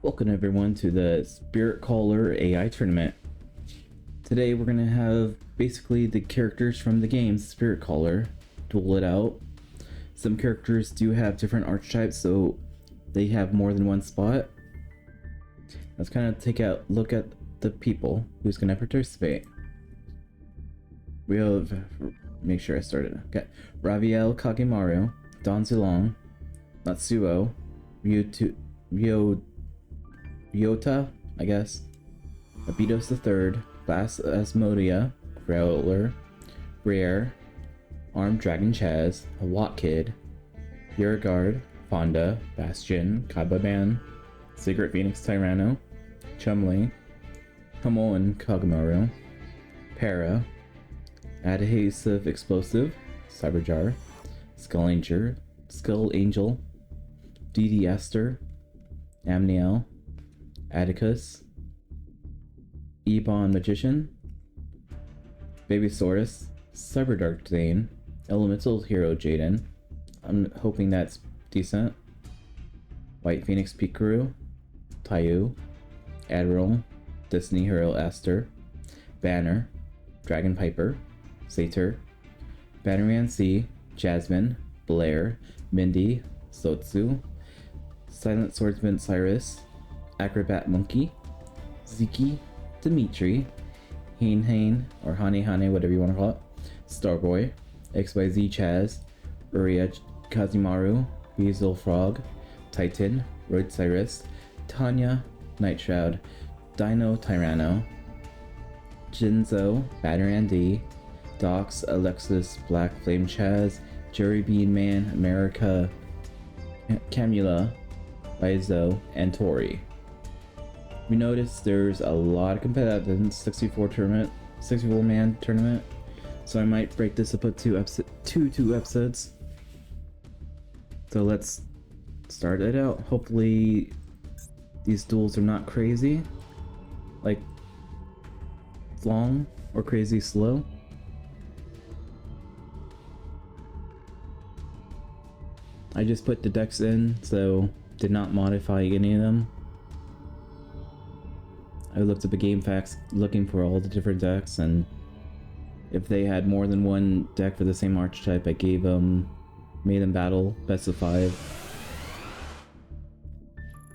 Welcome everyone to the Spirit Caller AI tournament. Today we're going to have basically the characters from the game Spirit Caller duel it out. Some characters do have different archetypes, so they have more than one spot. Let's kind of take a look at the people who's going to participate. We have, make sure I started. Okay, Raviel Kagemaru, Don Zulong, Natsuo, Ryota, I guess, Abidos III, Bass Asmodia, Growler, Briere, Armed Dragon Chaz, Watt Kid, Beauregard, Fonda, Bastion, Kaibaban, Secret Phoenix Tyranno, Chumley, Hamon Kagemaru, Para, Adhesive Explosive, Cyberjar, Skull Angel, DD Esther, Amniel, Atticus, Ebon Magician, Babysaurus, Cyberdark Zane, Elemental Hero Jaden. I'm hoping that's decent. White Phoenix Pikaru, Tayu, Admiral, Destiny Hero Aster, Banner, Dragon Piper, Satyr, Bannerman C, Jasmine, Blair, Mindy, Sotsu, Silent Swordsman Cyrus, Acrobat Monkey, Ziki, Dimitri, Hane, or Hane, whatever you want to call it, Starboy, XYZ Chaz, Uria Kazimaru, Weasel Frog, Titan, Roid Cyrus, Tanya, Night Shroud, Dino Tyranno, Jinzo, Banner D, Dox, Alexis, Black Flame Chaz, Jerry Bean Man, America, Camula, Izo, and Tori. We noticed there's a lot of competitors in 64-man tournament, so I might break this up into two episodes. So let's start it out. Hopefully these duels are not crazy, like long or crazy slow. I just put the decks in, so did not modify any of them. I looked up the game facts looking for all the different decks, and if they had more than one deck for the same archetype, I made them battle. Best of 5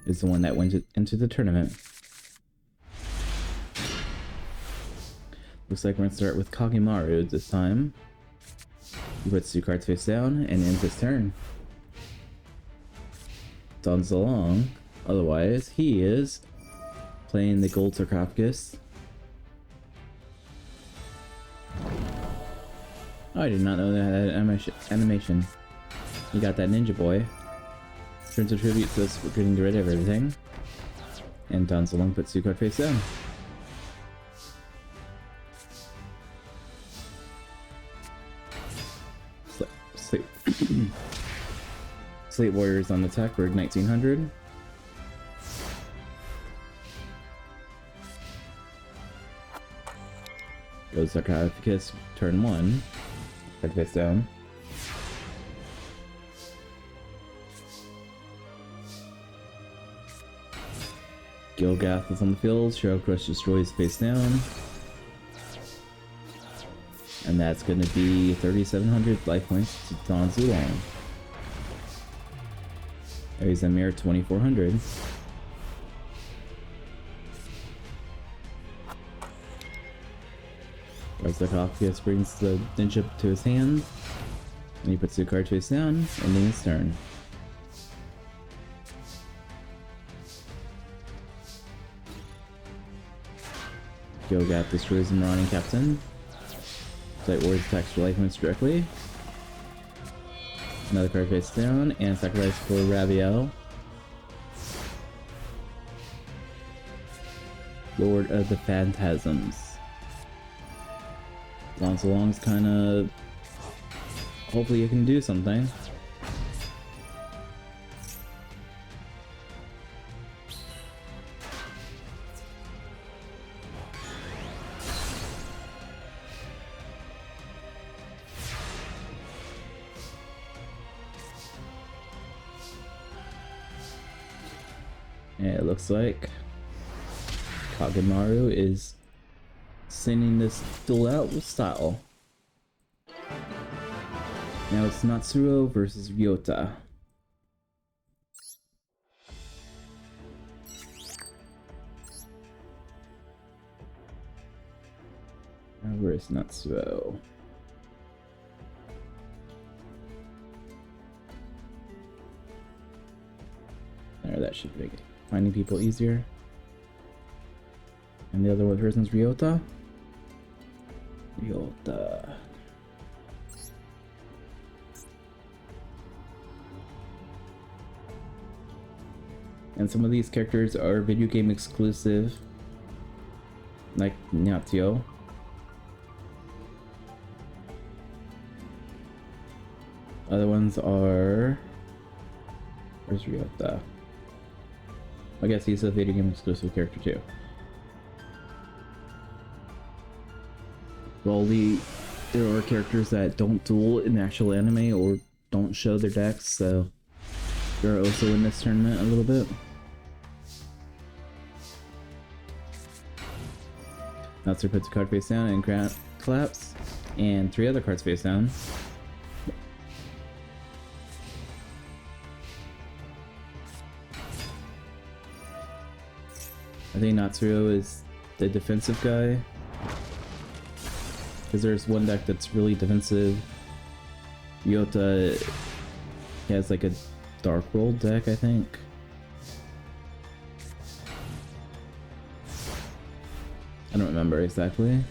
is the one that went into the tournament. Looks like we're gonna start with Kagemaru this time. He puts 2 cards face down and ends his turn. Don Zulong, otherwise, he is playing the Gold Sarcophagus. Oh, I did not know that had animation. You got that Ninja Boy. Turns a tribute to us for getting rid of everything. And Don Zulong puts 2 cards face down. Slate Warriors on the attack for 1900. Goes Sarcophagus, turn 1. Card face down. Gilgath is on the field. Shadow Crush destroys face down. And that's going to be 3,700 life points to Don Zulong. There's a mere 2,400. Sarcophagus brings the ninja to his hand, and he puts 2 cards face down, ending his turn. Gilgath destroys the Marauding Captain. Slate Warriors attacks for life points directly. Another card face down, and sacrifice for Raviel. Lord of the Phantasms. Don Zulong's kind of... hopefully you can do something. And it looks like Kagemaru is sending this duel out with style. Now it's Natsuro versus Ryota. Now where is Natsuro? There, that should make finding people easier. And the other one person's Ryota. Ryota. And some of these characters are video game exclusive, like Natsuo. Other ones are... Where's Ryota? I guess he's a video game exclusive character too. Well, there are characters that don't duel in the actual anime or don't show their decks, so they're also in this tournament a little bit. Natsuro puts a card face down and collapse, and 3 other cards face down. I think Natsuro is the defensive guy, because there's one deck that's really defensive. Ryota has like a Dark World deck, I think. I don't remember exactly.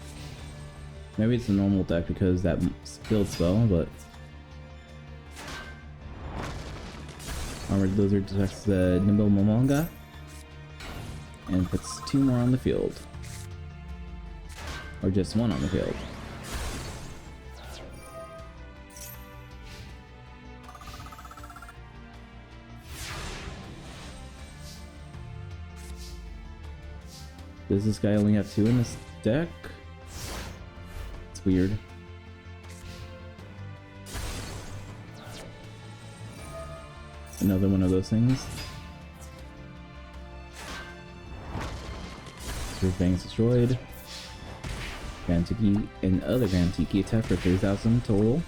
Maybe it's a normal deck because that builds spell, but Armored Lizard detects the Nimble Momonga and puts 2 more on the field. Or just 1 on the field. Does this guy only have 2 in this deck? It's weird. Another one of those things. Three Fangs destroyed. Grand Tiki and other Grand Tiki attack for 3,000 total.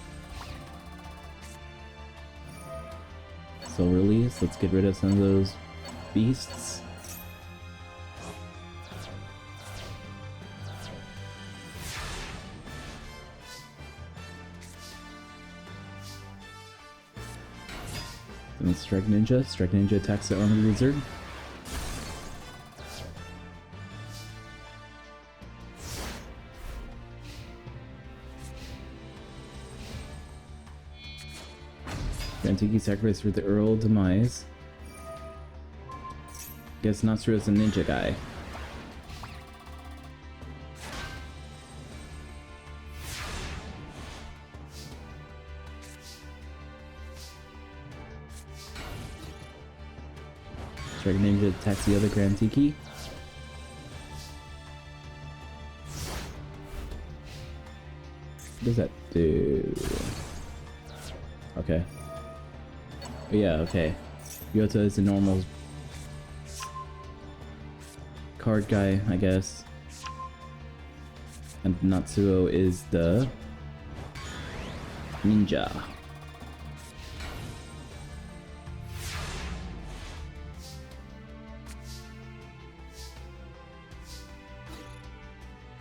Soul release. Let's get rid of some of those beasts. And Strike Ninja. Strike Ninja attacks the Armored Lizard. Gantiki sacrifice for the Earl Demise. Guess Natsuro is a ninja guy. Strike Ninja attacks the other Grand Tiki. What does that do? Okay. Yeah, okay. Ryota is a normal card guy, I guess. And Natsuro is the ninja.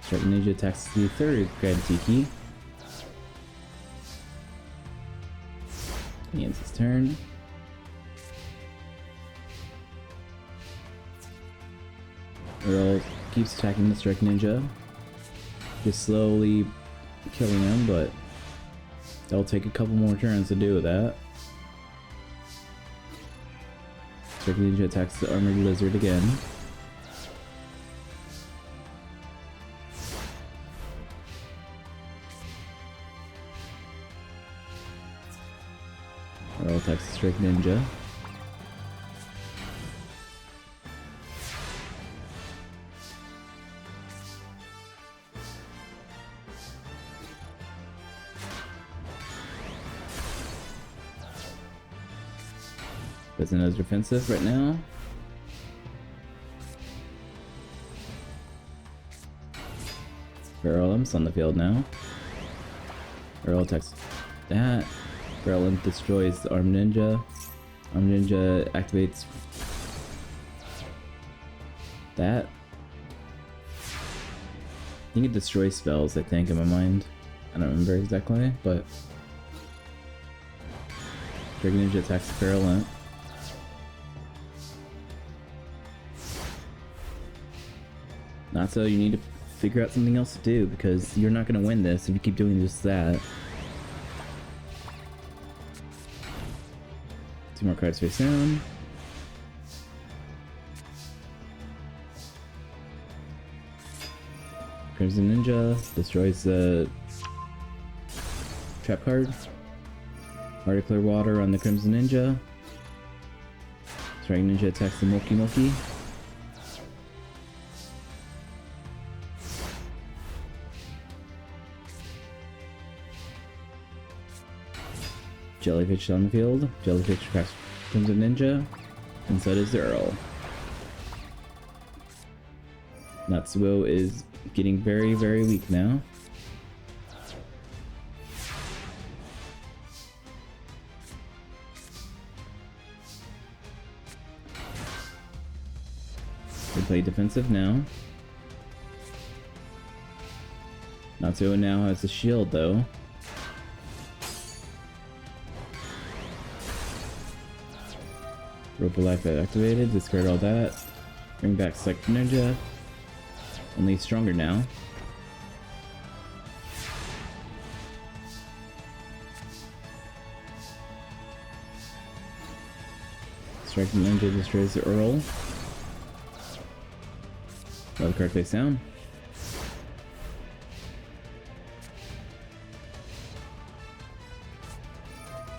Strike Ninja attacks the third Grand Tiki. He ends his turn. Earl keeps attacking the Strike Ninja. Just slowly killing him, but that'll take a couple more turns to do that. Strike Ninja attacks the Armored Lizard again. Earl attacks the Strike Ninja. But Zeno's defensive right now. Virulence on the field now. Virul attacks that. Virulence destroys the Armed Ninja. Armed Ninja activates that. I think it destroys spells, I think, in my mind. I don't remember exactly, but Dragon Ninja attacks Virulent. Not so, you need to figure out something else to do, because you're not going to win this if you keep doing just that. 2 more cards face down. Crimson Ninja destroys the trap card. Heart of Clear Water on the Crimson Ninja. Dragon Ninja attacks the Moki Moki. Jellyfish on the field. Jellyfish attacks Crimson Ninja. And so does the Earl. Natsuo is getting very, very weak now. They play defensive now. Natsuo now has a shield though. Rope of Life activated, discard all that. Bring back Select Ninja. Only stronger now. Strike Ninja destroys the Earl. Another card face down.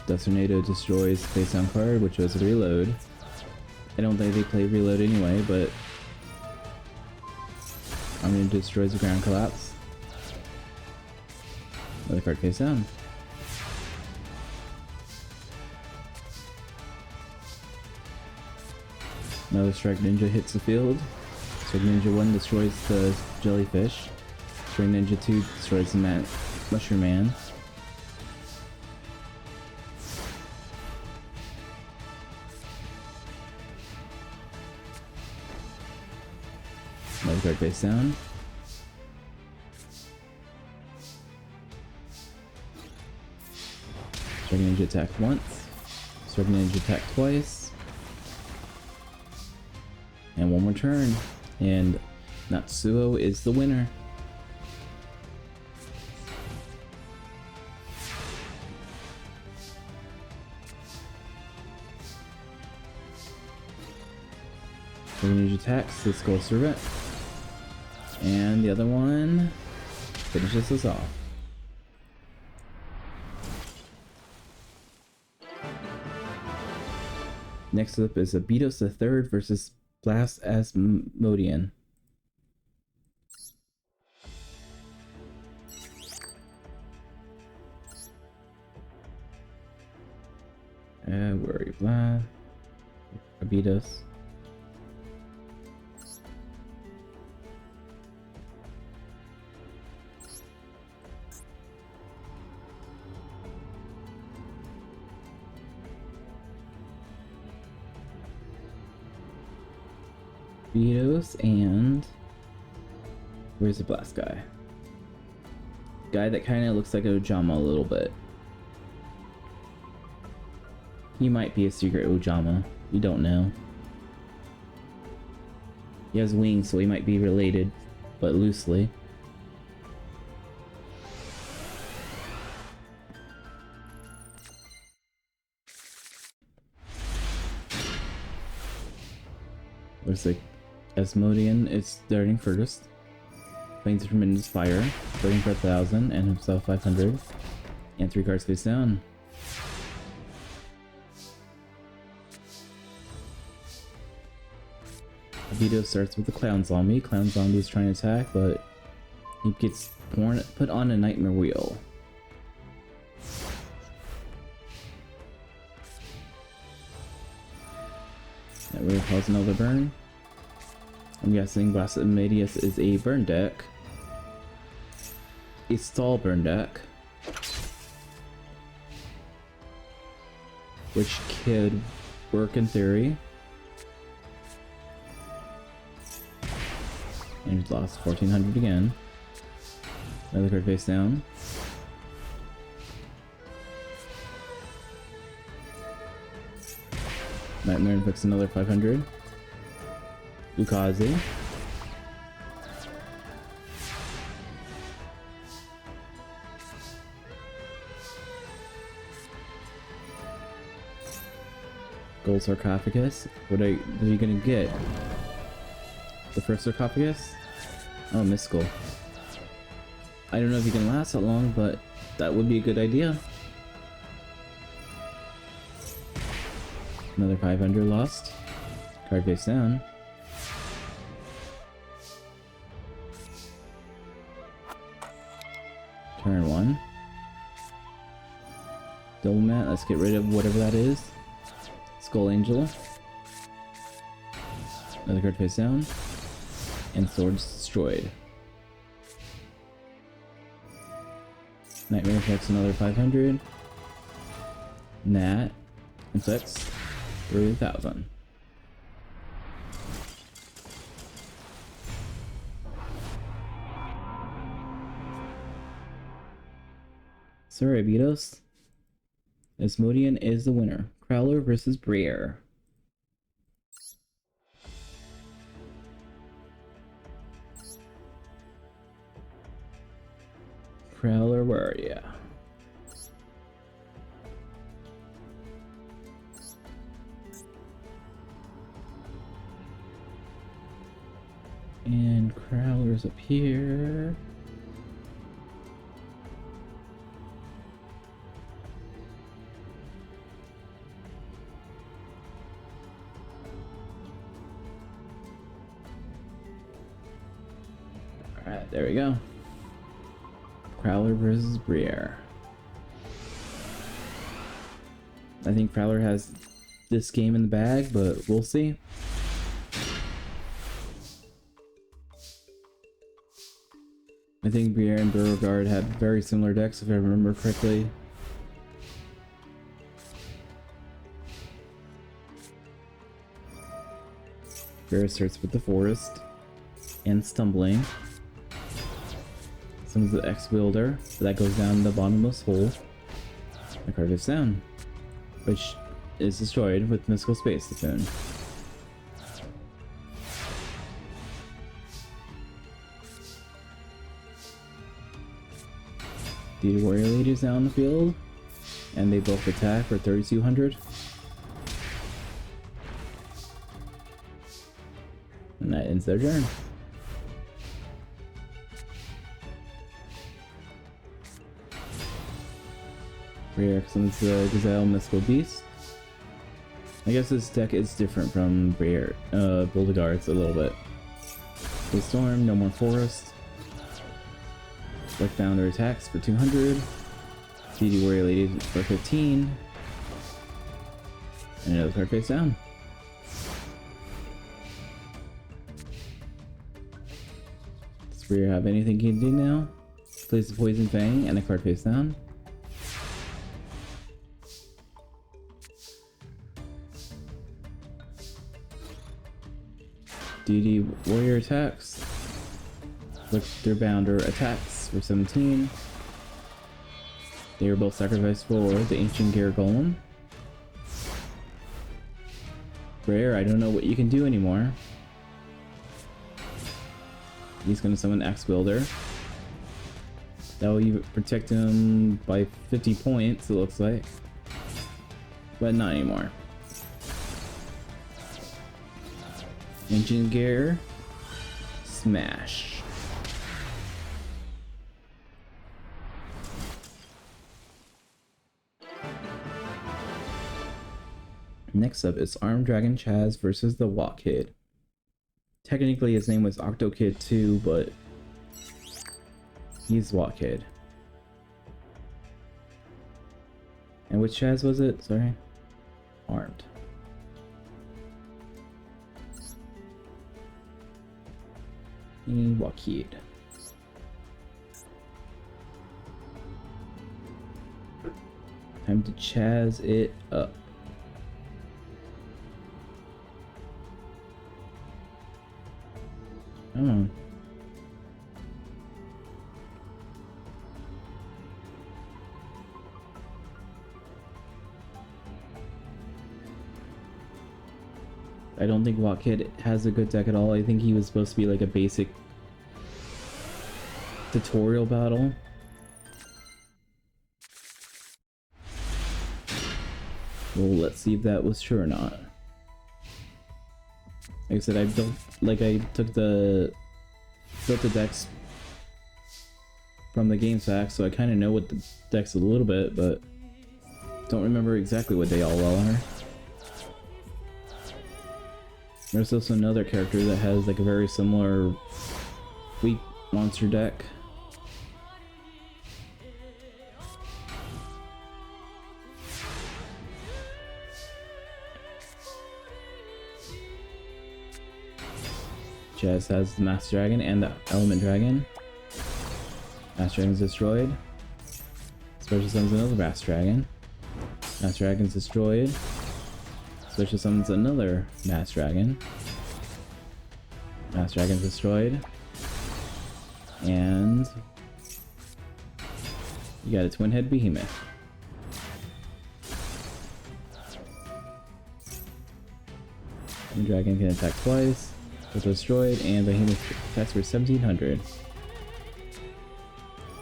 Dust Tornado destroys face down card, which was a reload. I don't think they play reload anyway, but I'm gonna destroys the ground collapse. Another card face down. Another Strike Ninja hits the field. Strike Ninja 1 destroys the Jellyfish. Strike Ninja 2 destroys the Mushroom Man. Another card face down. Strike Ninja attack once. Strike Ninja attack twice. And one more turn. And Natsuo is the winner. Strike Ninja attacks the Skull Servant. And the other one finishes us off. Next up is Abidos III versus Blast Asmodian. Where are you, Blast? Abidos. And where's the Blast guy? Guy that kind of looks like Ojama a little bit. He might be a secret Ojama. You don't know. He has wings, so he might be related, but loosely. Looks like Asmodian is starting first. Plains a tremendous fire, starting for 1,000 and himself 500. And 3 cards face down. Vito starts with the Clown Zombie. Clown Zombie is trying to attack, but he gets put on a Nightmare Wheel. That will cause another burn. I'm guessing Blast Asmodius is a burn deck. a stall burn deck, which could work in theory. And he's lost 1400 again. Another card face down. Nightmare inflicts another 500. Ukaze. Gold sarcophagus. What are you gonna get? The first sarcophagus? Oh, mystical. I don't know if you can last that long, but that would be a good idea. Another 500 lost. Card face down. Turn 1. Double mat, let's get rid of whatever that is. Skull Angel. Another card face down. And swords destroyed. Nightmare affects another 500. Nat inflicts 3,000. Sorry, Beatos. Asmodean is the winner. Crowler versus Briere. Crowler, where are ya? And Crowler's up here. Alright, there we go. Crowler versus Briere. I think Crowler has this game in the bag, but we'll see. I think Briere and Beauregard had very similar decks, if I remember correctly. Briere starts with the Forest and Stumbling. Summons the X-Wielder, so that goes down the bottomless hole. The card is down, which is destroyed with Mystical Space Typhoon. The Warrior Lady is now on the field, and they both attack for 3,200. And that ends their turn. Briere summons the Gazelle Mystical Beast. I guess this deck is different from Briere, Beauregard's a little bit. The Storm, no more Forest. Deck Founder attacks for 200. DD Warrior Lady for 15. And another card face down. Does Briere have anything he can do now? Plays the Poison Fang and a card face down. DD Warrior attacks. Their Bounder attacks for 17. They are both sacrificed for the Ancient Gear Golem. Briere, I don't know what you can do anymore. He's gonna summon X-Wielder. That will even protect him by 50 points, it looks like. But not anymore. Ancient Gear. Smash. Next up is Armed Dragon Chaz versus the Walk Kid. Technically his name was Octo Kid too, but he's Walk Kid. And which Chaz was it? Sorry. Armed. Walk Kid. Time to Chaz it up. Come on. I don't think Walkhead has a good deck at all. I think he was supposed to be like a basic tutorial battle. Well, let's see if that was true or not. Like I said, I built the decks from the games pack, so I kind of know what the decks a little bit, but don't remember exactly what they all are. There's also another character that has like a very similar weak monster deck. Chaz has the Master Dragon and the Element Dragon. Master Dragon's destroyed. Special summons another Master Dragon. Master Dragon's destroyed. Special summons another Master Dragon. Master Dragon's destroyed. And you got a Twin Head Behemoth. The dragon can attack twice. Was destroyed, and Behemoth attacks for 1700.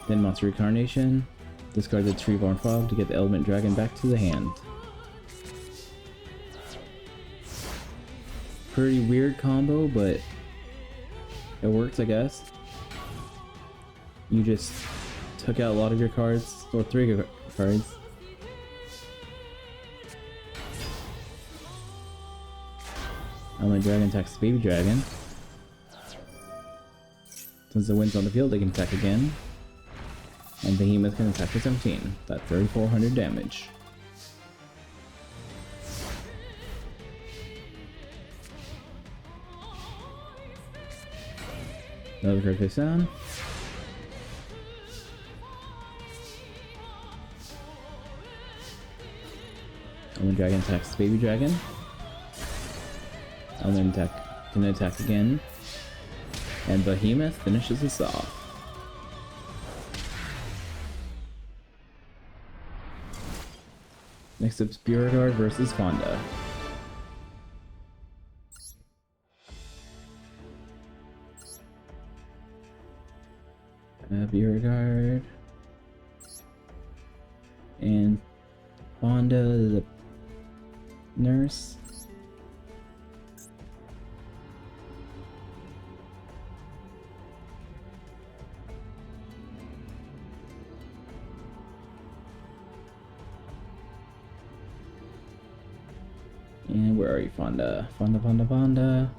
Then Monster Reincarnation. Discard the Treeborn Fog to get the Element Dragon back to the hand. Pretty weird combo, but it works, I guess. You just took out a lot of your cards, or 3 of your cards. Element Dragon attacks the Baby Dragon. Since the wind's on the field, they can attack again. And Behemoth can attack for 17. That's 3400 damage. Another card face down. Element Dragon attacks the Baby Dragon. Element attack can attack again. And Behemoth finishes us off. Next up is Beauregard versus Fonda. Beauregard and Fonda, the nurse. And where are you, Fonda? Fonda.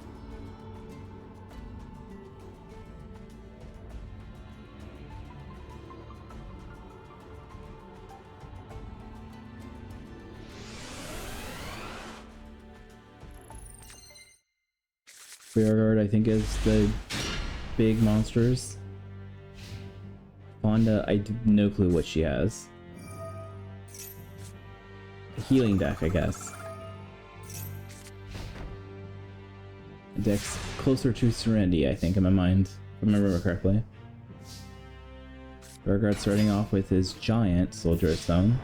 Beauregard, I think, is the big monsters. Fonda, I have no clue what she has. A healing deck, I guess. A deck's closer to Serenity, I think, in my mind, if I remember correctly. Beauregard starting off with his giant Soldier of Stone.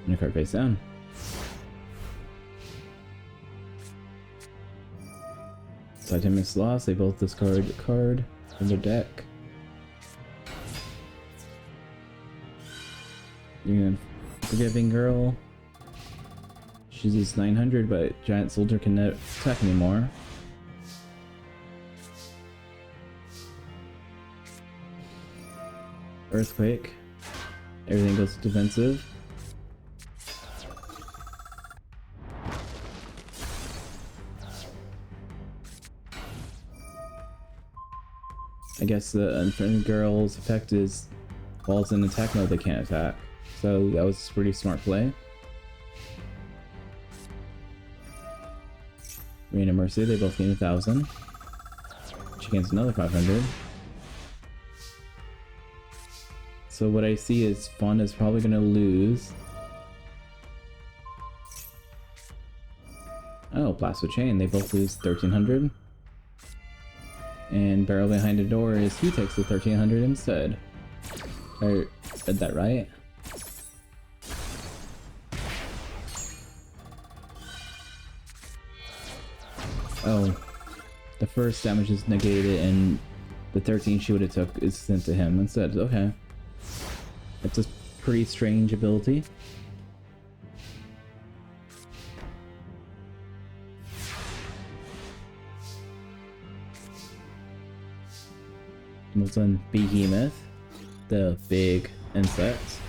And a card face down. Titanium's lost, they both discard a card from their deck. Forgiving Girl. She's just 900, but Giant Soldier can not attack anymore. Earthquake. Everything goes defensive. I guess the Unfriended Girl's effect is while it's in attack mode they can't attack. So that was a pretty smart play. Reina Mercy, they both gain 1000. She gains another 500. So what I see is Fonda's probably gonna lose. Oh, Blast with Chain, they both lose 1300. And Barrel Behind the Door is he takes the 1300 instead. I read that right? Oh, the first damage is negated and the 13 she would have took is sent to him instead. Okay. That's a pretty strange ability. Moves on Behemoth, the big insect.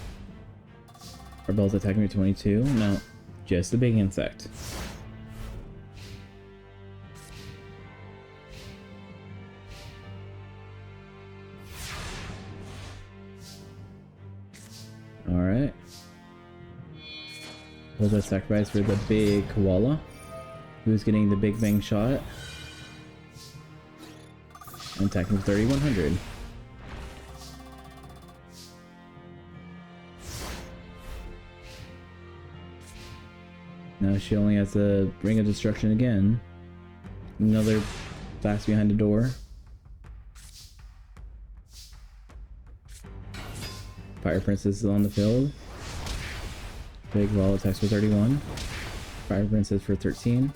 Are both attacking me 22? No, just the big insect. Alright. Hold that sacrifice for the big koala, who's getting the big bang shot. And attacking 3100. Now she only has a Ring of Destruction again. Another Blast Behind the Door. Fire Princess is on the field. Big Wall attacks for 31. Fire Princess for 13.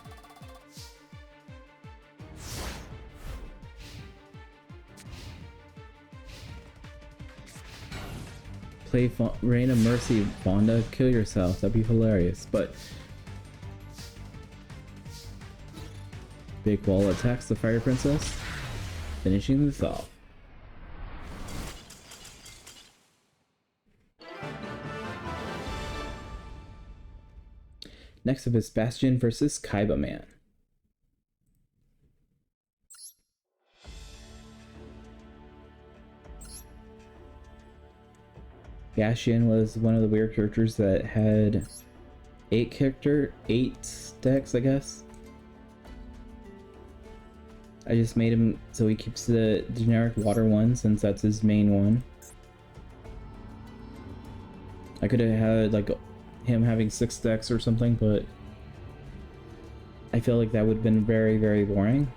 Play Rain of Mercy, Fonda, kill yourself, that'd be hilarious, but Big Wall attacks the Fire Princess, finishing this off. Next up is Bastion versus Kaiba Man. Bastion was one of the weird characters that had 8 decks, I guess. I just made him so he keeps the generic water one since that's his main one. I could have had like him having 6 decks or something, but I feel like that would have been very, very boring.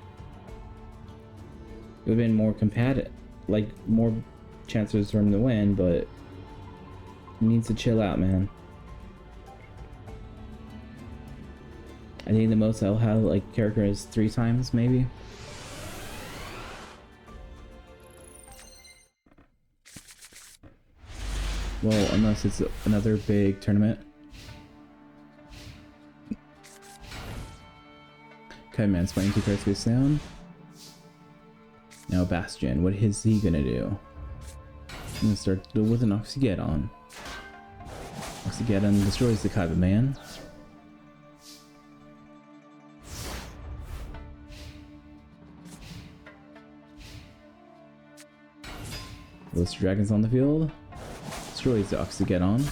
It would have been more competitive, like more chances for him to win, but he needs to chill out, man. I think the most I'll have like character is 3 times, maybe. Well, unless it's another big tournament. Okay, man's playing 2 cards face down. Now Bastion, what is he gonna do? I'm gonna start with an Oxygeddon. Oxygeddon destroys the Kaiba Man. Those dragons on the field. Destroys the Oxygeddon.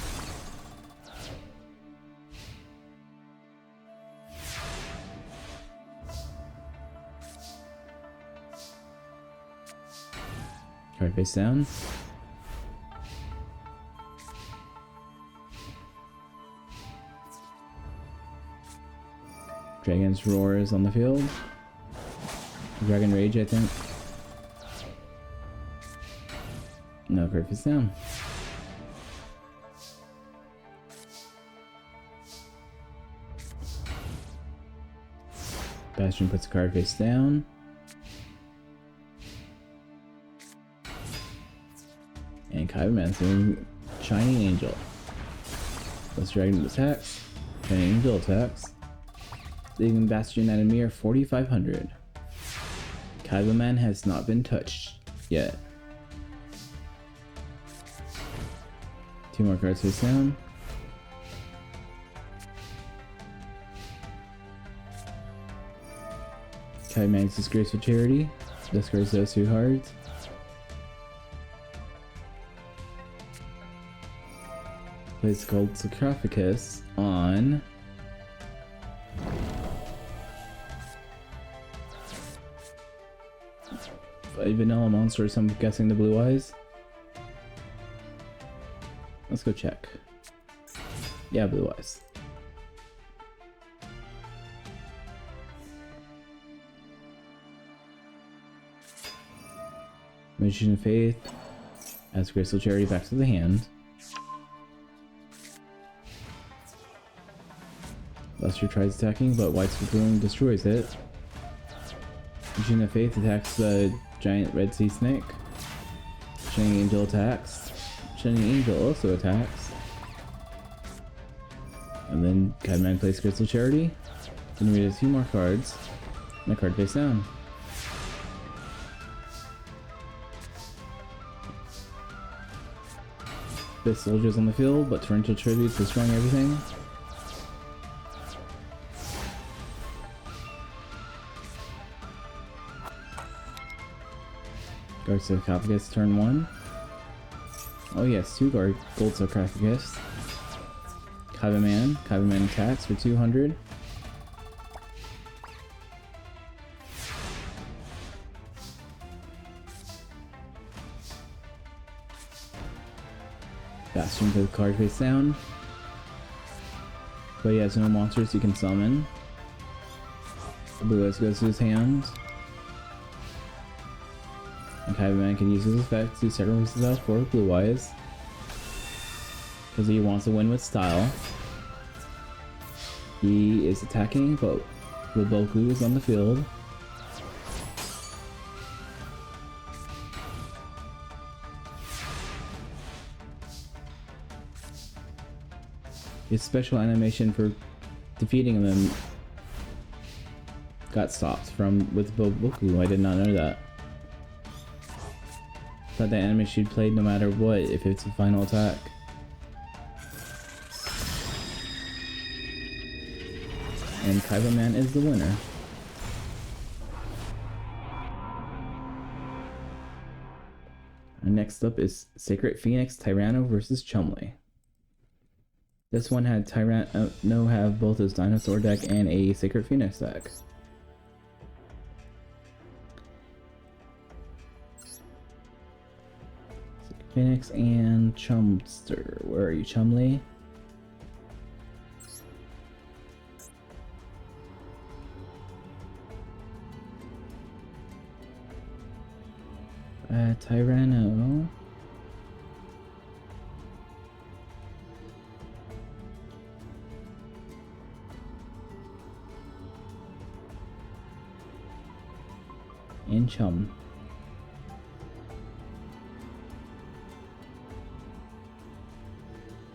Card face down. Dragon's Roar is on the field. Dragon Rage, I think. No, card face down. Bastion puts a card face down. And Kaiba Man's doing Shining Angel. Let's Dragon attacks. Shining Angel attacks. Leaving Bastion at a mere 4,500. Kaiba Man has not been touched yet. 2 more cards face down. Kaiba Man's Disgraceful Charity. Discards those 2 cards. Plays Gold Sarcophagus on a vanilla monster, so I'm guessing the blue eyes. Let's go check. Yeah, blue eyes. Magician of Faith adds Graceful Charity back to the hand. Buster tries attacking, but White's Balloon destroys it. Magician of Faith attacks the giant Red Sea Snake. Shining Angel attacks. Shining Angel also attacks. And then Cadman plays Crystal Charity. Then we get a few more cards. And a card face down. The soldiers on the field, but Torrential Tribute destroying everything. Guard Sarcophagus, turn 1. Oh yes, 2 Gold Sarcophagus. Kaiba-Man attacks for 200. Bastion to the card face down. But he has no monsters he can summon. The blue eyes goes to his hand. And Kaiba-Man can use his effect to sacrifice his house for blue eyes. Because he wants to win with style. He is attacking, but Roboku is on the field. His special animation for defeating them got stopped with Roboku. I did not know that. Thought the animation played no matter what if it's a final attack. And Kaiba-Man is the winner. And next up is Sacred Phoenix Tyranno versus Chumley. This one had Tyranno have both his Dinosaur deck and a Sacred Phoenix deck. Sacred Phoenix and Chumster. Where are you, Chumley? Tyranno. And Chum.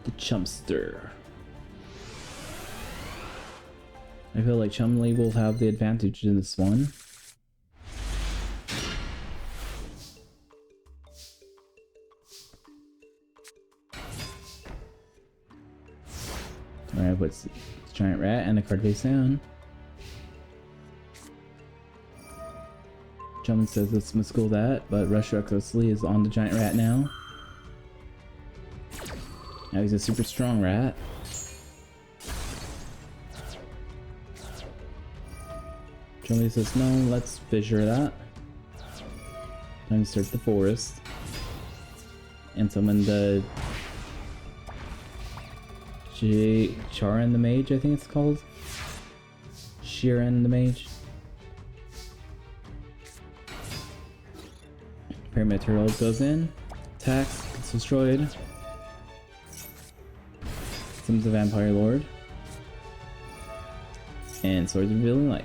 The Chumster. I feel like Chumley will have the advantage in this one. Alright, what's Giant Rat and a card face down. Chum says let's miscall that, but Rush Recklessly is on the Giant Rat now. Now he's a super strong rat. Chumley says no, let's fissure that. Time to search the forest. And summon the Charan the Mage, I think it's called. Sheeran the Mage. Pyramid Turtle goes in, attacks, gets destroyed. Summons the Vampire Lord. And Swords of Revealing Light.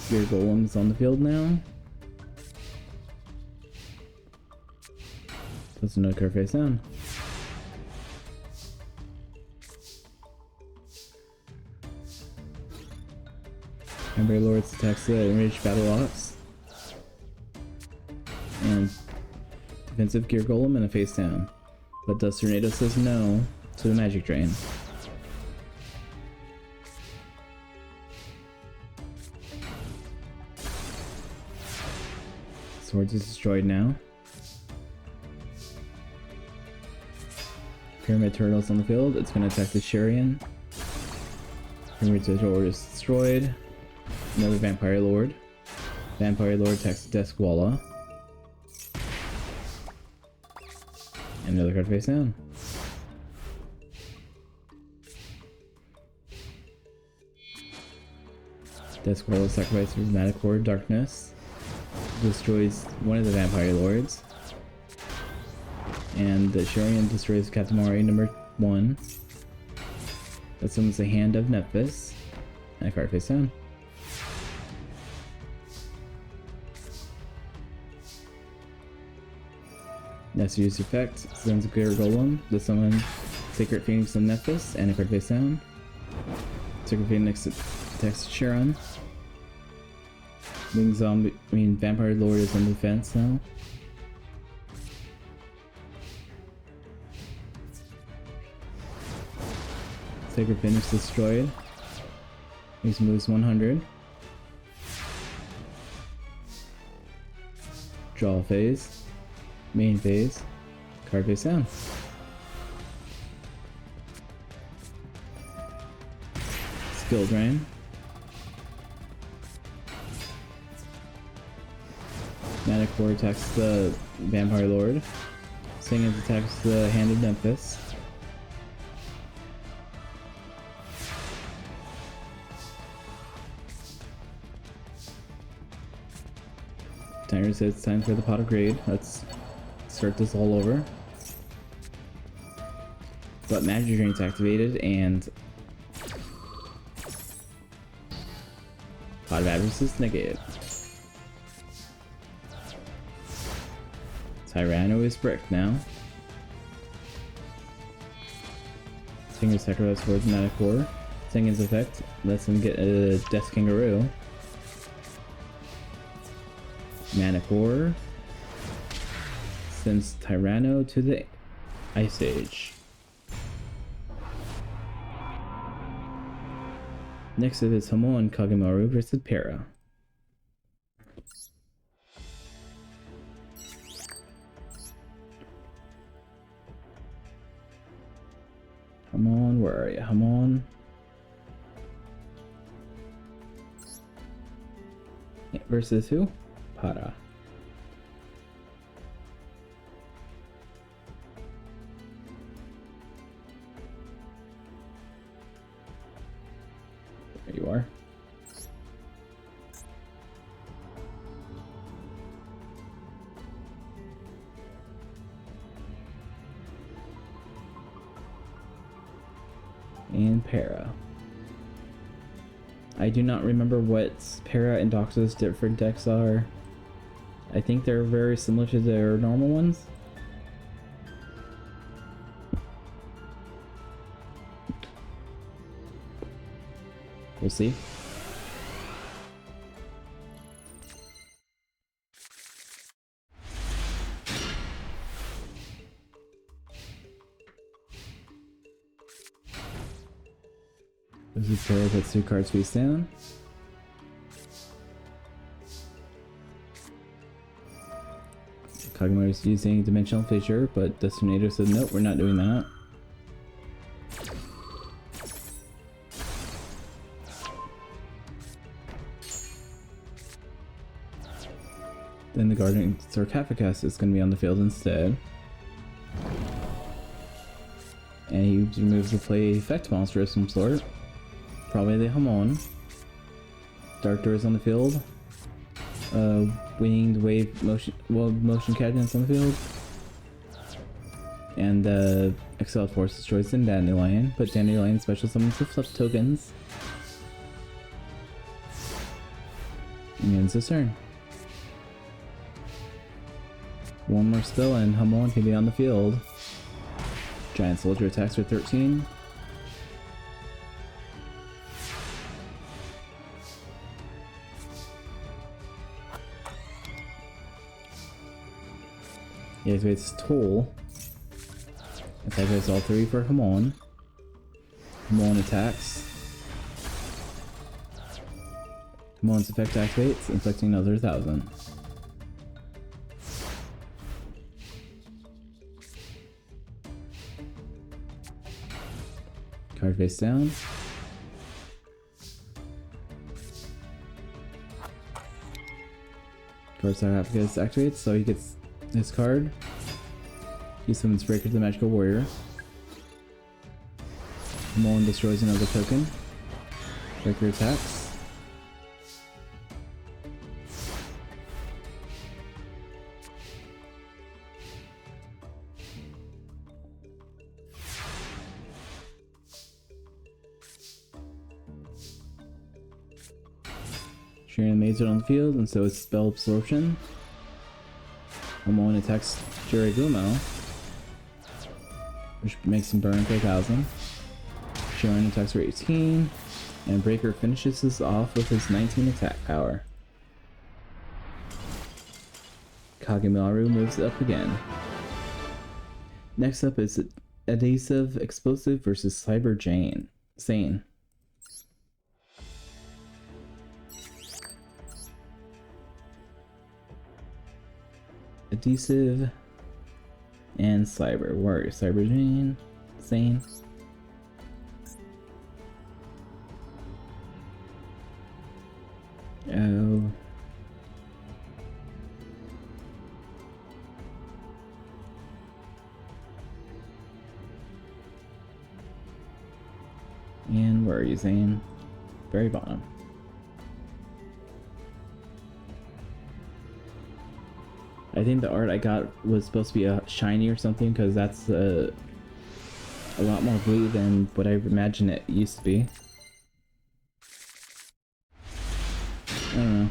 Your Golem's on the field now. That's another card face down. Vampire Lords attacks the Enraged Battle Ox. And defensive Gear Golem and a face down. But Dust Tornado says no to the Magic Drain. Swords is destroyed now. Pyramid Turtles on the field. It's going to attack the Shurian. Pyramid Turtle is destroyed. Another Vampire Lord. Vampire Lord attacks the Deskwalla. And another card face down. Deskwalla sacrifices Manticore Darkness. Destroys one of the Vampire Lords. And the Shurian destroys Katamari number 1. That summons the Hand of Nephthys. And a card face down. Next use effect, summons Glitter Golem. This summons Sacred Phoenix of Nephthys and a card face down. Sacred Phoenix attacks Sharon. Vampire Lord is on defense now. Sacred Phoenix destroyed. Makes moves 100. Draw phase. Main phase. Card face down. Skill Drain. Manticore attacks the Vampire Lord. Singing attacks the Hand of Nephthys. Timer says it's time for the pot of grade. Let's start this all over. But Magic Drain's activated and Pot of Avarice is negated. Tyranno is bricked now. Singer's sacrifice towards Manticore. Singer's effect lets him get a Death Kangaroo. Manticore sends Tyranno to the Ice Age. Next up is Hamon Kagemaru versus Para. Hamon, where are you? Hamon. Versus who? Para. There you are. And Para. I do not remember what Para and Doxa's different decks are. I think they're very similar to their normal ones. We'll see. This is Para puts 2 cards face down. Kagemaru is using Dimensional Fissure, but the Tornado said nope, we're not doing that. Then the Guardian Sarcophagus is going to be on the field instead. And he removes the play effect monster of some sort. Probably the Hamon. Dark Door is on the field. Winged Wave motion cabinets on the field. And Exiled Force destroys the Dandelion, but Dandelion special summons the flip tokens. And ends his turn. One more spell and Hamon can be on the field. Giant Soldier attacks for 13. He activates Toll. Activates all 3 for Hamon. Hamon attacks. Hamon's effect activates, inflicting another 1,000. Card face down. Card Sarcophagus activates, so he gets his card. He summons Breaker the Magical Warrior. Mullen destroys another token. Breaker attacks. Sharing Mazer on the field, and so is Spell Absorption. Mullen attacks Jiragumo, which makes him burn for 1,000. Sharon attacks for 18, and Breaker finishes this off with his 19 attack power. Kagemaru moves up again. Next up is Adhesive Explosive versus Cyber Sane. Adhesive and Cyber Warrior. Cyber Sane. Oh. And where are you, Zane? Very bottom. I think the art I got was supposed to be a shiny or something, because that's a lot more blue than what I imagine it used to be. I don't know.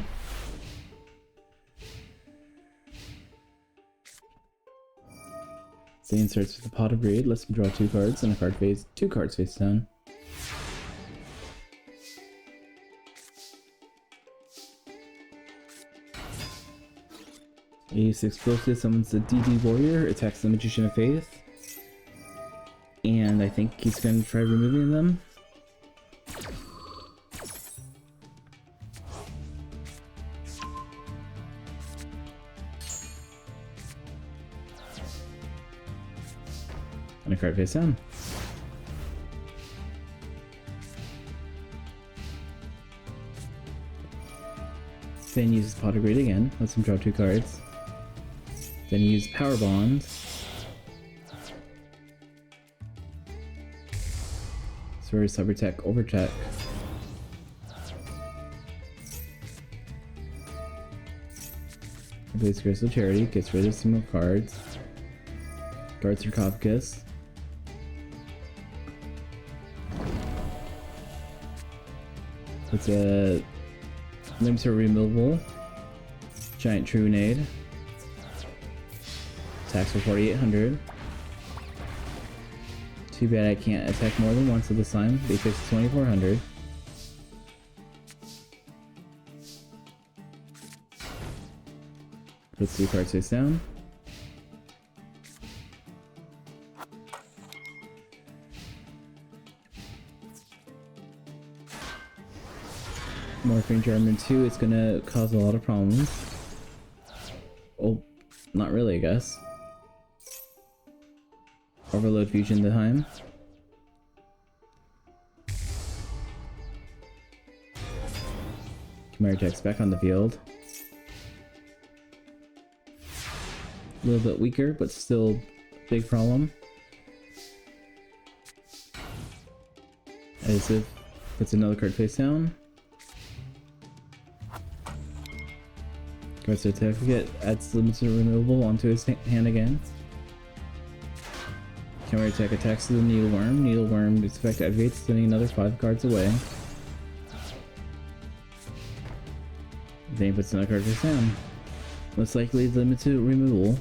Zane starts with the Pot of Greed, lets him draw 2 cards, and two cards face down. Ace Explosive summons the DD Warrior, attacks the Magician of Faith. And I think he's going to try removing them. And a card face down. Then uses Pot of Greed again, lets him draw 2 cards. Then he uses Power Bond. Sorry, Cyber Tech, Overtech. Plays Crystal Charity, gets rid of some more cards. Guards Sarcophagus. It's a Limbs are removable. Giant Trunade. Attacks for 4,800. Too bad I can't attack more than once at this time. They fix 2,400. Puts 2 cards face down. Morphine German 2, it's gonna cause a lot of problems. Oh, not really, I guess. Overload Fusion time. Chimera Tech's back on the field. A little bit weaker, but still a big problem. As if puts another card face down. Guard Certificate adds limited removal onto his hand again. Chimera Tech attacks the Needleworm. Needleworm, its effect activates, sending another 5 cards away. Then he puts another card face down. Most likely limited removal.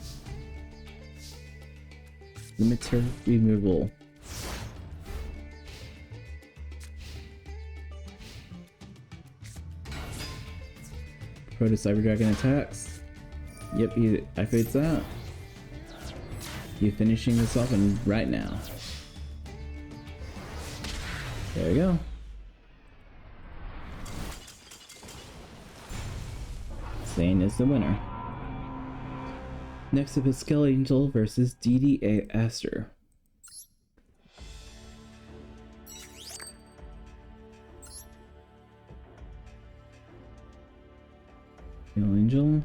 Limiter removal. Proto Cyber Dragon attacks. Yep, he activates that. You're finishing this off and right now. There we go. Zane is the winner. Next up is Skull Angel versus DDA Aster. Steel Angel.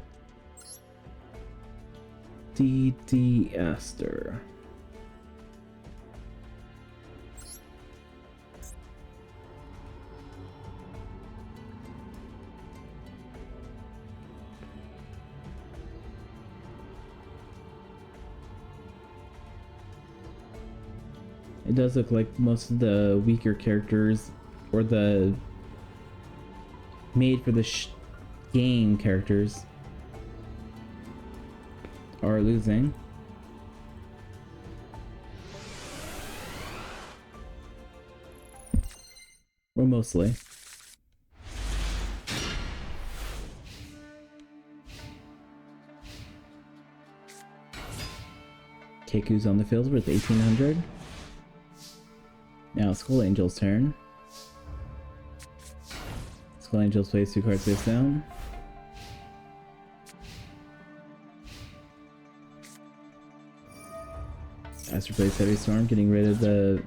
D.D. Aster. It does look like most of the weaker characters, or the made for the game characters, are losing. Or mostly. Keku's on the field with 1800. Now Skull Angel's turn. Skull Angel plays 2 cards face down. Aster plays Heavy Storm, getting rid of the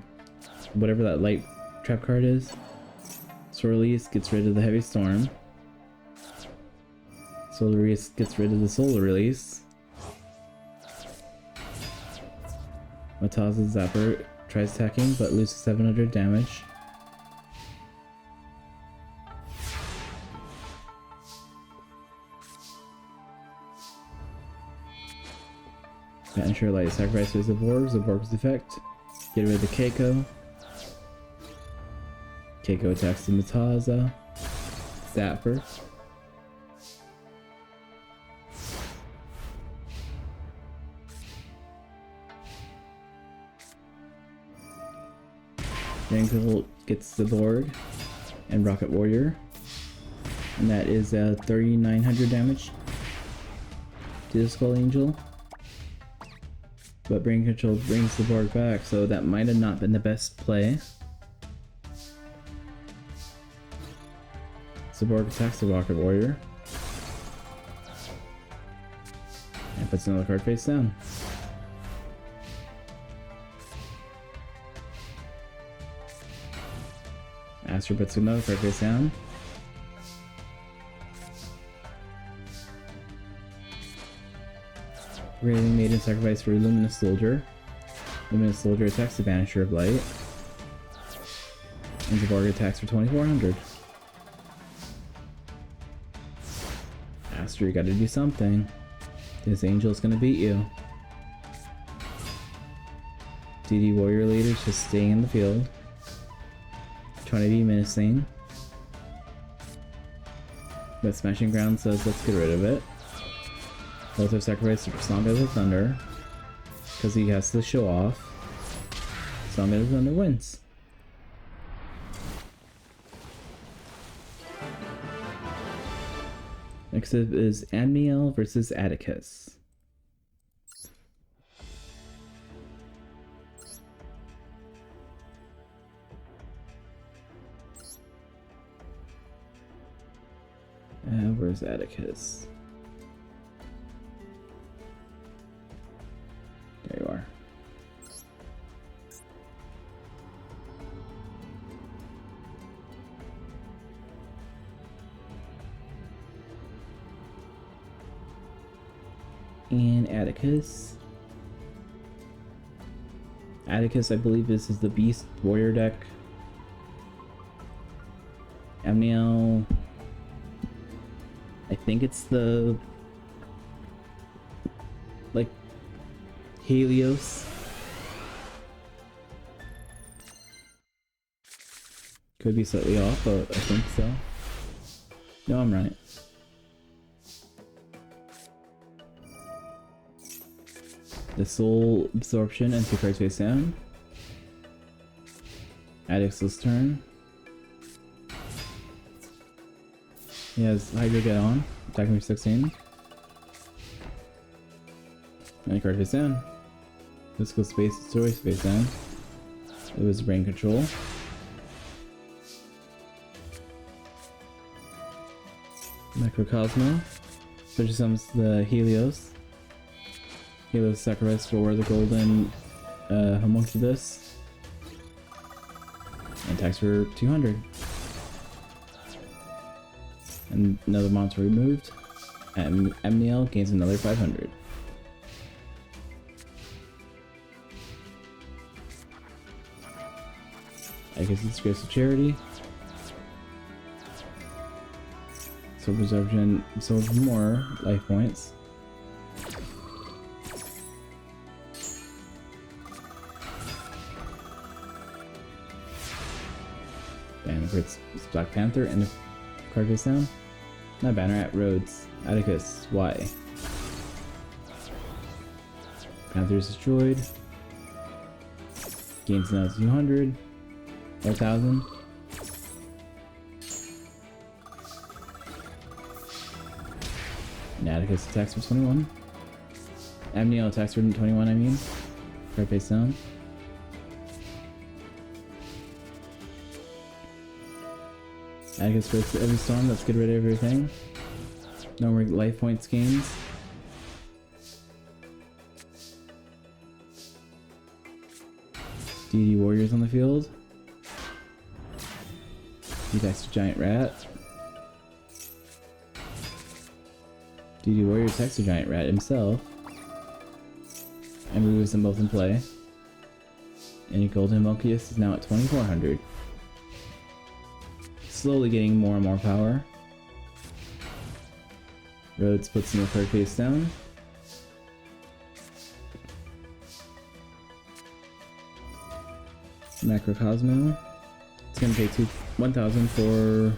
whatever that light trap card is. Soul Release gets rid of the Heavy Storm. Soul Release gets rid of the Solar Release. Mataza's Zapper tries attacking, but loses 700 damage. Ensure Light sacrifices Zaborg's effect. Get rid of the Keiko. Keiko attacks the Mataza. Zapper. Raincoat gets the Borg and Rocket Warrior, and that is 3,900 damage to the Skull Angel. But Brain Control brings the Borg back, so that might have not been the best play. Borg attacks the Rocket Warrior and puts another card face down. Aster puts another card face down. Railing Maiden sacrifice for Luminous Soldier. Luminous Soldier attacks the Banisher of Light. And Zaborg attacks for 2,400. Aster, you gotta do something. This Angel's gonna beat you. DD Warrior Leader's just staying in the field. Trying to be menacing. But Smashing Ground says let's get rid of it. Both are sacrificed for Song of the Thunder, because he has to show off. Song of the Thunder wins. Next up is Amiel versus Atticus. Where's Atticus? There you are. And Atticus. Atticus, I believe this is the Beast Warrior deck. Amiel, I think it's the like Helios. Could be slightly off, but I think so. No, I'm right. The Soul Absorption and 2 cards face down. Atticus' turn. He has Hydra get on, attacking for 16. And card face down. Physical Space Destroys face down. It was Brain Control. Microcosmo. Special summons the Helios. Helios sacrifice for the golden homunculus. And attacks for 200. And another monster removed. Amniel gains another 500. I guess it's Grace of Charity. So preserve more life points. And it's Black Panther and a card face down. Not Banner at Rhodes. Atticus, why? Panther is destroyed. Gains now 200. 1,000. And Atticus attacks for 21. Amniel attacks for 21, I mean. Card face down. Atticus goes to every storm, let's get rid of everything. No more life points gains. DD Warriors on the field. He attacks the Giant Rat. DD Warrior attacks the Giant Rat himself. And removes them both in play. And Golden Mokius is now at 2,400. Slowly getting more and more power. Rhodes puts him a card face down. Macrocosmo. It's gonna pay 1,000 for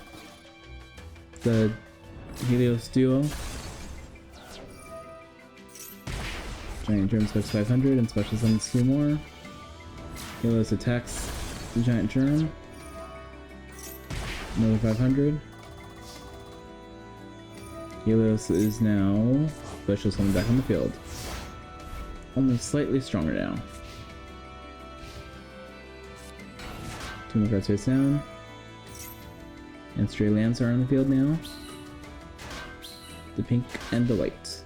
the Helios duo. Giant Germ specs 500 and special summons 2 more. Helios attacks the Giant Germ. Another 500. Helios is now special summon back on the field. Only slightly stronger now. 2 more cards face down. And stray lands are on the field now. The pink and the white.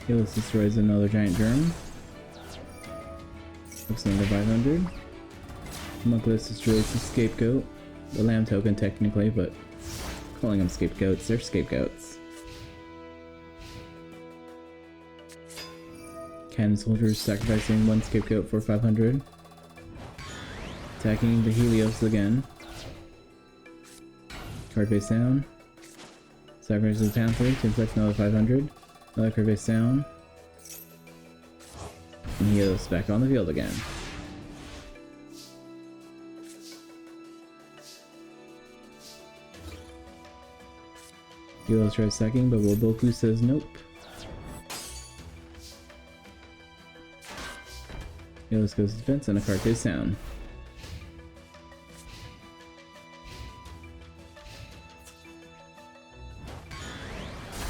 Helios destroys another Giant Germ. Looks another 500. Homunculus destroys the Scapegoat. The Lamb token technically, but calling them scapegoats, they're scapegoats. Cannon Soldiers sacrificing 1 Scapegoat for 500. Attacking the Helios again. Card face down. Sacrifices the Panther to inflict another 500. Another card face down. And Helios back on the field again. Helios tries sacking, but Woboku says nope. Helios goes to defense and a card face down.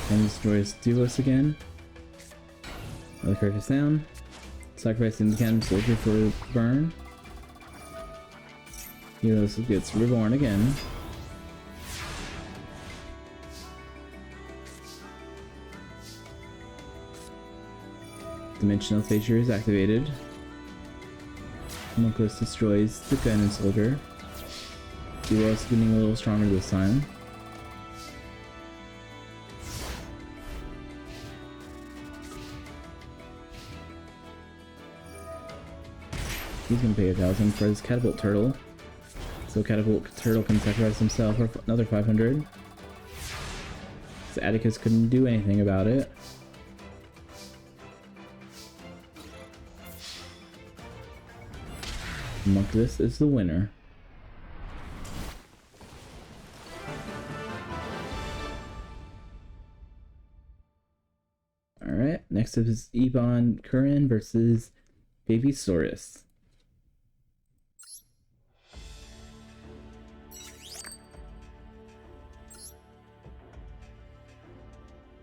And destroys Duos again. Another card face down. Sacrificing the Cannon Soldier for burn. Helios gets reborn again. Dimensional Fissure is activated. Homunculus destroys the Cannon Soldier. Duos getting a little stronger this time. He's gonna pay 1,000 for his Catapult Turtle. So Catapult Turtle can sacrifice himself for another 500. So Atticus couldn't do anything about it. Homunculus is the winner. Alright, next up is Ebon Curran versus Baby Saurus.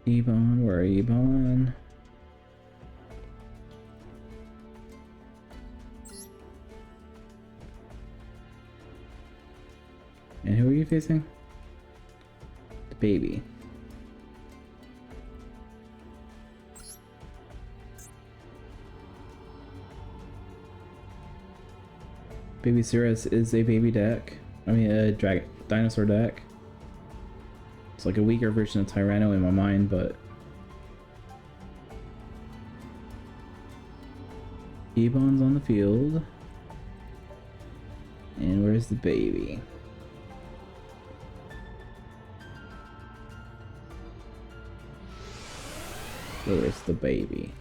Ebon, where are Ebon? And who are you facing? The baby. Baby Cirrus is a baby deck. I mean, a dinosaur deck. It's like a weaker version of Tyranno in my mind, but... Ebon's on the field. And where's the baby? Where's the baby?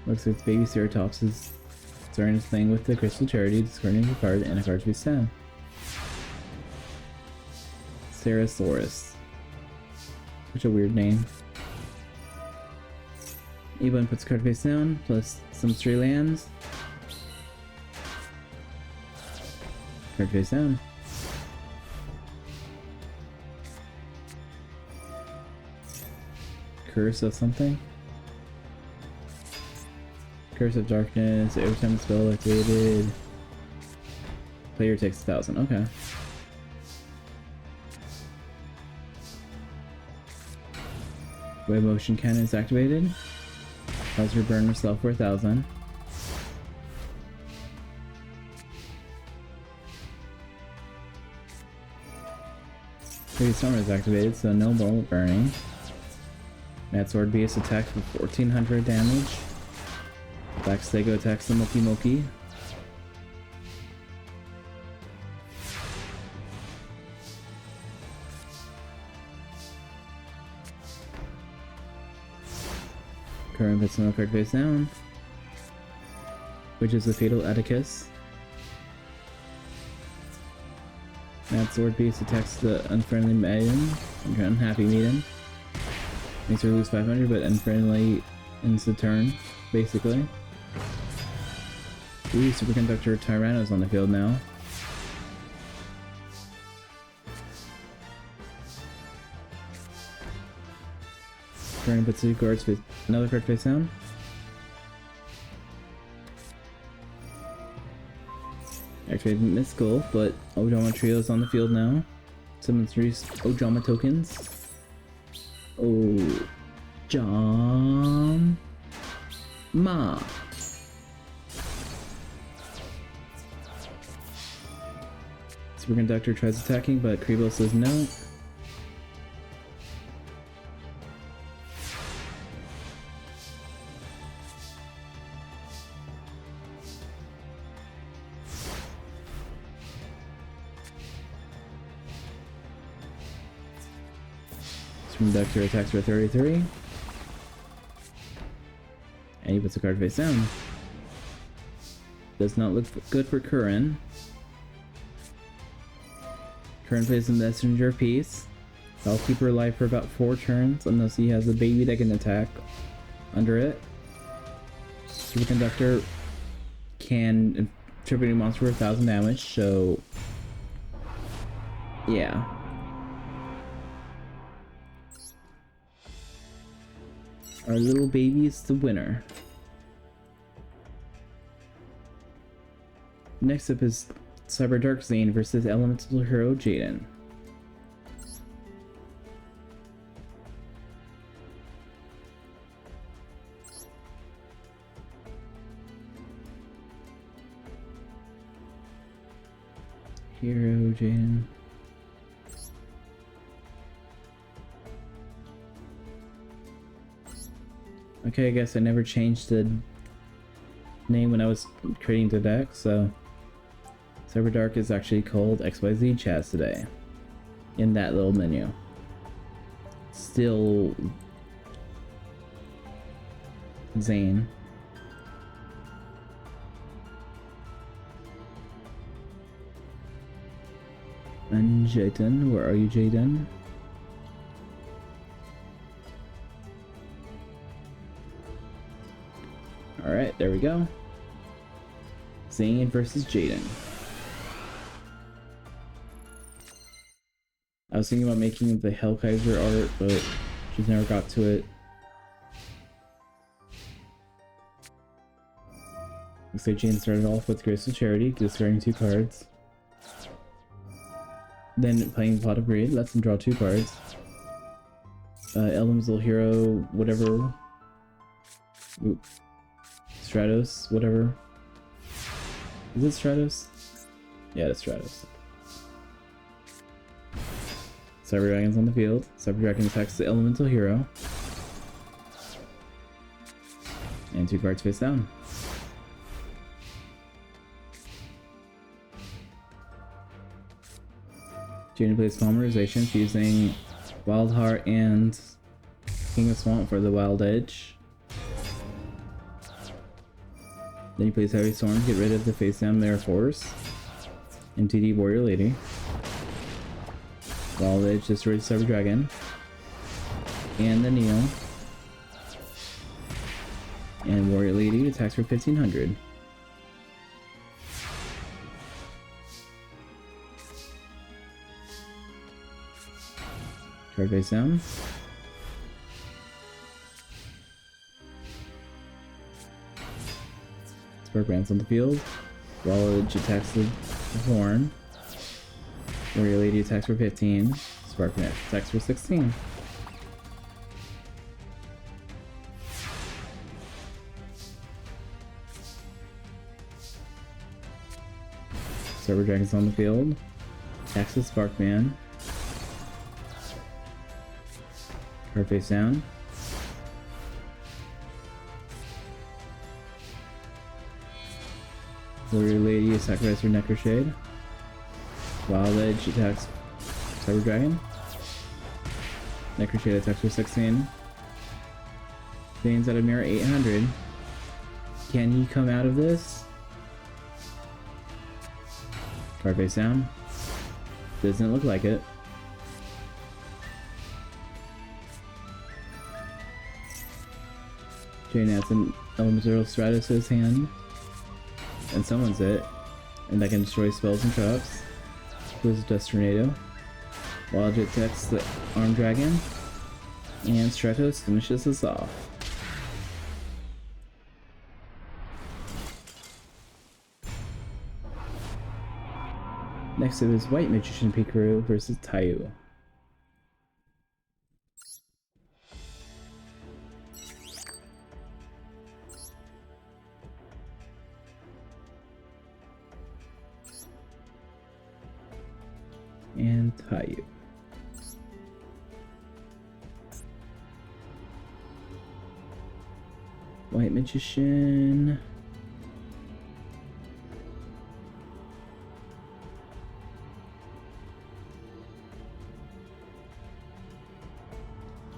Looks like baby Ceratops is starting his thing with the Crystal Charity, discarding a card and a card to be down. Cerosaurus. Such a weird name. Ebon puts card face down, plus some stray lands. Card face down. Curse of something? Curse of Darkness, every time the spell activated, player takes 1,000. Okay. Wave Motion Cannon is activated. Allows her to burn herself for 1,000. Baby Stormer is activated, so no more burning. Mad Sword Beast attacks for 1,400 damage. Black Stego attacks the Moki Moki. Current puts no card face down. Which is the Fatal Atticus. Mad Sword Beast attacks the Unfriendly Maiden, Unhappy Maiden. Makes her lose 500, but Unfriendly ends the turn, basically. Ooh, Superconductor Tyranno's on the field now. Turn puts 2 cards with another card face down. Activated Mystical, but Ojama Trio's on the field now. Summons 3 Ojama tokens. Ojama. Superconductor tries attacking, but Kribo says no. Superconductor attacks for 33. And he puts a card face down. Does not look good for Curran. Curran plays a messenger piece. I'll keep her alive for about 4 turns unless he has a baby that can attack under it. Superconductor can tribute a monster for 1,000 damage, so yeah. Our little baby is the winner. Next up is Cyber Dark Zane versus Elemental Hero Jaden. Hero Jaden. Okay, I guess I never changed the name when I was creating the deck, so Cyber Dark is actually called XYZ Chaz today. In that little menu. Still Zane. And Jaden, where are you, Jaden? Alright, there we go. Zane versus Jaden. I was thinking about making the Hellkaiser art, but just never got to it. Looks like Jaden started off with Graceful Charity, discarding 2 cards. Then playing Pot of Greed, lets him draw 2 cards. Elemental Hero, whatever. Oop. Stratos, whatever. Is it Stratos? Yeah, it's Stratos. Cyber Dragon's on the field. Cyber Dragon attacks the Elemental Hero. And 2 cards face down. Junior plays Polymerization, fusing Wild Heart and King of Swamp for the Wild Edge. Then he plays Heavy Storm to get rid of the face down Mirror Force. MTD Warrior Lady. Wild Edge destroys Cyber Dragon. And the Neo. And Warrior Lady attacks for 1500. Card face down. Spark Brand's on the field. Wild Edge attacks the Horn. Warrior Lady attacks for 15. Spark Brand attacks for 16. Cyber Dragon's on the field. Attacks the Sparkman. Card face down. Warrior Lady sacrifices her Necroshade. Wild Edge attacks Cyber Dragon. Necroshade attacks for 16. Veins out of mirror 800. Can he come out of this? Card face down. Doesn't look like it. Jane adds an Elemental Stratus to his hand and summons it, and that can destroy spells and traps. Goes Dust Tornado. Wild Jet attacks the Armed Dragon, and Stratos finishes us off. Next up is White Magician Pikachu versus Tayu. And Tayu. White Magician.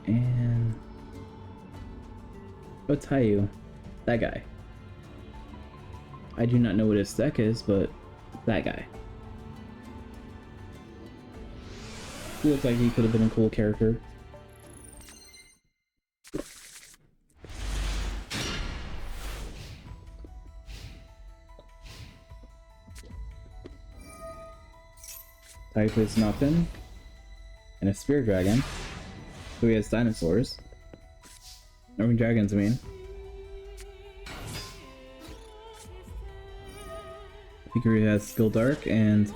And oh, Tayu. That guy. I do not know what his deck is, but that guy. He looks like he could have been a cool character. Tayu plays Nothing and a Spear Dragon. So he has dinosaurs. I mean dragons, I mean. Pikachu has Skill Dark and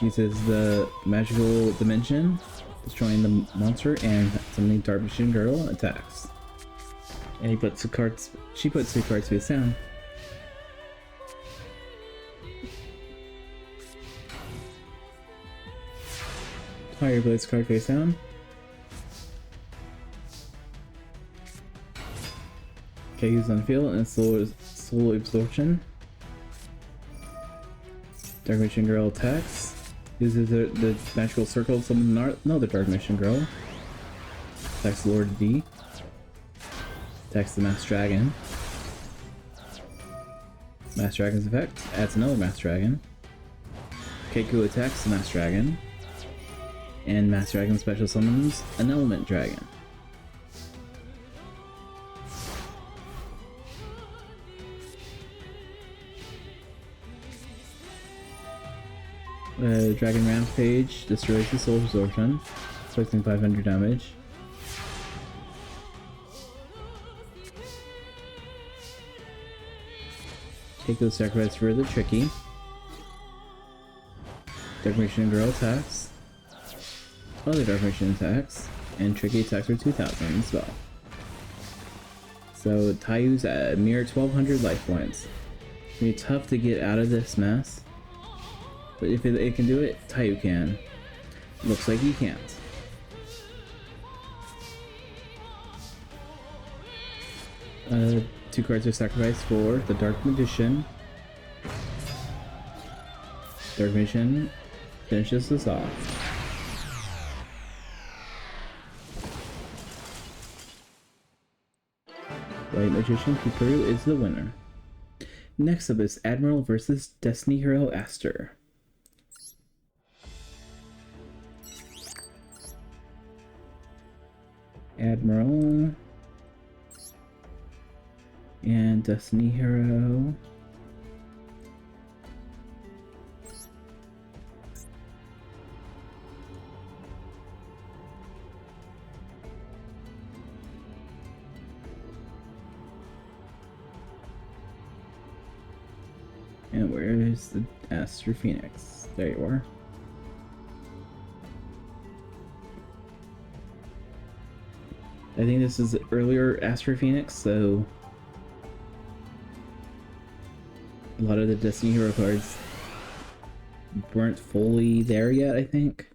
uses the magical dimension, destroying the monster and summoning Dark Machine Girl attacks. And he puts 2 cards. She puts 2 cards face down. Fire Blades card face down. Okay, he's on the field and Soul Absorption. Dark Machine Girl attacks. Uses the magical circle to summon another Dark Machine Girl. Attacks Lord D. Attacks the Masked Dragon. Masked Dragon's effect adds another Masked Dragon. Keiko attacks the Masked Dragon. And Masked Dragon special summons an Element Dragon. Dragon Rampage destroys the Soul Absorption, inflicting 500 damage. Keiko sacrifice for the Tricky. Dark Machine Girl attacks. Other Dark Machine attacks. and tricky attacks for 2000 as well. So Tayu's at a mere 1200 life points. It's gonna be tough to get out of this mess, but if it can do it, Tayu can. Looks like he can't. Two cards are sacrificed for the Dark Magician. Dark Magician finishes this off. White Magician Hikaru is the winner. Next up is Admiral versus Destiny Hero Aster. Admiral and Destiny Hero. And where is the Aster Phoenix? There you are. I think this is the earlier Aster Phoenix, so a lot of the Destiny Hero cards weren't fully there yet, I think.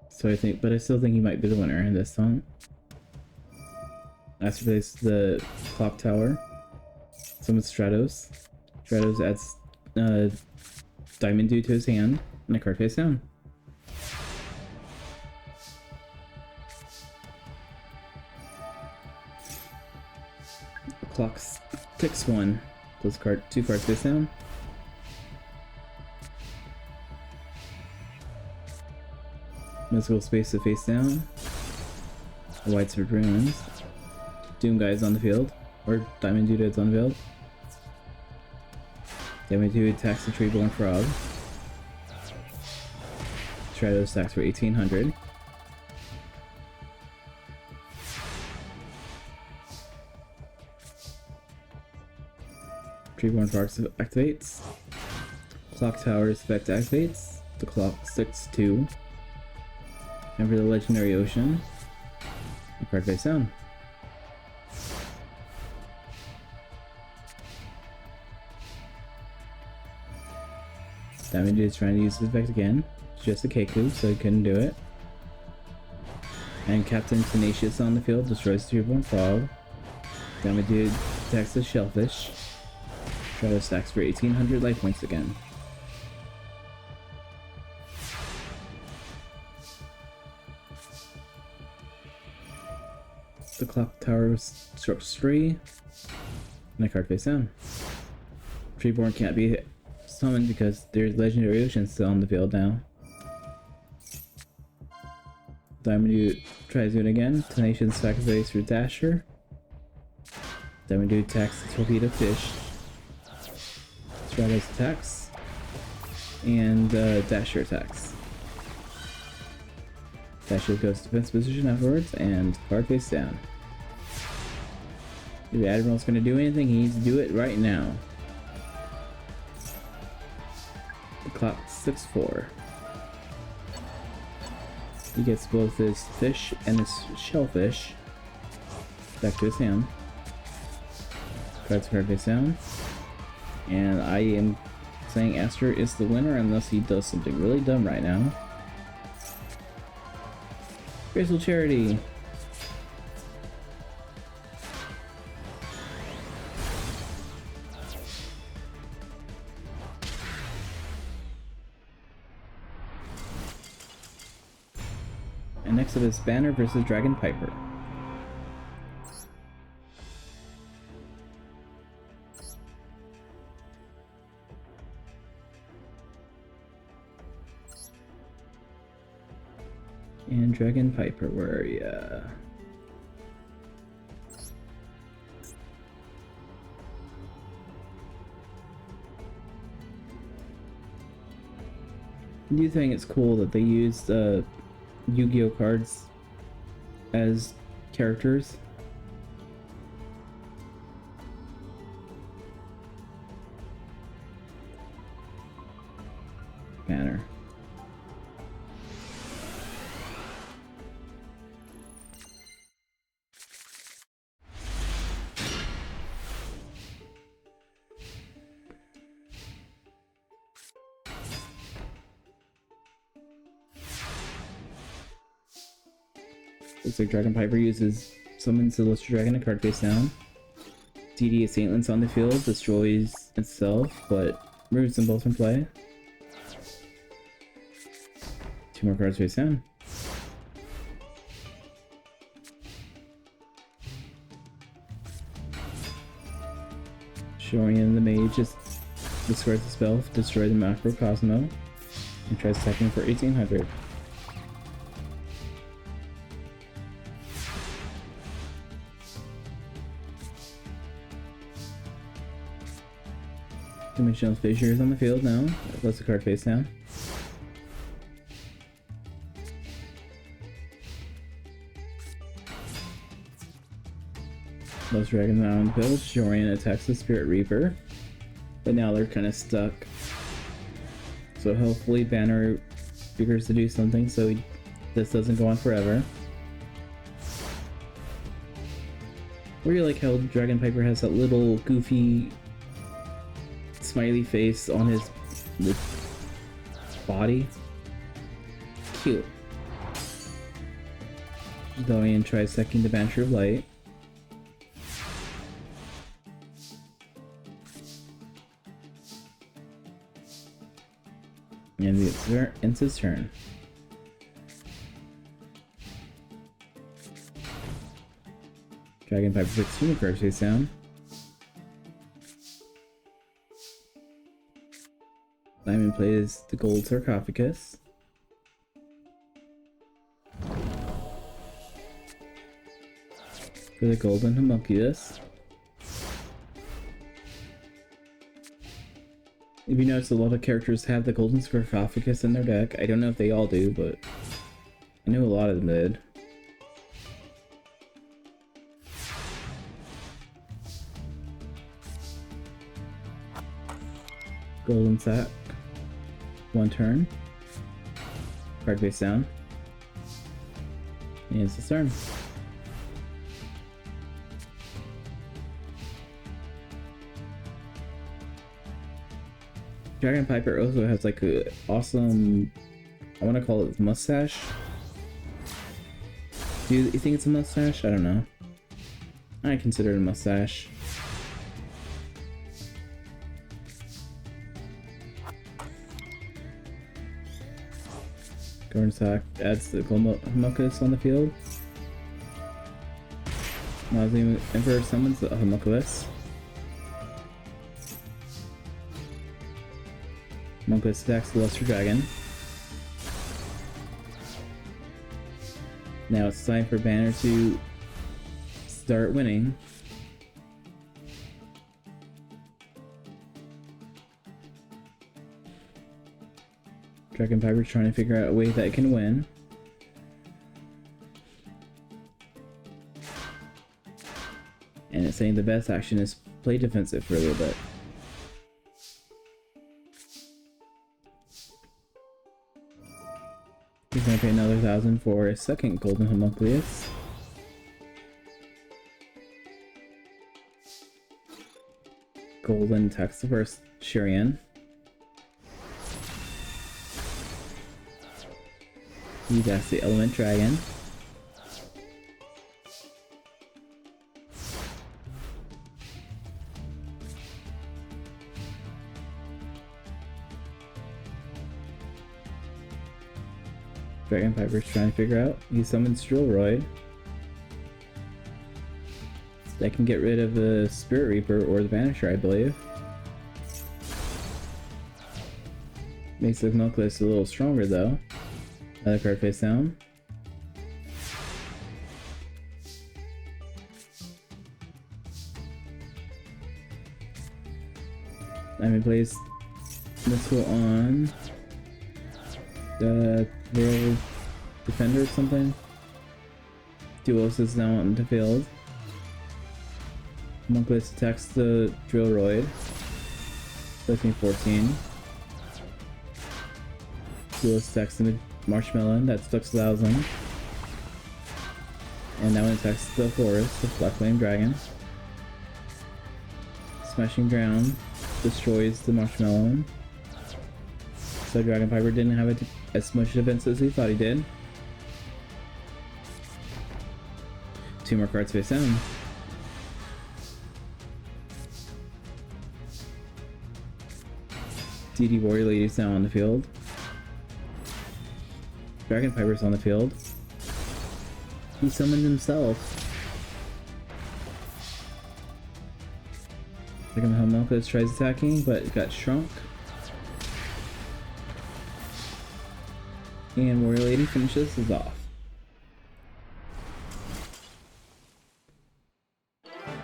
So I think, but I still think he might be the winner in this one. Aster plays the Clock Tower. Summons Stratos. Stratos adds Diamond Dude to his hand, and a card face down. Clock ticks one. Those two cards face down. Mystical Space to face down. Widespread Ruins. Doom Guy is on the field. Or Diamond Dude is on the field. Diamond Dude attacks the Treeborn Frog. Stratos attacks for 1800. Treeborn Frog activates. Clock Tower's effect activates. The clock 6-2. And for the Legendary Ocean, the card face down. Diamond is trying to use his effect again. It's just a Keku, so he couldn't do it. And Captain Tenacious on the field destroys the Treeborn Frog. Diamond Dude attacks the Shellfish. Shadow stacks for 1800 life points again. The Clock Tower strokes free. And a card face down. Treeborn can't be summoned because there's Legendary Ocean still on the field now. Diamond Dude tries to do it again. Tenacious sacrifice for Dasher. Diamond Dude attacks the Torpedo Fish. Stratos attacks. And Dasher attacks. Dasher goes to defense position afterwards and card face down. If the Admiral's gonna do anything, he needs to do it right now. The clock 6-4. He gets both his fish and his shellfish back to his hand. Cards card face down. And I am saying Aster is the winner unless he does something really dumb right now. Graceful Charity. And next up is Banner versus Dragon Piper. And Dragon Piper, where are ya? Do you think it's cool that they used Yu-Gi-Oh cards as characters? Banner. Looks like Dragon Piper uses summons the Luster Dragon a card face down. DD Assailants on the field, destroys itself, but removes them both from play. 2 more cards face down. Showing in the mage just discards the spell, destroy the Macrocosmo, and tries attacking for 1800. Dimensional Fissure is on the field now. Lets the card face down. Most dragons are on the field. Jorian attacks the Spirit Reaper, but now they're kind of stuck. So hopefully Banner figures to do something so this doesn't go on forever. I really like how Dragon Piper has that little goofy smiley face on his body. Cute. Dorian tries secking the Banisher of Light. And it ends his turn. Dragon Piper puts 2 cards face down. Lyman plays the Gold Sarcophagus. For the Golden Homunculus. If you notice, a lot of characters have the Golden Sarcophagus in their deck. I don't know if they all do, but I know a lot of them did. Golden Sack. 1 turn. Card face down. And it's his turn. Dragon Piper also has like a awesome, I want to call it mustache. Do you think it's a mustache? I don't know. I consider it a mustache. Golden Sack adds the Homunculus on the field. Mausoleum Emperor summons the Homunculus. Homunculus attacks the Luster Dragon. Now it's time for Banner to start winning. Dragon Piper's trying to figure out a way that it can win. And it's saying the best action is play defensive for a little bit. He's gonna pay another 1,000 for a second Golden Homunculus. Golden attacks the first Shurian. That's the Element Dragon. Dragon Piper's trying to figure out. He summons Drillroid. That can get rid of the Spirit Reaper or the Banisher, I believe. Makes the Homunculus a little stronger though. Another card face down. I'm gonna place Missile on the World Defender or something. Duos is now on the field. Homunculus attacks the Drillroid. Placing 14. Duos attacks the Marshmallow, that's Dux 1000. And now it attacks the Forest, the Black Flame Dragon. Smashing Ground destroys the Marshmallow. So Dragon Piper didn't have as much defense as he thought he did. 2 more cards face down. DD Warrior Lady's now on the field. Dragon Piper's on the field. He summoned himself. Second Homunculus tries attacking, but it got shrunk. And Warrior Lady finishes this off.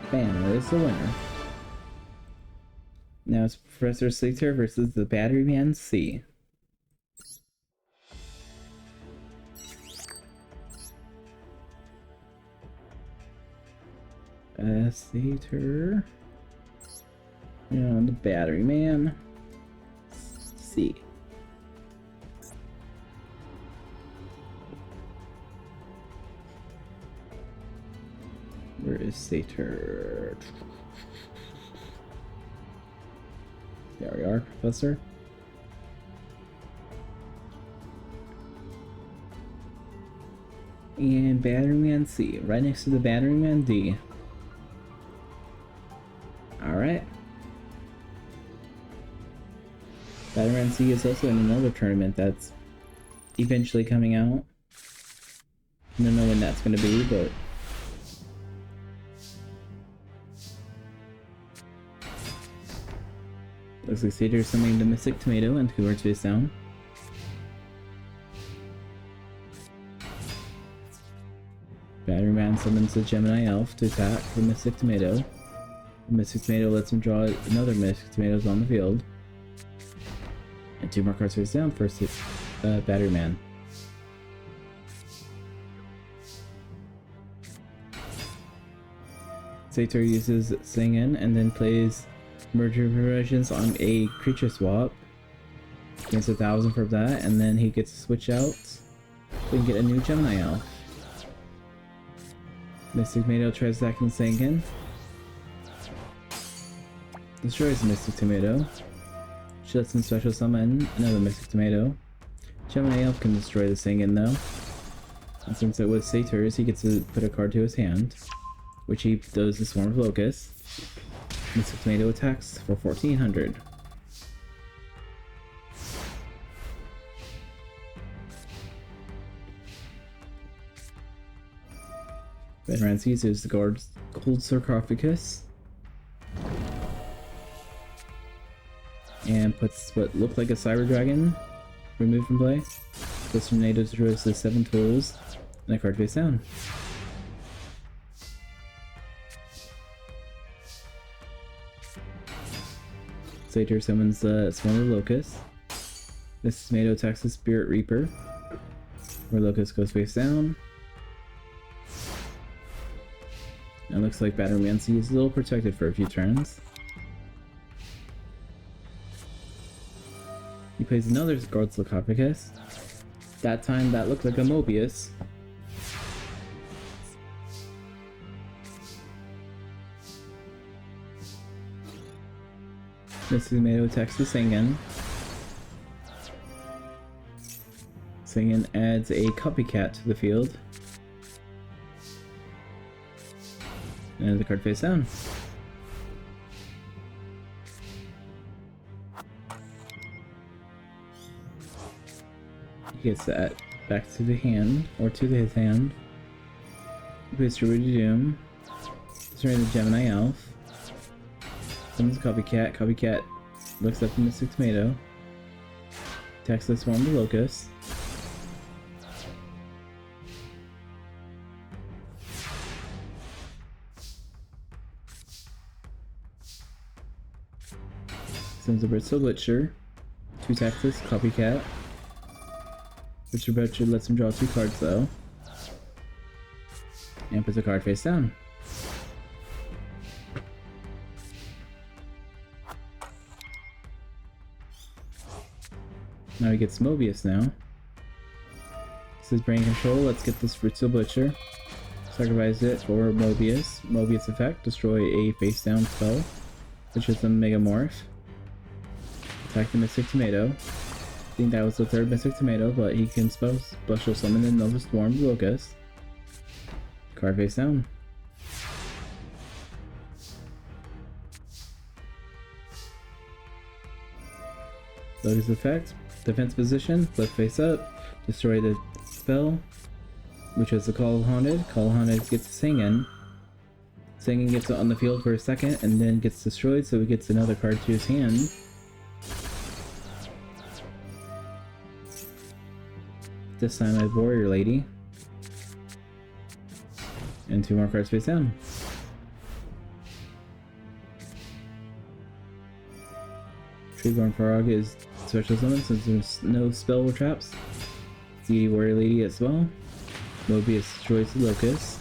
Bam, there's the winner. Now it's Professor Slater versus the Battery Man C. Slater. And the Battery Man C. Where is Satyr? There we are, Professor. And Battery Man C, right next to the Battery Man D. Alright. Battery Man C is also in another tournament that's eventually coming out. I don't know when that's going to be, but looks like Satyr's summoning the Mystic Tomato and 2 cards face down. Battery Man summons the Gemini Elf to attack the Mystic Tomato. The Mystic Tomato lets him draw another Mystic Tomatoes on the field. And 2 more cards face down for Battery Man. Satyr uses Sing In and then plays Merger Provisions on a creature swap. Gets 1,000 for that, and then he gets to switch out so he can get a new Gemini Elf. Mystic Tomato tries attacking Sangan. Destroys the Mystic Tomato. She lets him special summon another Mystic Tomato. Gemini Elf can destroy the Sangan though. And since it was Satyr's, he gets to put a card to his hand, which he does the Swarm of Locusts. Mystic Tomato attacks for 1,400. Veteran uses the Gold Sarcophagus and puts what looked like a Cyber Dragon removed from play. This tornado destroys the 7 tools and a card face down. Satyr summons the Swarm of Locusts. This tomato attacks the Spirit Reaper, where Locust goes face down. And it looks like Battery Man C is a little protected for a few turns. He plays another Gold Sarcophagus. That time that looked like a Mobius. This tomato attacks the Sangan. Sangan adds a Copycat to the field. And the card face down. He gets that back to the hand, or to his hand. He plays Druid Doom. Destroying the Gemini Elf. Summons Copycat. Copycat looks up the Mystic Tomato. Attacks the Swarm of Locusts. Sends a Brittle Butcher to attack this Copycat. Brittle Butcher lets him draw 2 cards though. And puts a card face down. Now he gets Mobius now. This is Brain Control, let's get this Brittle Butcher. Sacrifice it for Mobius. Mobius effect, destroy a face down spell, which is a Megamorph. Attack the Mystic Tomato. I think that was the 3rd Mystic Tomato, but he can special summon another Swarm of Locusts. Card face down. Lotus effect. Defense position. Left face up. Destroy the spell. Which is the Call Haunted. Call Haunted gets Singin. Singin gets it on the field for a second and then gets destroyed, so he gets another card to his hand. This time I have Warrior Lady. And 2 more cards face down. Treeborn Frog is special summon since there's no spell or traps. Deity Warrior Lady as well. Mobius destroys the Locust.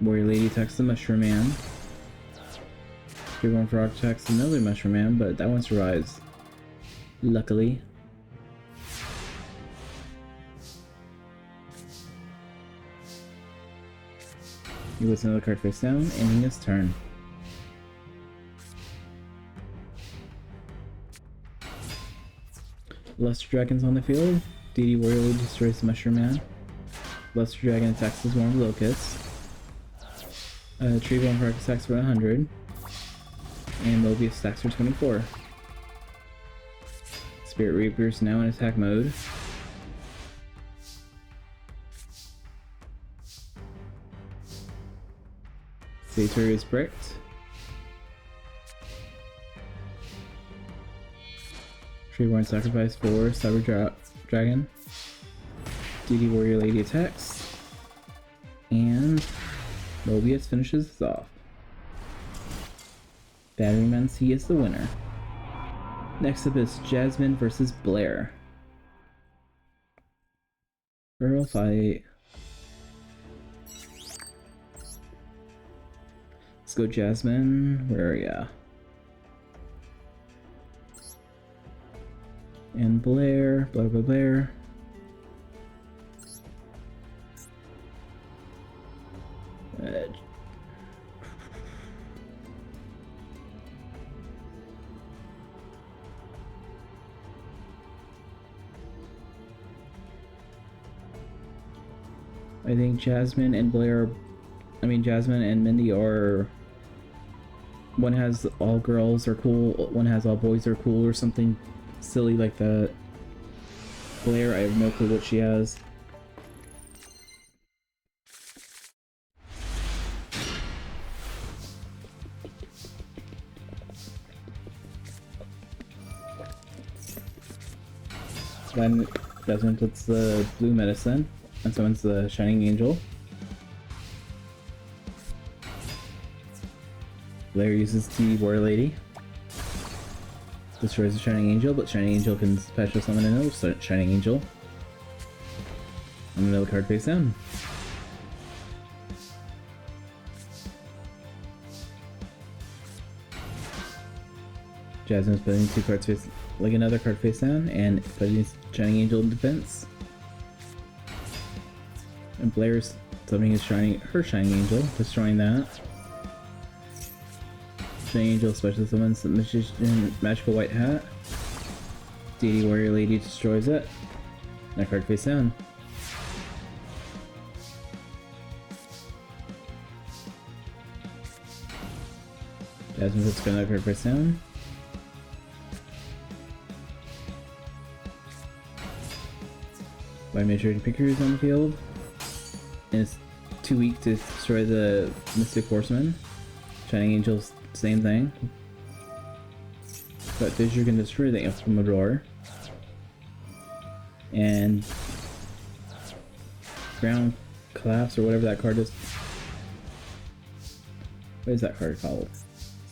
Warrior Lady attacks the Mushroom Man. Treeborn Frog attacks another Mushroom Man, but that one survives. Luckily. He puts another card face down, ending his turn. Luster Dragon's on the field. Deity Warrior Lady destroys the Mushroom Man. Luster Dragon attacks the Swarm of Locusts. Treeborn Frog attacks for 100. And Mobius stacks for 24. Spirit Reaper's now in attack mode. Sator is bricked. Treeborn sacrifice for Cyber Dragon. Deity Warrior Lady attacks. And Mobius finishes this off. Batteryman C is the winner. Next up is Jasmine versus Blair. Girl fight. Let's go Jasmine. Where are ya? And Blair. Blair. I think Jasmine and Mindy are... One has all girls are cool, one has all boys are cool, or something silly like that. Blair, I have no clue what she has. Then Jasmine puts the blue medicine and summons the Shining Angel. Blair uses the Warrior Lady. Destroys the Shining Angel, but Shining Angel can special summon another Shining Angel. And another card face down. Jasmine's putting another card face down, and putting Shining Angel in defense. And Blair's summoning her Shining Angel, destroying that. Shining Angel special summons the Magical White Hat. Deity Warrior Lady destroys it. That card face down. Jasmine puts another card face down. By Maturity Picker is on the field. And it's too weak to destroy the Mystic Horseman. Shining Angel's same thing. But Fissure can destroy the Amphimador. And Ground Collapse or whatever that card is. What is that card called?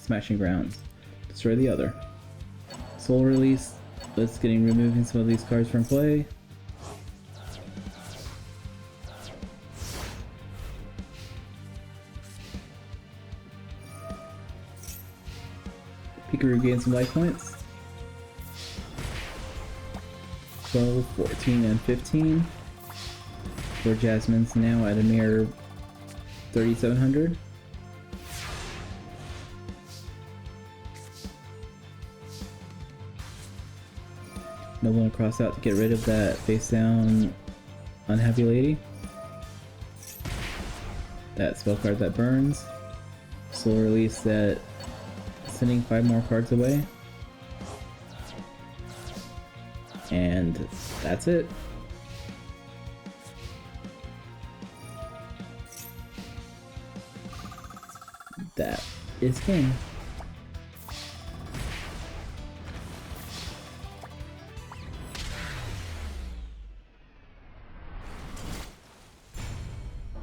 Smashing Grounds. Destroy the other. Soul Release. Let's getting removing some of these cards from play. Pikachu gains some life points. 12, 14, and 15. Where Jasmine's now at a mere 3,700. No one to cross out to get rid of that face down unhappy lady. that spell card that burns. Slow release that sending 5 more cards away. And that's it. That is game.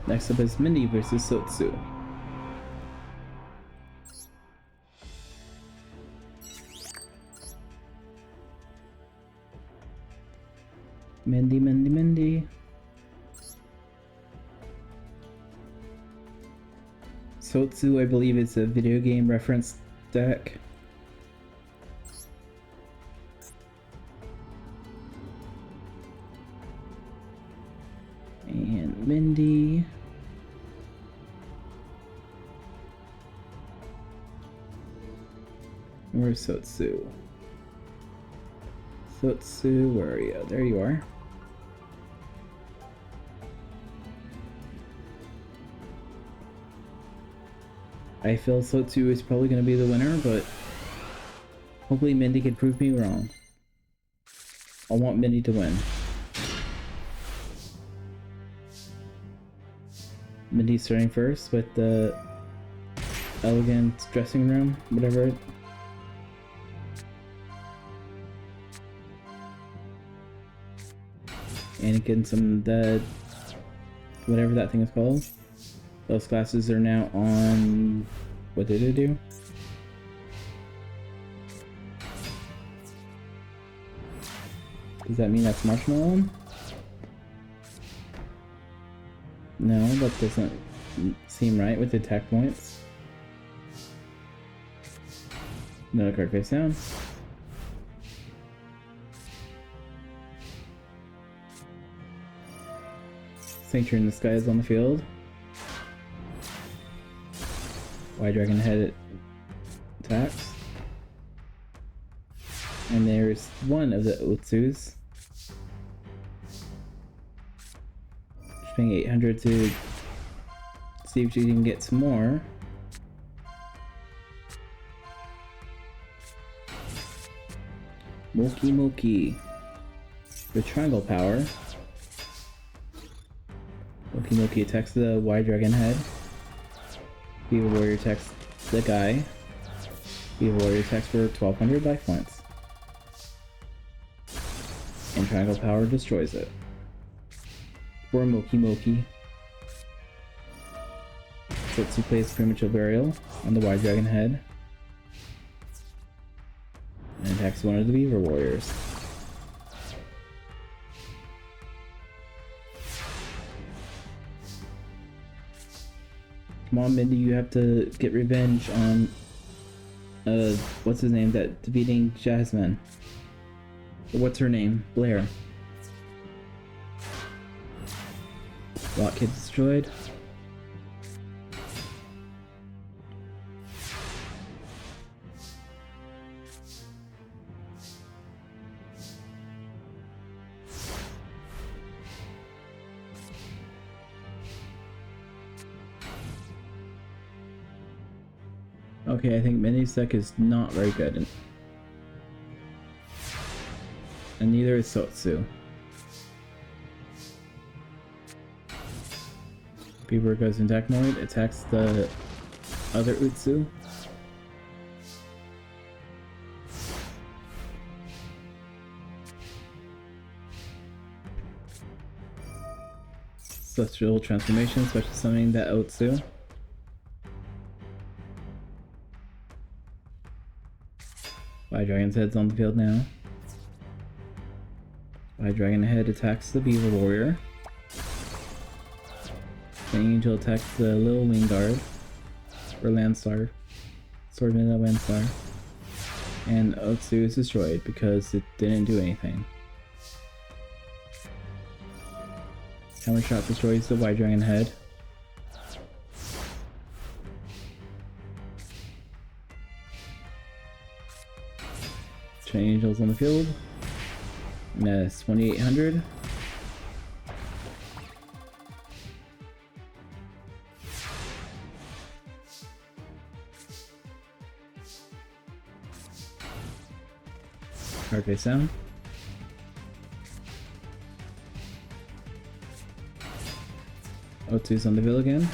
Next up is Mindy versus Sotsu. Mindy. Sotsu, I believe, is a video game reference deck. And Mindy. Where's Sotsu? Sotsu, where are you? There you are. I feel Sotsu is probably going to be the winner, but hopefully Mindy can prove me wrong. I want Mindy to win. Mindy's starting first with the elegant dressing room, whatever. And getting some the whatever that thing is called. Those classes are now on. What did it do? Does that mean that's Marshmallow? No, that doesn't seem right with the attack points. Another card face down. Sanctuary in the Sky is on the field. White Dragon Head attacks. And there's one of the Otsus. Just paying 800 to see if she can get some more. Moki with triangle power. Moki attacks the White Dragon Head. Beaver Warrior attacks the guy. Beaver Warrior attacks for 1200 life points. And Triangle Power destroys it. For Moki. Sotsu plays Premature Burial on the White Dragon Head. And attacks one of the Beaver Warriors. Come on, Mindy, you have to get revenge on, what's his name, that defeating Jasmine. What's her name? Blair. Lock Kid destroyed. Okay, I think Mindy's deck is not very good. And neither is Sotsu. Beaver goes in attack mode, attacks the other Utsu. Celestial Transformation, special summoning that Otsu. White Dragon's Head's on the field now. White Dragon Head attacks the Beaver Warrior. The Angel attacks the Little Wingard. Or Landstar. Swordman of Landstar. And Otsu is destroyed because it didn't do anything. Hammer Shot destroys the White Dragon Head. Chain Angels on the field. And that's 2800. Card face down. O2's on the field again.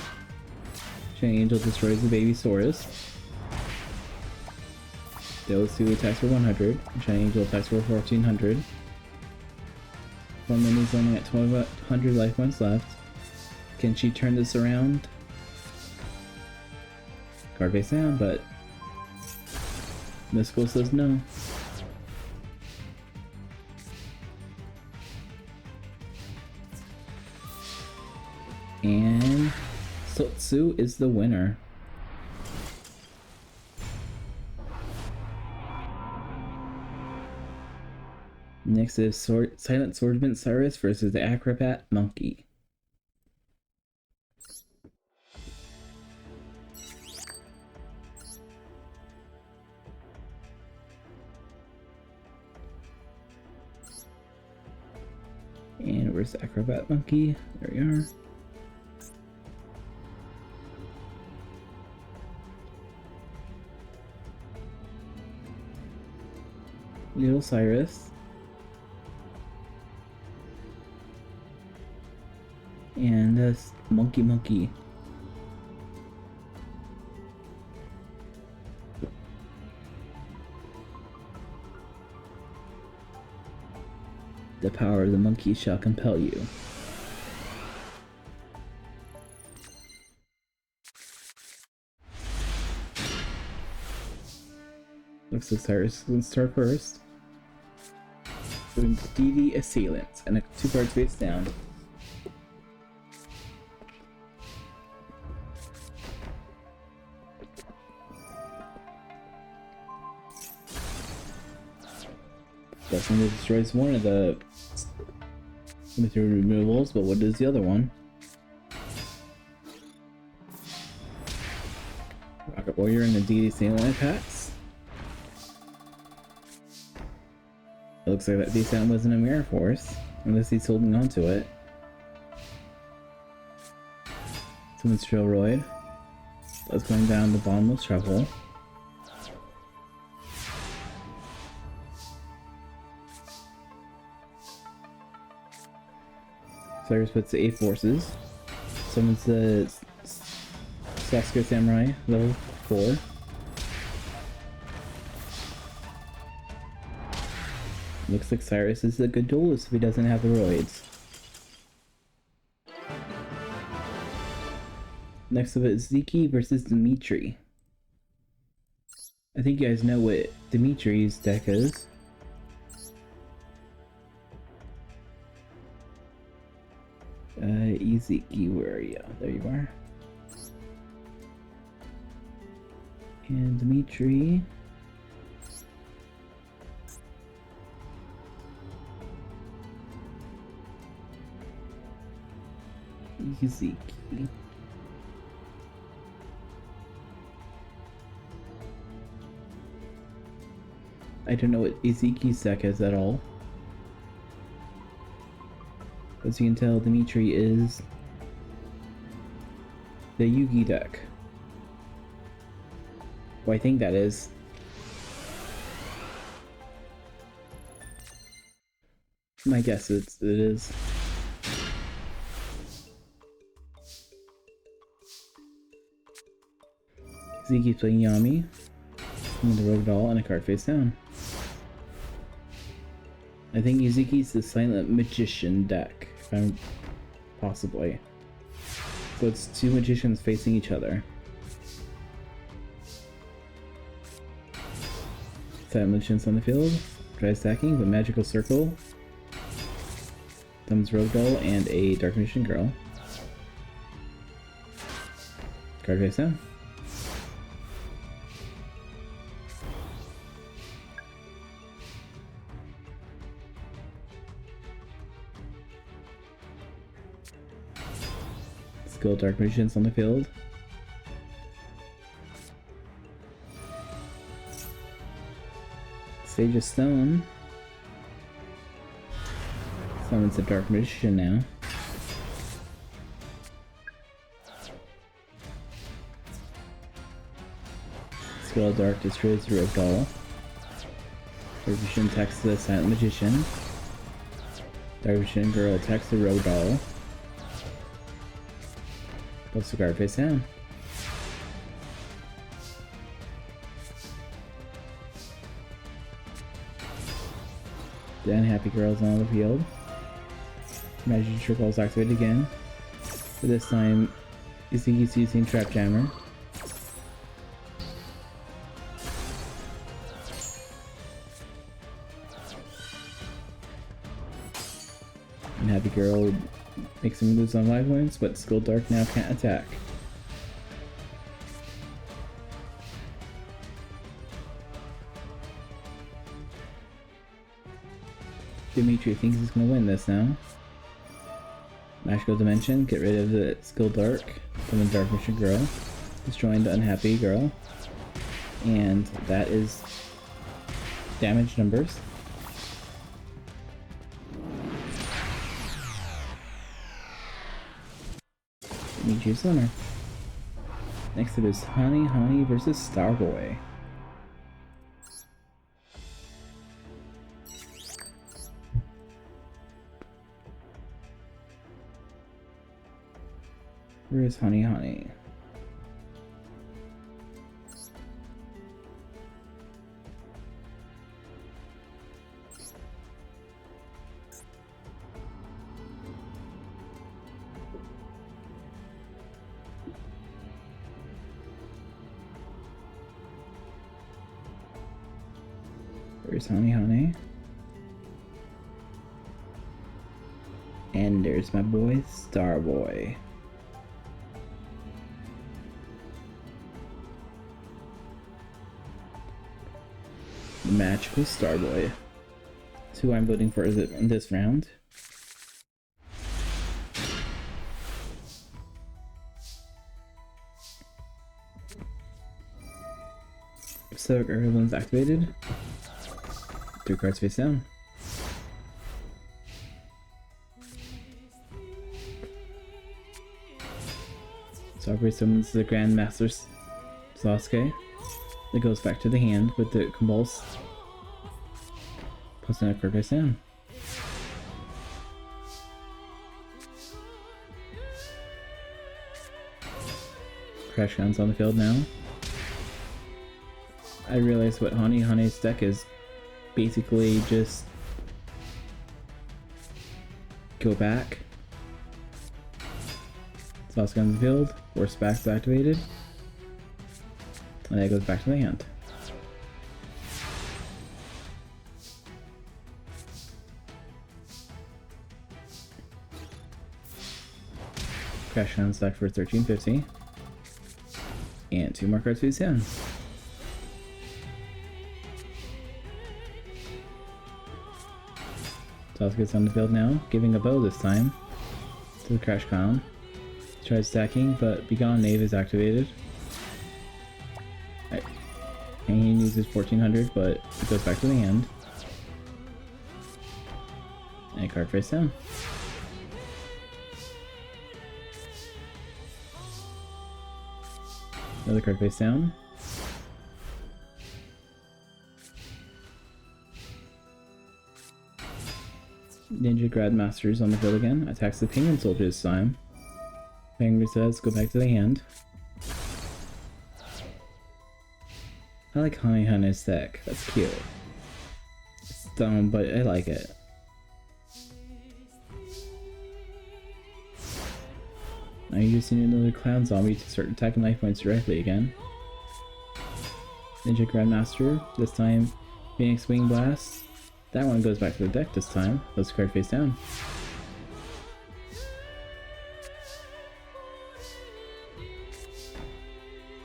Shining Angel destroys the baby Saurus. Those two attacks for 100. Shining Angel attacks for 1400. One mini's only at 1200 life points left. Can she turn this around? Card face down, but Mystical says no. And Sotsu is the winner. Next is Silent Swordsman Cyrus versus the Acrobat Monkey. And where's the Acrobat Monkey? There we are. Little Cyrus. And that's Monkey. The power of the monkey shall compel you. Looks like Cyrus is going to start first. Doing DD Assailants and 2 cards face down. That's one that destroys one of the material removals, but what is the other one? Rocket Warrior and the DD Assailant attacks. It looks like that Assailant wasn't a Mirror Force, unless he's holding on to it. Someone's Drillroid. That's going down the bottomless shovel. Cyrus puts the 8 forces. Summons the Sasuke Samurai, level 4. Looks like Cyrus is a good duelist if he doesn't have the roids. Next up is Ziki versus Dimitri. I think you guys know what Dimitri's deck is. Iziki, where are you? There you are. And Dimitri. Iziki. I don't know what Iziki's deck is at all. As you can tell, Dimitri is the Yugi deck. Well, I think that is. My guess it is. Ziki's playing Yami. And the Rogue Doll and a card face down. I think Yuzuki's the Silent Magician deck, if I'm possibly. So it's 2 magicians facing each other. Silent Magicians on the field, try stacking with Magical Circle, Thumb's Rogue Doll, and a Dark Magician Girl. Card face down. Skill Dark Magicians on the field. Sage of Stone. Summons a Dark Magician now. Skill Dark destroys the Rogue Doll. Dark Magician attacks the Silent Magician. Dark Magician Girl attacks the Rogue Doll. Puts the card face down. The Unhappy Girl's on the field. Magic Trickle is activated again. But this time, Izuki's using Trap Jammer. Unhappy Girl makes him lose on life points, but Skull Dark now can't attack. Dimitri thinks he's gonna win this now. Magical Dimension, get rid of the Skill Dark from the Dark Mission Girl, destroying the Unhappy Girl, and that is damage numbers. Dimitri's winner. Next up is Honey Honey versus Starboy. Where is Honey Honey? Where's Honey Honey? And there's my boy Starboy. Magical Starboy. That's who I'm voting for in this round. So everyone's activated. 3 cards face down. Starboy summons the Grandmaster Sasuke. It goes back to the hand with the Convulse. Puts another card face down. Crash Gun's on the field now. I realize what Honey Honey's deck is basically just go back. Sasuke on the field, Force Back's activated. And that goes back to the hand. Crash Hound's deck for 1350. And 2 more cards to his hand. Sasuke's on the field now, giving a bow this time to the Crash Clown. Tries stacking, but Begone Knave is activated. Right. And he uses 1400, but it goes back to the hand. And card face down. Another card face down. Ninja Grandmaster's on the field again. Attacks the Penguin Soldier this time. Penguin says, go back to the hand. I like Honey Honey's deck. That's cute. It's dumb, but I like it. Now you just need another Clown Zombie to start attacking life points directly again. Ninja Grandmaster, this time Phoenix Wing Blast. That one goes back to the deck this time. Let's card face down.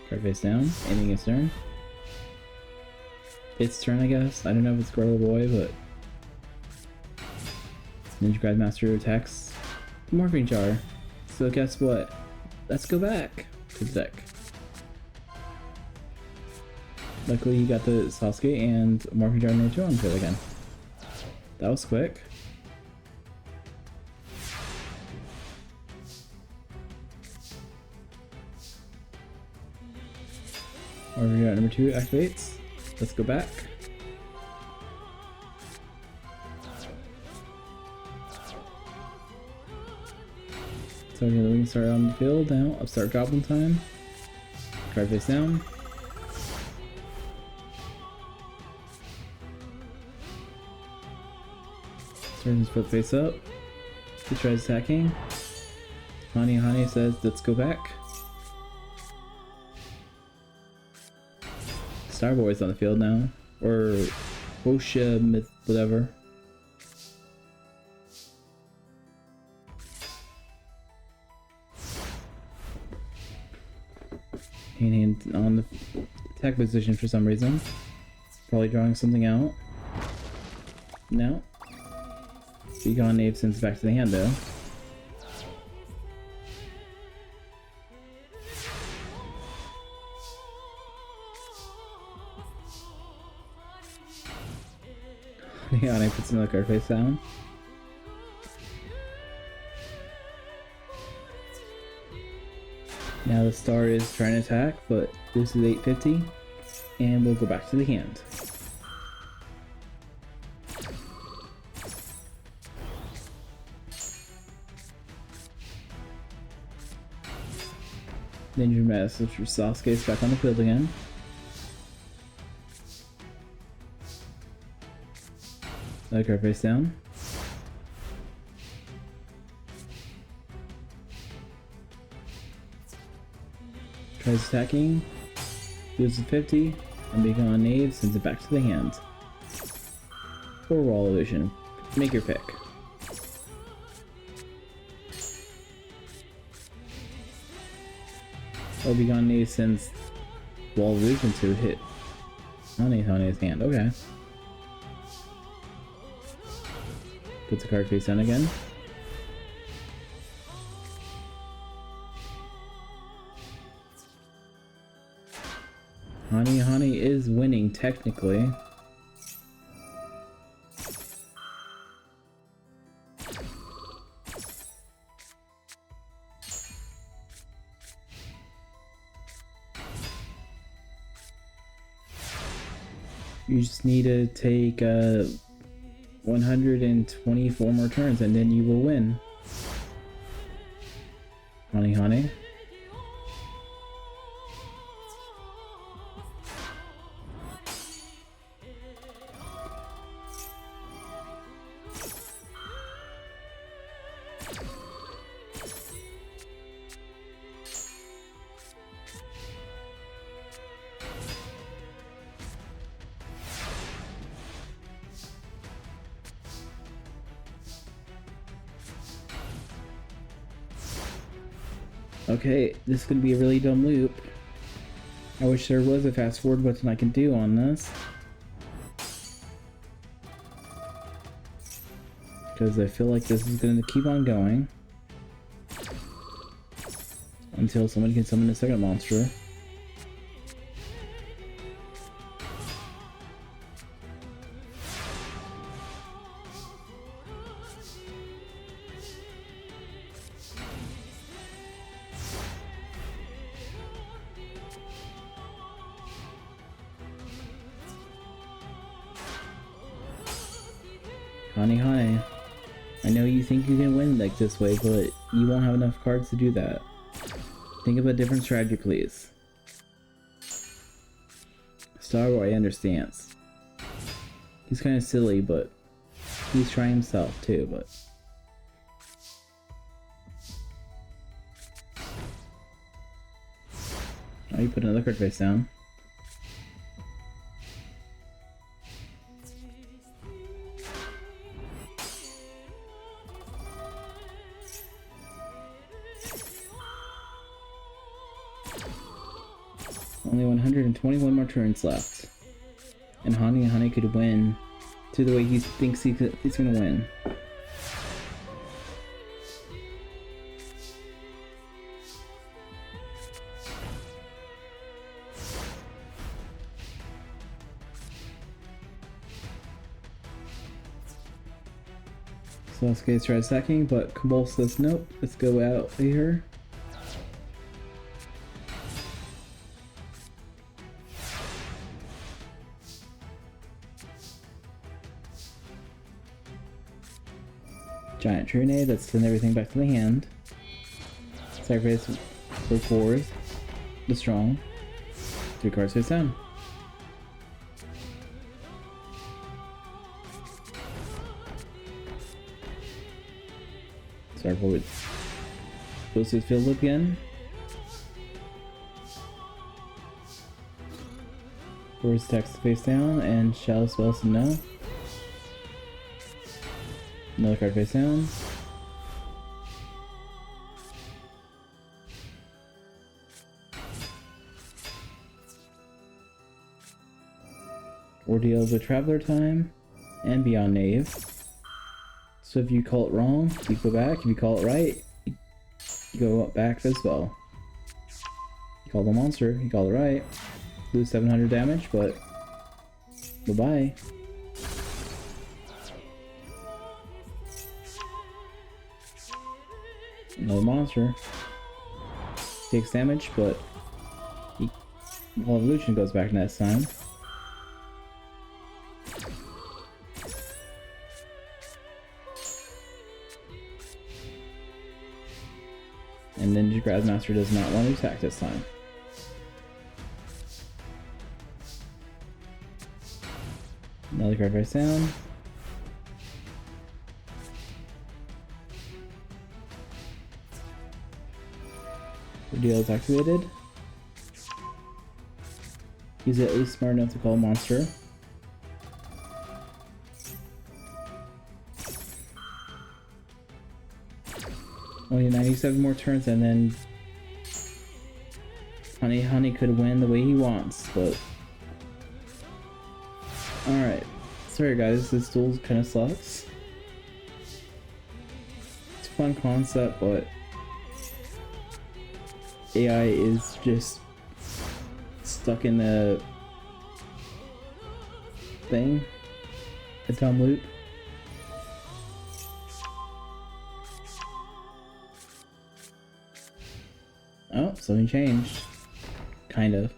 Card face down, ending its turn. Its turn, I guess. I don't know if it's Gorilla Boy, but Ninja Grandmaster attacks the Morphing Jar. So guess what? Let's go back to the deck. Luckily you got the Sasuke and Morphing Jar number 2 on the field again. That was quick. Morphing Jar number 2 activates. Let's go back. So we can start on the field now. Upstart goblin time. Card face down. Turn his foot face up. He tries attacking. Honey says, let's go back. Starboy's on the field now. Or Osha myth whatever. Hand on the attack position for some reason. Probably drawing something out. No. Beacon Knave sends back to the hand though. Yeah, I puts another card face down. Now the star is trying to attack, but this is 850, and we'll go back to the hand. Ninja Master Sasuke is back on the field again. Another card face down. Tries attacking, deals with 50, and Beacon Knave sends it back to the hand. Or Wall Illusion. Make your pick. Oh, Beacon Knave sends Wall Illusion to hit Honey's hand. Okay. Puts a card face down again. Honey is winning technically. You just need to take 124 more turns and then you will win. Honey. Okay, this is going to be a really dumb loop. I wish there was a fast forward button I can do on this. Because I feel like this is going to keep on going. Until someone can summon a second monster. Honey. I know you think you can win like this way, but you won't have enough cards to do that. Think of a different strategy, please. Starboy understands. He's kind of silly, but he's trying himself too, but... Oh, you put another card face down. Only 121 more turns left. And Honey could win to the way he thinks he's gonna win. Sasuke tries attacking, but Cabal says nope, let's go out here. Giant Trunade, let's send everything back to the hand. Sacrifice for 4, the strong. 3 cards face down. Start forward. Goes to the field again. Forwards text face down and shallow spells to no. Another card face down. Ordeal of the Traveler Time and Beyond Knave. So if you call it wrong, you go back. If you call it right, you go back as well. You call the monster, you call it right. Lose 700 damage, but bye-bye. Another monster. Takes damage, but evolution goes back next time. And Ninja Grandmaster does not want to attack this time. Another card face down. Ordeal is activated. He's at least smart enough to call a monster. Only 97 more turns and then Honey could win the way he wants, but alright. Sorry guys, this duel kinda sucks. It's a fun concept, but AI is just stuck in the thing, a dumb loop. Oh, something changed. Kind of.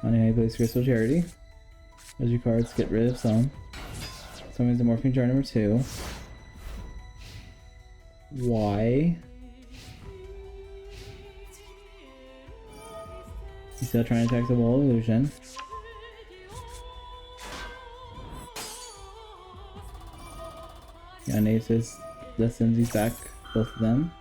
Honey plays Crystal Charity. As your cards, get rid of some. Summons the Morphing Jar number 2. Why? He's still trying to attack the Wall Illusion. Yeah, Nate says lessons he's back, both of them.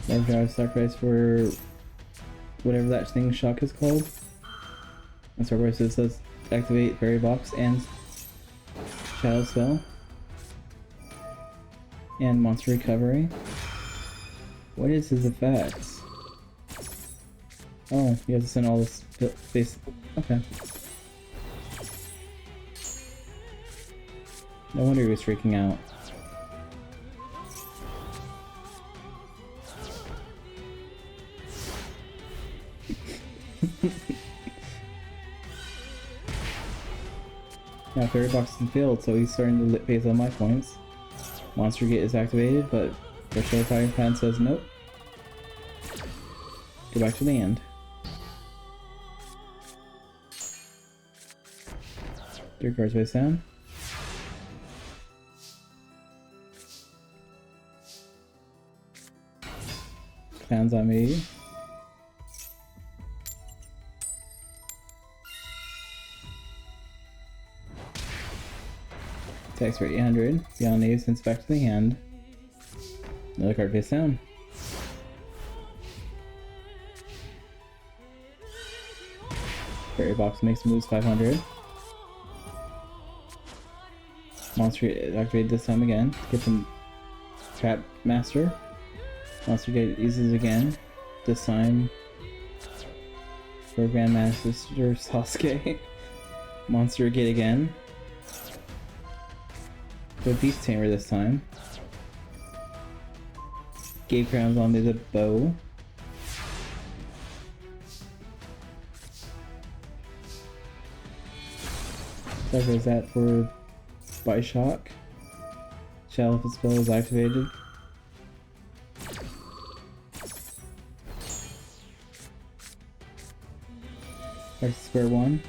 Then drive sacrifice for whatever that thing shock is called. And sacrifice says activate Fairy Box and Shadow Spell. And Monster Recovery. What is his effects? Oh, he has to send all this face. Okay. No wonder he was freaking out. Now Fairy Box is in field, so he's starting to phase on my points. Monster Gate is activated, but Special Fighting Plan says nope. Go back to the end. Three cards face down. Plans on me. Attacks for 800. Beyond Knave sends back to the hand. Another card face down. Fairy Box makes moves 500. Monster Gate activated this time again. Get some Trap Master. Monster Gate uses again. This time for Grandmaster Sasuke. Monster Gate again. For Beast Tamer this time. Gate crowns onto the bow. So is that for by shock? Shall if the spell is activated. Back to square one.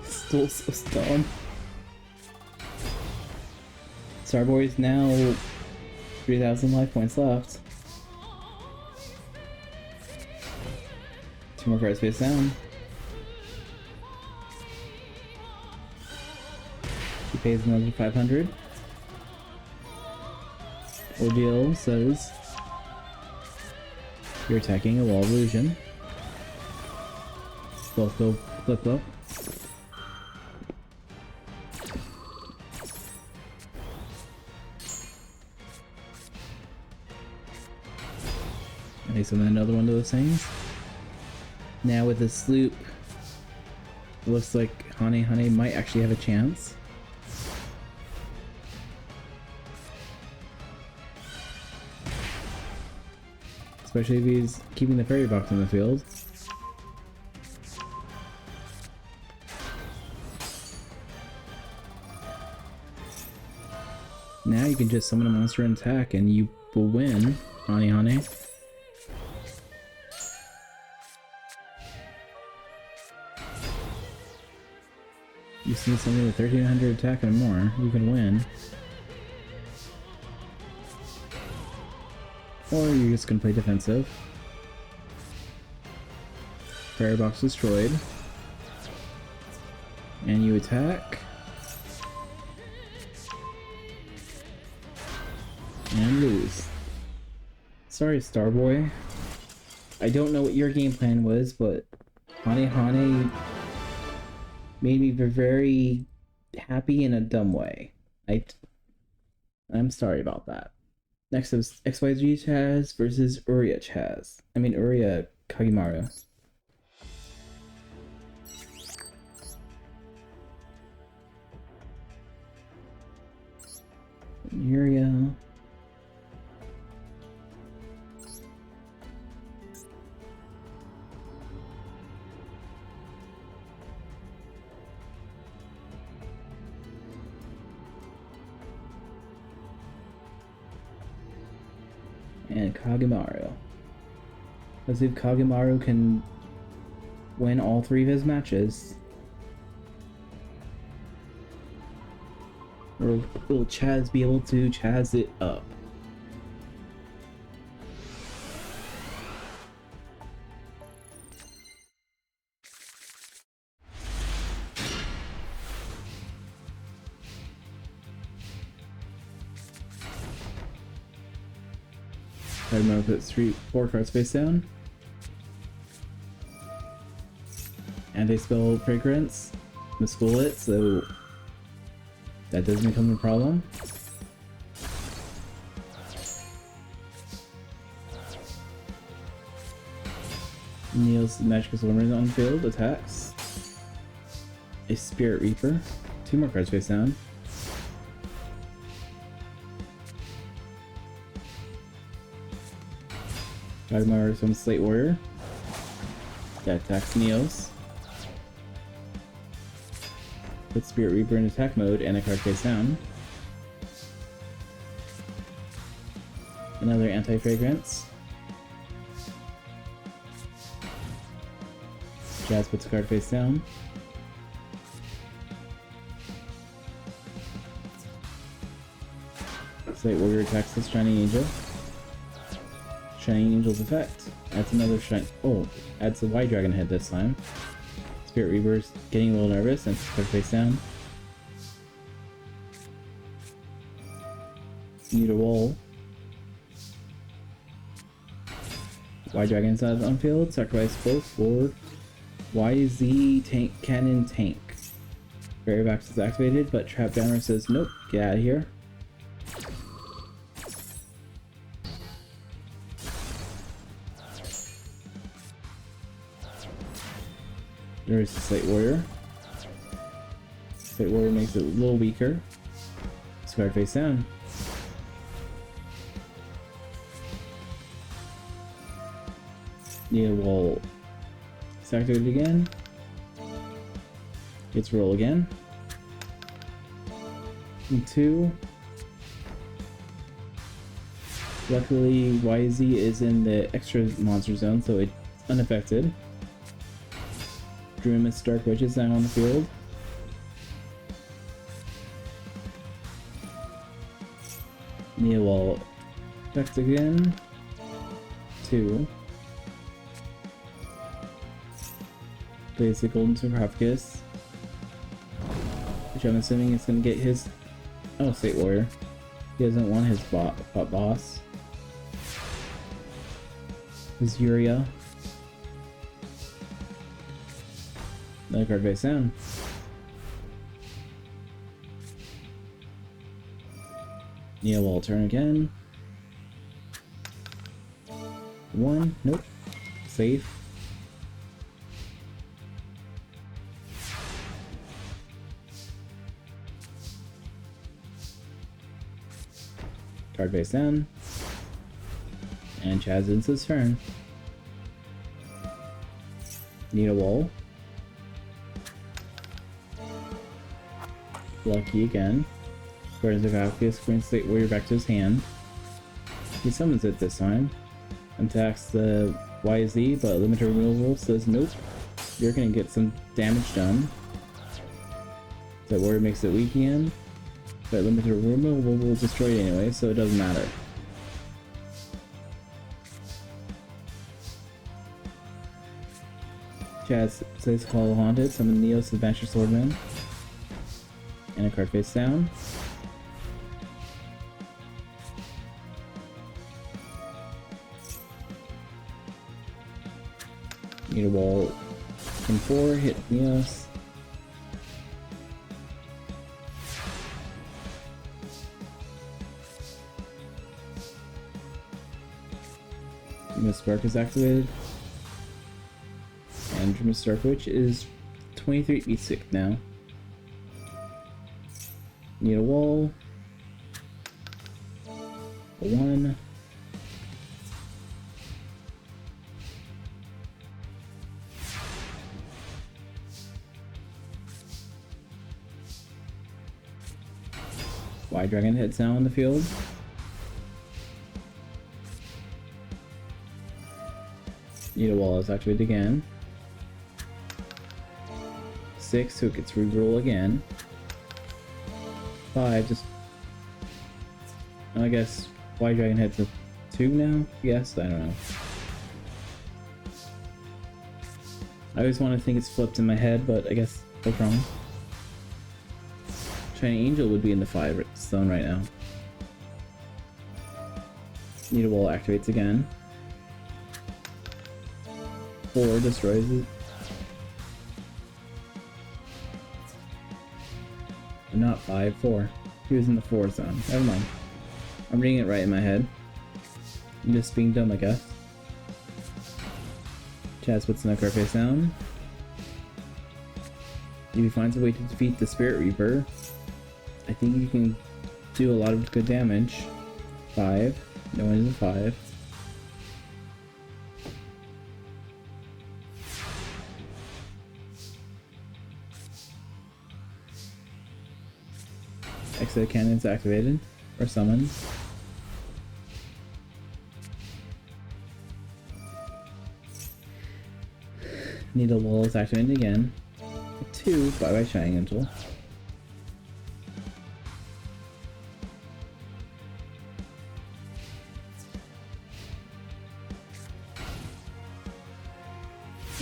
Still so dumb. Starboy's now 3,000 life points left. 2 more cards face down. He pays another 500. Ordeal says you're attacking a wall of illusion. Both go flip up. And they summon another one of those things. Now with the sloop, it looks like Hane might actually have a chance. Especially if he's keeping the fairy box in the field. Now you can just summon a monster and attack and you will win, Hane. You see something with 1300 attack and more, you can win. Or you're just gonna play defensive. Fairy box destroyed. And you attack. And lose. Sorry, Starboy. I don't know what your game plan was, but Hane made me very happy in a dumb way. I'm sorry about that. Next is XYZ Chaz versus Uria Chaz. Uria Kagimaru. Uria. And Kagimaru. Let's see if Kagimaru can win all 3 of his matches. Or will Chaz be able to Chaz it up? I'm gonna put 4 cards face down. Anti-spell fragrance. Miscool it, so that doesn't become a problem. Neil's Magical Swimmer on field, attacks. A Spirit Reaper. 2 more cards face down. Kagimaru some Slate Warrior. That attacks Neos. Put Spirit Reaper in attack mode and a card face down. Another anti-fragrance. Jazz puts a card face down. Slate Warrior attacks this Shining Angel. Shining Angel's effect. Adds another shine. Oh, adds the White Dragon head this time. Spirit Reaper's getting a little nervous and puts face down. Need a wall. White Dragon's on field. Sacrifice both for YZ tank cannon tank. Fairy box is activated, but Trap Jammer says nope, get out of here. There's the Slate Warrior. Slate Warrior makes it a little weaker. Discard face down. Yeah, well, it's activated again. Let's roll again. And 2. Luckily, YZ is in the extra monster zone, so it's unaffected. Dreamus Dark Witch is now on the field. Neowall attacks again. 2. Plays the Golden Sarcophagus, which I'm assuming is going to get his... Oh, State Warrior. He doesn't want his boss. His Yuria. Another card face down. Neowall turn again. 1. Nope. Safe. Card face down. And Chaz ends his turn. Need a wall. Lucky again. Guardians of Alpheus brings State Warrior back to his hand. He summons it this time. Attacks the YZ, but limited removal says nope. You're gonna get some damage done. That Warrior makes it weak again. But limited removal will destroy it anyway, so it doesn't matter. Chaz says Call Haunted, summon Neos the Banisher Swordman. And a card face down. Need a wall from 4, hit Neos. Spark is activated. And Dreamus Dark Witch is 23 B6 now. Need a wall. 1. White Dragon hits now on the field. Need a wall is activated again. 6, so it gets reroll again. 5, just... I guess White Dragon hits a 2 now? Yes, I don't know. I always want to think it's flipped in my head, but I guess I was wrong. Shining Angel would be in the 5 zone right now. Need a wall activates again. 4 destroys it. Not 5, 4. He was in the 4 zone. Never mind. I'm reading it right in my head. I'm just being dumb, I guess. Chaz puts another card face down. If he finds a way to defeat the Spirit Reaper, I think you can do a lot of good damage. 5. No one is a 5. Exit cannons activated or summoned. Needle wall is activated again. 2, bye bye Shining Angel.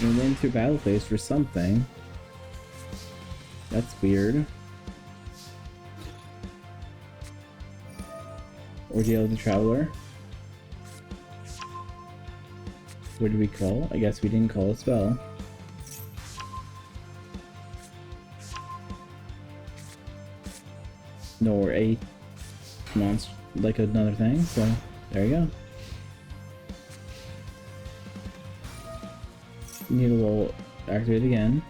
And win through battle phase for something. That's weird. Ordeal of the Traveler. What did we call? I guess we didn't call a spell. Nor a monster, like another thing, so there you go. Needle will activate again.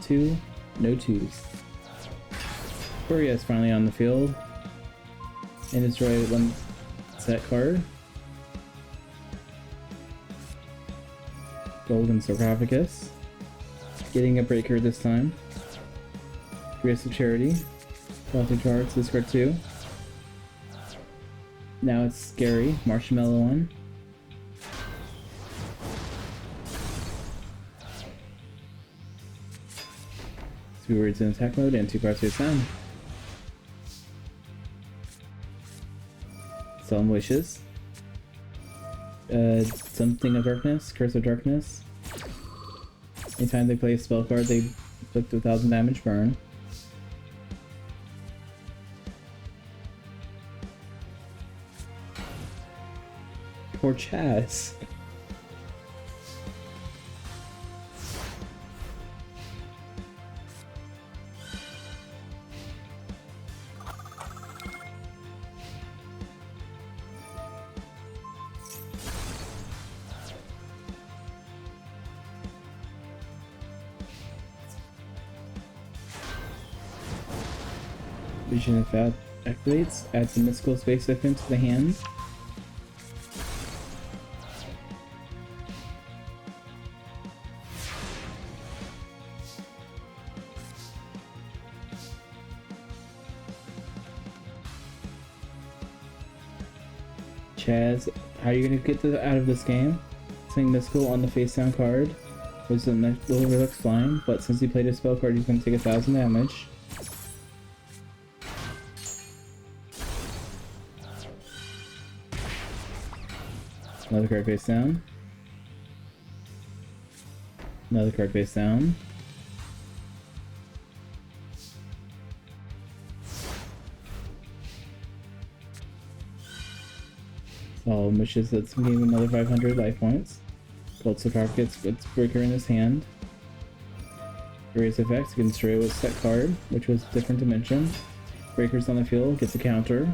2, no 2s. Furia is finally on the field. And destroy one set card. Golden Sarcophagus. Getting a breaker this time. Grace of Charity. Baltic Cards, discard 2. Now it's Scary, Marshmallow one. Two words in attack mode and 2 cards face down. Solemn Wishes. Something of Darkness, Curse of Darkness. Anytime they play a spell card, they inflict 1,000 damage burn. Poor Chaz. Vision of Fat activates, adds a mystical space weapon to the hand. Chaz, how are you gonna get out of this game? Swing mystical on the face down card, which is the next little relic flying, but since he played a spell card, he's gonna take 1,000 damage. Another card face down. Another card face down. So, wishes that's gonna give him another 500 life points. Gold Sarcophagus gets Breaker in his hand. Erase effects, you can destroy it with set card, which was a different dimension. Breaker's on the field, gets a counter.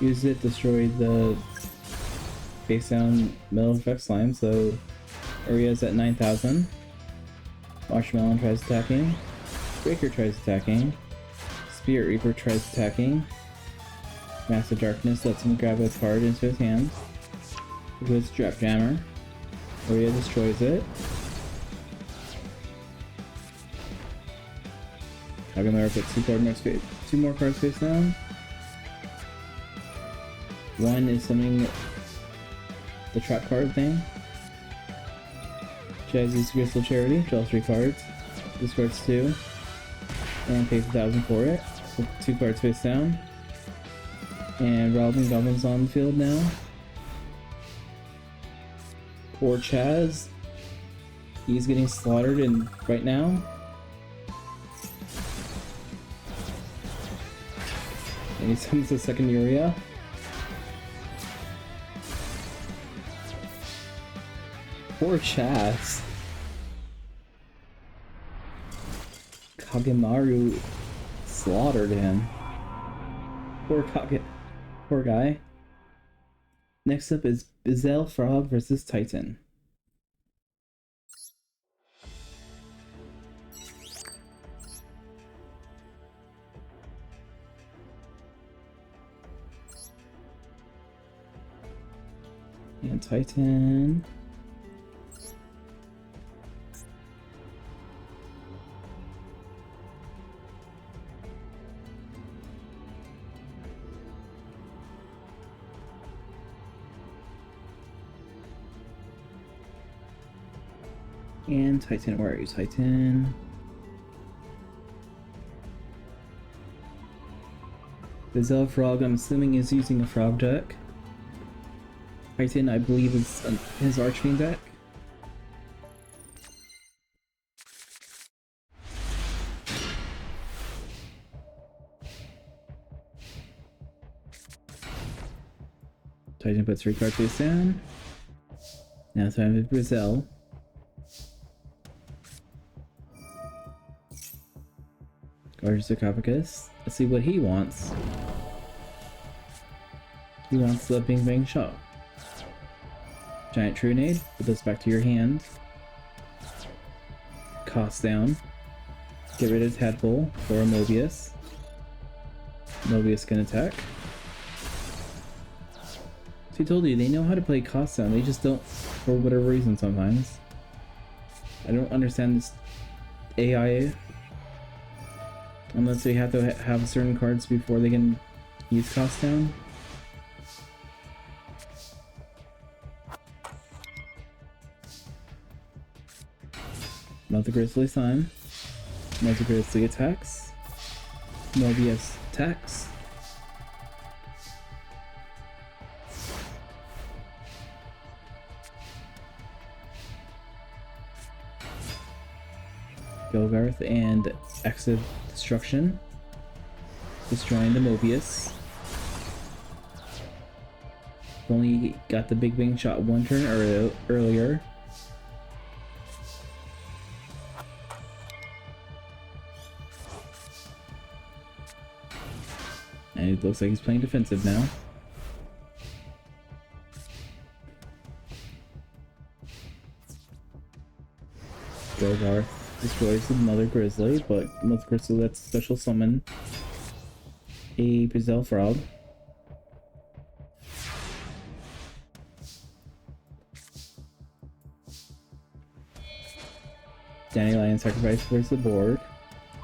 Use it, destroy the face down metal effect slime, so area's at 9,000. Marshmallow tries attacking. Breaker tries attacking. Spirit Reaper tries attacking. Massive Darkness lets him grab a card into his hand. It goes Trap Jammer. Area destroys it. Kagamura puts 2 more cards face down. One is summoning the trap card thing. Chaz uses Crystal Charity, draws 3 cards, discards 2, and pays 1,000 for it. With 2 cards face down. And Robin Goblin's on the field now. Poor Chaz. He's getting slaughtered right now. And he summons the second Uriah. Poor Chaz. Kagemaru slaughtered him. Poor guy. Next up is Bizel Frog versus Titan. And Titan. And Titan, where are you, Titan? Bizel Frog, I'm assuming is using a frog deck. Titan, I believe, is his Archfiend deck. Titan puts 3 cards face down. Now it's time for Bizel. Guardian Sarcophagus. Let's see what he wants. He wants the Bing Bang Shot. Giant Trunade. Put this back to your hand. Cost down. Get rid of Tadpole for a Mobius. Mobius can attack. So I told you, they know how to play cost down, they just don't for whatever reason sometimes. I don't understand this AI. Unless they have to have certain cards before they can use cost down. Another Grizzly Slime. Another Grizzly attacks. Mobius attacks. Gilgarth and Exit Destruction. Destroying the Mobius. Only got the Big Bang shot one turn earlier. And it looks like he's playing defensive now. Gilgarth destroys the Mother Grizzly, but Mother Grizzly lets special summon a Brazil Frog. Dandelion sacrifice first the board.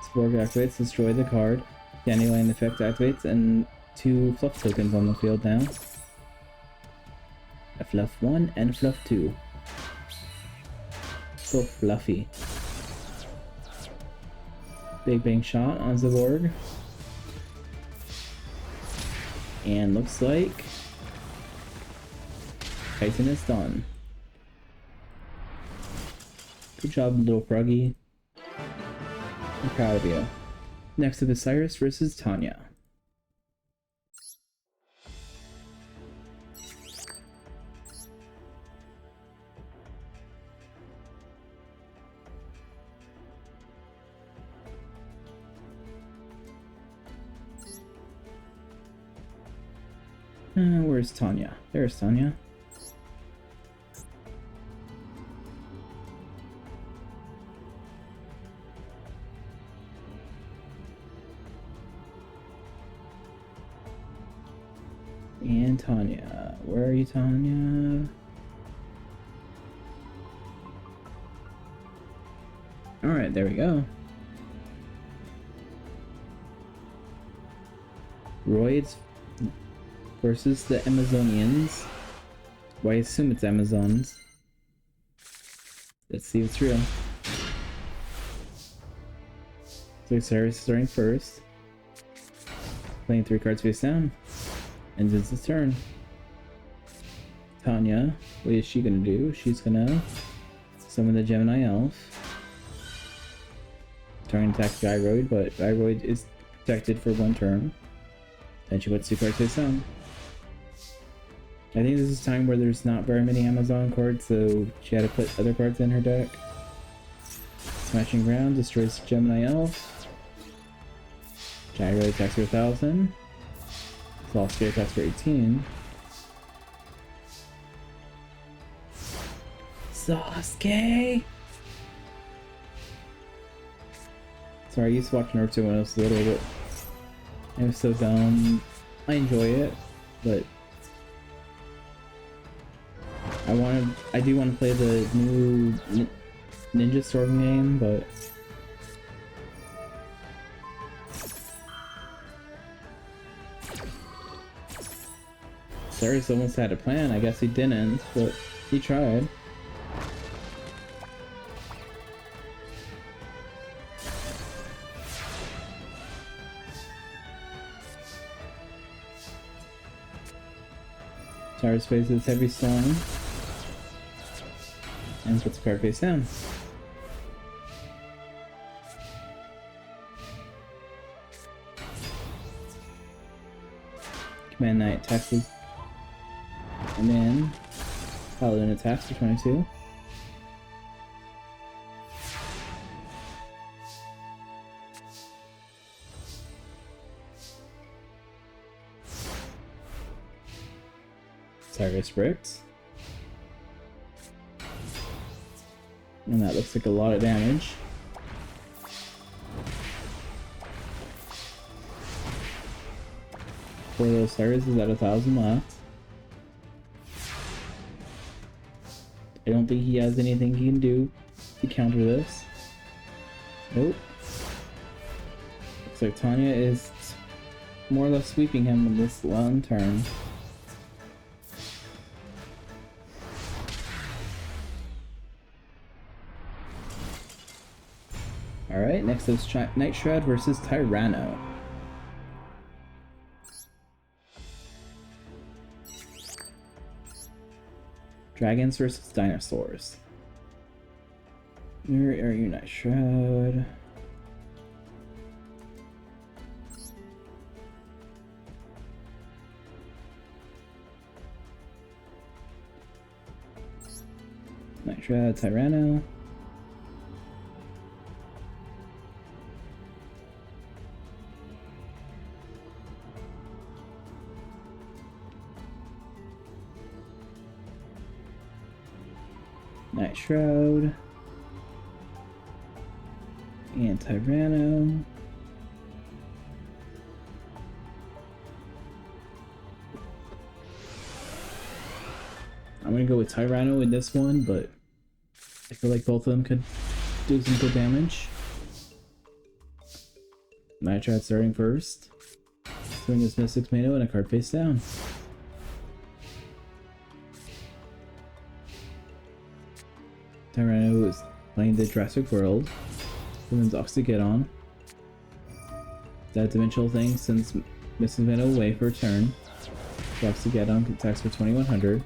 Sporg activates, destroy the card. Dandelion effect activates, and 2 fluff tokens on the field now. A fluff 1 and a fluff 2. So fluffy. Big Bang shot on Zaborg. And looks like Titan is done. Good job, little froggy. I'm proud of you. Next up is Cyrus versus Tanya. Where's Tanya? There's Tanya. And Tanya. Where are you, Tanya? Alright, there we go. Roids versus the Amazonians. Well, I assume it's Amazons. Let's see if it's real. So Cyrus is starting first. Playing 3 cards face down. Ends his turn. Tanya, what is she gonna do? She's gonna summon the Gemini Elf. Trying to attack Gyroid, but Gyroid is protected for 1 turn. Then she puts 2 cards face down. I think this is a time where there's not very many Amazon cards, so she had to put other cards in her deck. Smashing Ground destroys Gemini Elf. Gyroid attacks for 1,000. Sasuke attacks for 18. Sasuke! Sorry, I used to watch Naruto when I was little, but it was so dumb. I enjoy it, but I do want to play the new Ninja Storm game, but Cyrus almost had a plan. I guess he didn't, but he tried. Cyrus faces Heavy Storm and puts a card face down. Command Knight attacks his, and then Paladin attacks for 22. Cyrus bricks. And that looks like a lot of damage. For those Cyrus is at 1,000 left. I don't think he has anything he can do to counter this. Nope. Looks like Tanya is more or less sweeping him in this long turn. Alright, next is Night Shroud versus Tyranno. Dragons versus dinosaurs. Where are you, Night Shroud? Night Shroud, Tyranno. Night Shroud. And Tyranno. I'm gonna go with Tyranno in this one, but I feel like both of them could do some good damage. Night Shroud starting first. Swing his Mystic Tomato and a card face down. Tyranno is playing the Jurassic World. Women's Oxygeddon. That dimensional thing sends Mrs. Tomato away for a turn. Oxygeddon attacks for 2100.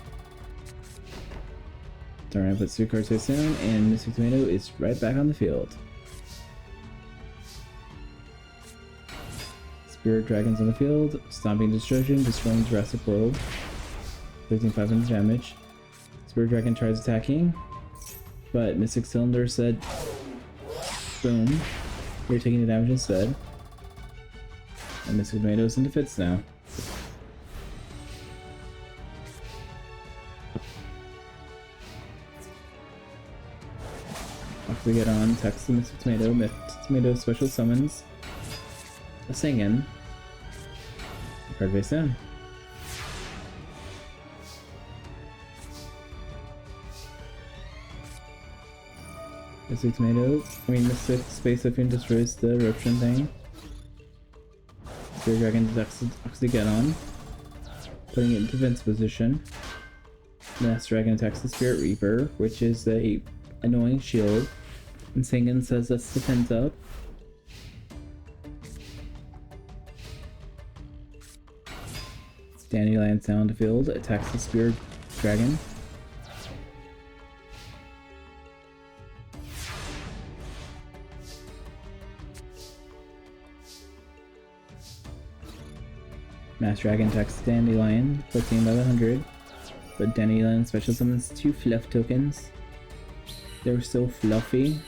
Tyranno puts 2 cards face down, and Mystic Tomato is right back on the field. Spirit Dragons on the field, Stomping Destruction, destroying Jurassic World. 13,500 damage. Spirit Dragon tries attacking, but Mystic Cylinder said, boom, you're taking the damage instead. And Mystic Tomato's in defense now. After we get on, text the Mystic Tomato special summons a Singin. Card face down. Mystic Mystic Space Ocean destroys the eruption thing. Spirit Dragon detects Oxygeddon, putting it in defense position. Master Dragon attacks the Spirit Reaper, which is a annoying shield. And Singin says that's defense up. Dandelion Sound Field attacks the Spirit Dragon. Master Dragon attacks Dandelion, 14,100. But Dandelion special summons 2 fluff tokens. They're so fluffy.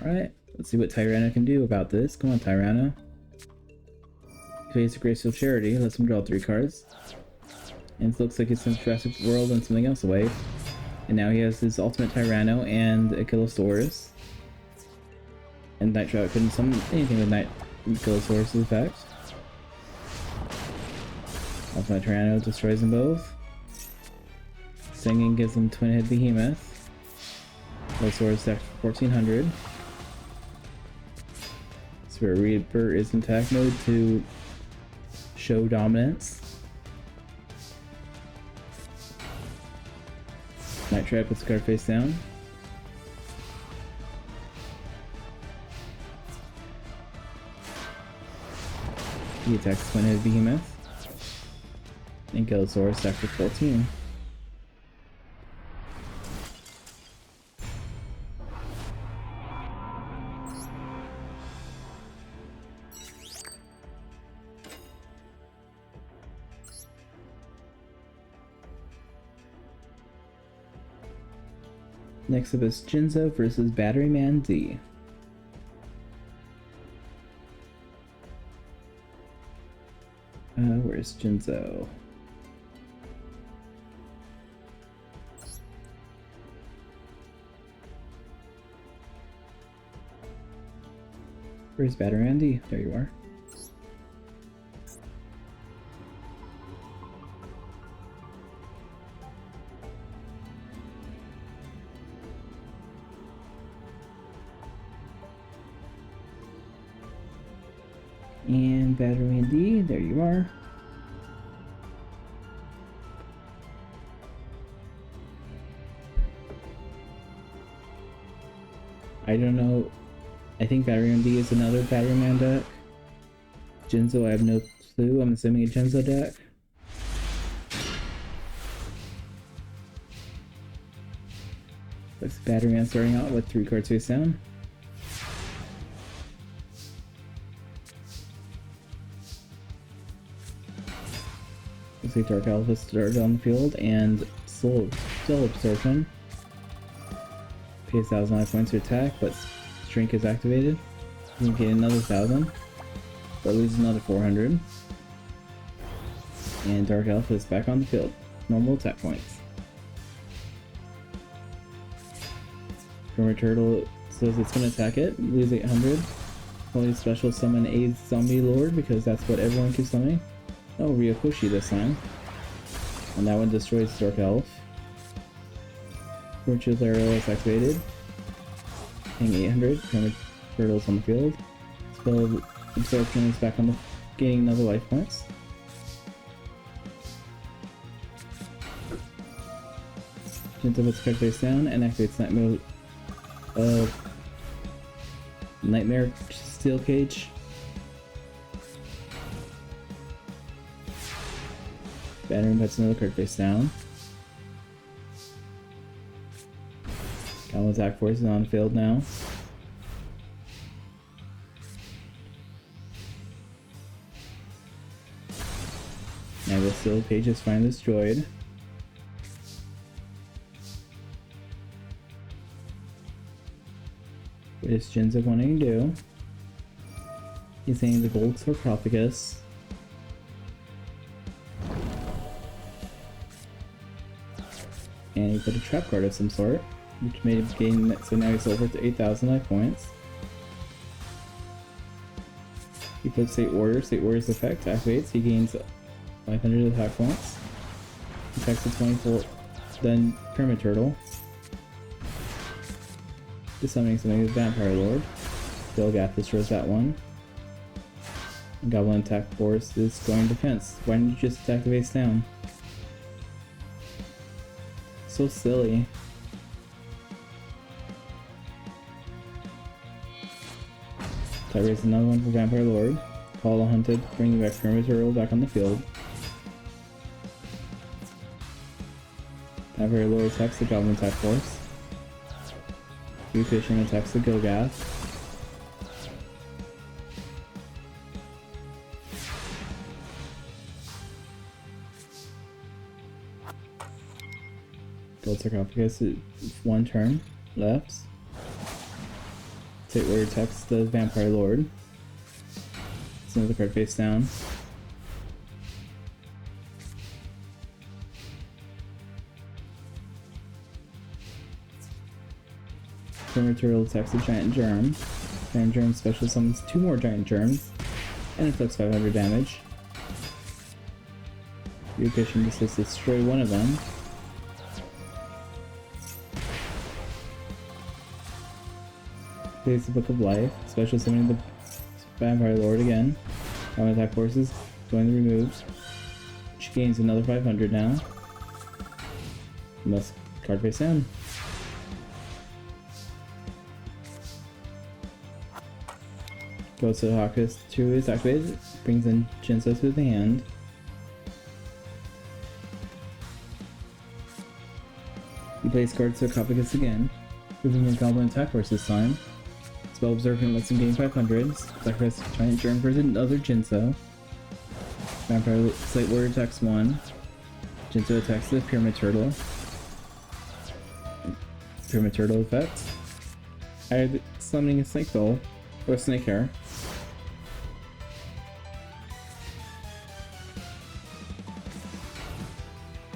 Alright, let's see what Tyranno can do about this. Come on, Tyranno. Plays a Graceful Charity, lets him draw 3 cards. And it looks like he sends Jurassic World and something else away. And now he has his Ultimate Tyranno and Ankylosaurus. And Night Shroud couldn't summon anything with Ankylosaurus' effect. Ultimate Tyranno destroys them both. Singing gives them Twin-Head Behemoth. Ankylosaurus attacks for 1400. Spirit Reaper is in attack mode to show dominance. Night Shroud puts the card face down. He attacks Twin-Head Behemoth. Ankylosaurus attacks for 14. Next up is Jinzo versus Battery Man D. Where's Jinzo? Where's Battery Man D? There you are. And Battery D, there you are. I don't know. I think Battery D is another Batteryman deck. Jinzo, I have no clue. I'm assuming a Jinzo deck. Looks Batteryman starting out with 3 cards face down. Looks like Dark Elf is started on the field and still Absorption. Pays 1,000 life points to attack, but Shrink is activated. You can get another 1,000, but loses another 400. And Dark Elf is back on the field. Normal attack points. Perma Turtle says it's going to attack it, lose 800. Only special summon a Zombie Lord because that's what everyone keeps summoning. Oh, Ryokushi this time. And that one destroys Dark Elf. Virtual Arrow is activated. Paying 800. Perma Turtle's on the field. Spell Absorption is back on the gaining another life points. Jinzo puts card face down and activates Nightmare Steel Cage. Battery puts another card face down. Goblin Attack Force is on the field now. Now the Steel Cage is finally destroyed. What is Jinzo wanting to do? He's saying the Gold Sarcophagus. And he put a trap card of some sort, which made him gain, so now he's over to 8,000 life points. He puts State Warrior. State Warrior's effect activates. He gains 500 attack points. Attacks to 24. Then Perma Turtle. Just summoning something with Vampire Lord. Gilgath destroys that one. And Goblin Attack Force is going defense. Why didn't you just attack the base down? So silly. I raised another one for Vampire Lord. Call the Hunted, bringing back Perma Turtle back on the field. Vampire Lord attacks the Goblin Attack Force. Fishing attacks the Gilgath. Gold Sarcophagus is 1 turn left. State Warrior attacks the Vampire Lord. It's another card face down. Perma Turtle attacks the Giant Germ. Giant Germ special summons 2 more Giant Germs and inflicts 500 damage. Your addition just has to destroy one of them. Plays the Book of Life, special summoning the Vampire Lord again. Common attack forces going to be removed. She gains another 500 now. Must card face down. Goes to Hawkus 2 is activated, brings in Jinzo to the hand. He plays card Sarcophagus again, moving a Goblin Attack Force this time. Spell Observant lets him gain 500, sacrifice Giant Germ for another Jinzo. Vampire Slate Warrior attacks 1. Jinzo attacks the Pyramid Turtle. Pyramid Turtle effect. I'm summoning a Snake Soul, or Snake Hair.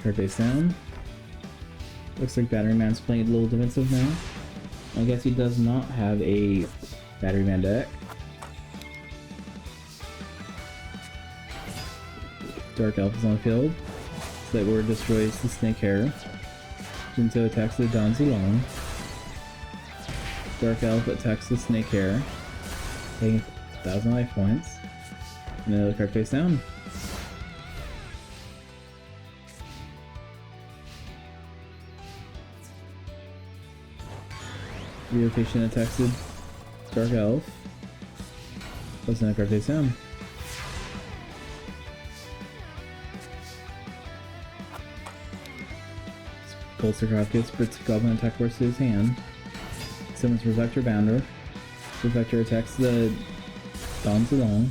Card face down. Looks like Batteryman's playing a little defensive now. I guess he does not have a Batteryman deck. Dark Elf is on the field. Slate Warrior destroys the Snake Hair. Jinzo attacks the Don Zulong. Dark Elf attacks the Snake Hair, taking 1,000 life points. Another card face down. Relocation attacks the Dark Elf. Plus another card face down. Pulls Sarcophagus, puts Goblin attack force to his hand. Summons Reflector Bounder. Reflector attacks the Don Zedong.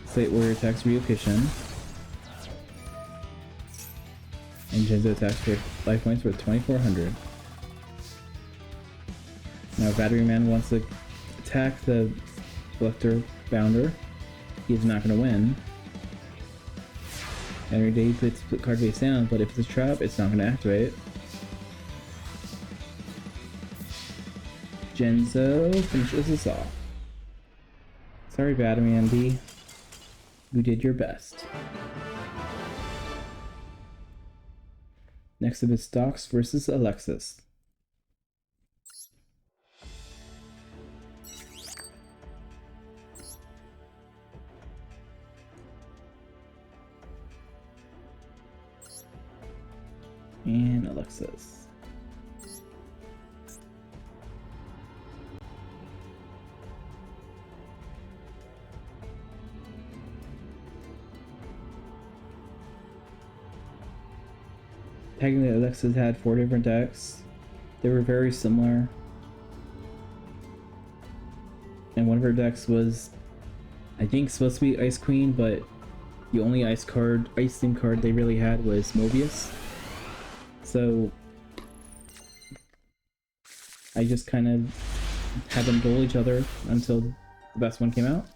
Slate Warrior attacks Relocation. And Genzo attacks for life points worth 2,400. Now Battery Man wants to attack the Reflector Bounder. He's not going to win. Every day he puts card face down, but if it's a trap, it's not going to activate. Genzo finishes us off. Sorry, Battery Man B. You did your best. Next up is Dox versus Alexis. And Alexis. Technically, Alexis had 4 different decks. They were very similar. And one of her decks was, I think, supposed to be Ice Queen, but the only ice theme card they really had was Mobius. So I just kind of had them duel each other until the best one came out.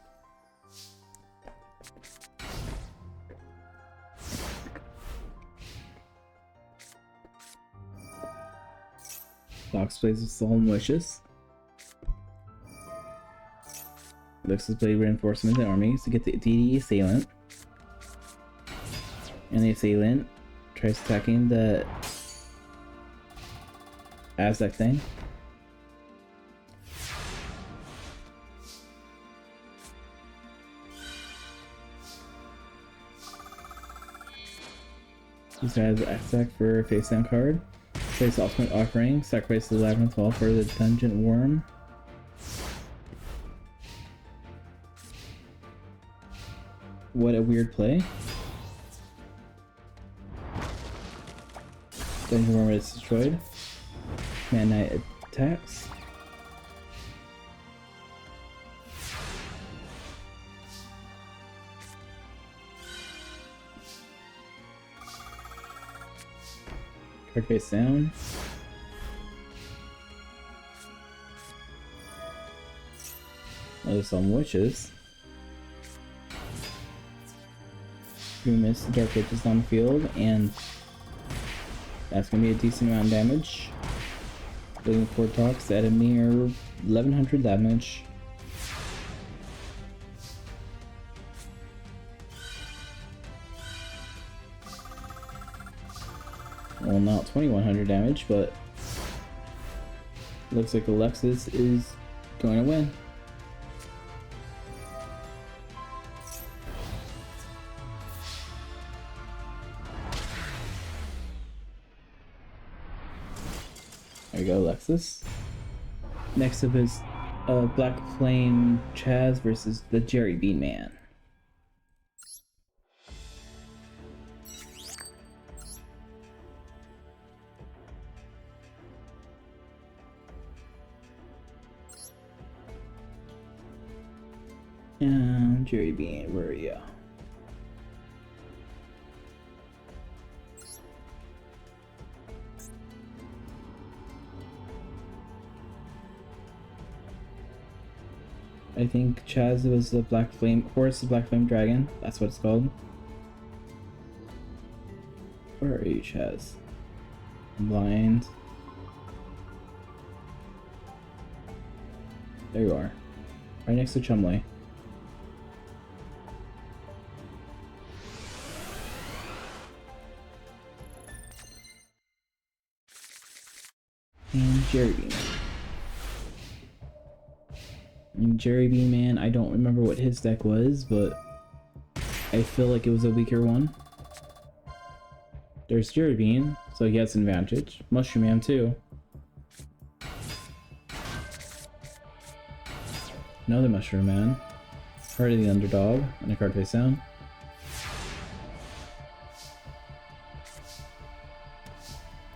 Dox plays with Solemn Wishes. Alexis played Reinforcement in the Armies to get the DD Assailant. And the Assailant tries attacking the Aztec thing. This has Aztec for a face down card. Place Ultimate Offering, sacrifice the Labyrinth Wall for the Dungeon Worm. What a weird play. Dungeon Worm is destroyed. Man Knight attacks. Card face down. There's some witches. We miss the Dark Witches on the field, and that's gonna be a decent amount of damage. Looking for Dox at a mere 1100 damage. Well, not 2100 damage, but looks like Alexis is going to win. There you go, Alexis. Next up is Black Flame Chaz versus the Jerry Bean Man. Jerry Bean, where are you? I think Chaz was the Black Flame Horse, the Black Flame Dragon. That's what it's called. Where are you, Chaz? I'm blind. There you are. Right next to Chumley. And Jerry Bean. And Jerry Bean Man, I don't remember what his deck was, but I feel like it was a weaker one. There's Jerry Bean, so he has an advantage. Mushroom Man too. Another Mushroom Man. Part of the underdog, and a card face down.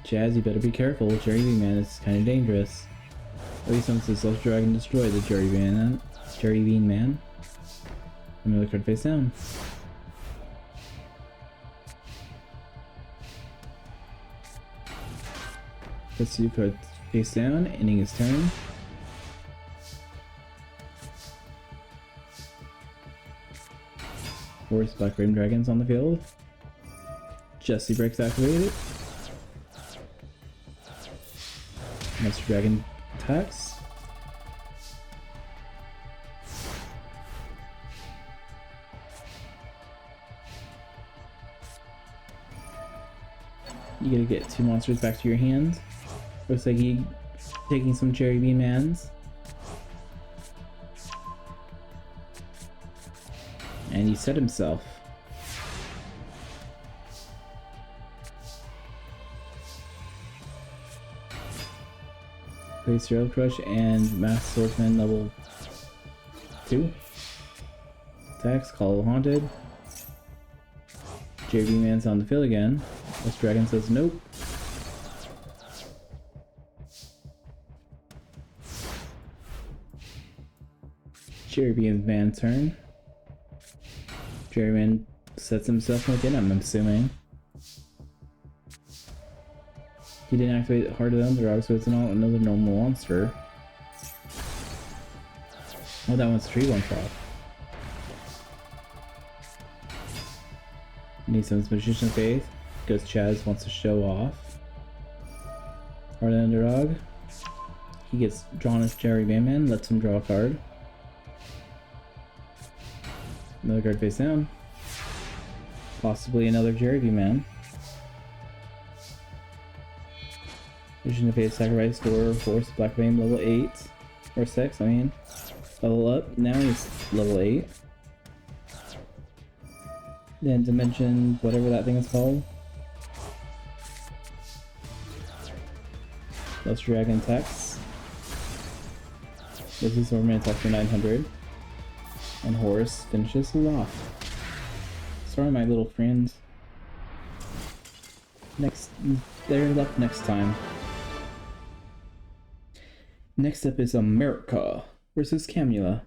Jazz, you better be careful. Jerry Bean Man is kind of dangerous. At least once the Self Dragon destroy the Jerry Bean Man. Another card face down. Puts you card face down, ending his turn. Force Black Rain Dragons on the field. Jesse Breaks activated. Monster Dragon attacks. You gotta get 2 monsters back to your hand. Looks like he taking some Jerry Bean Mans. And he set himself. Place your Crush and Mass Swordsman level 2. Attacks, Call Haunted. Jerry Bean Man's on the field again. This dragon says nope. Jerry Bean Man's turn. Jerry Man sets himself again, I'm assuming. He didn't activate Heart of the Underdog, so it's not another normal monster. Oh, that one's tree one shot. Need some Magician Faith, because Chaz wants to show off. Heart of the Underdog. He gets drawn as Jerry Man, lets him draw a card. Another card face down. Possibly another Jerry Man. Vision of Faith sacrifice for Force Black Vein level 8. Or 6, I mean. Level up. Now he's level 8. Then Dimension, whatever that thing is called. Let's Dragon attacks. This is Ornament attack for 900. And Horus finishes it off. Sorry, my little friends. They're left next time. Next up is America versus Camula.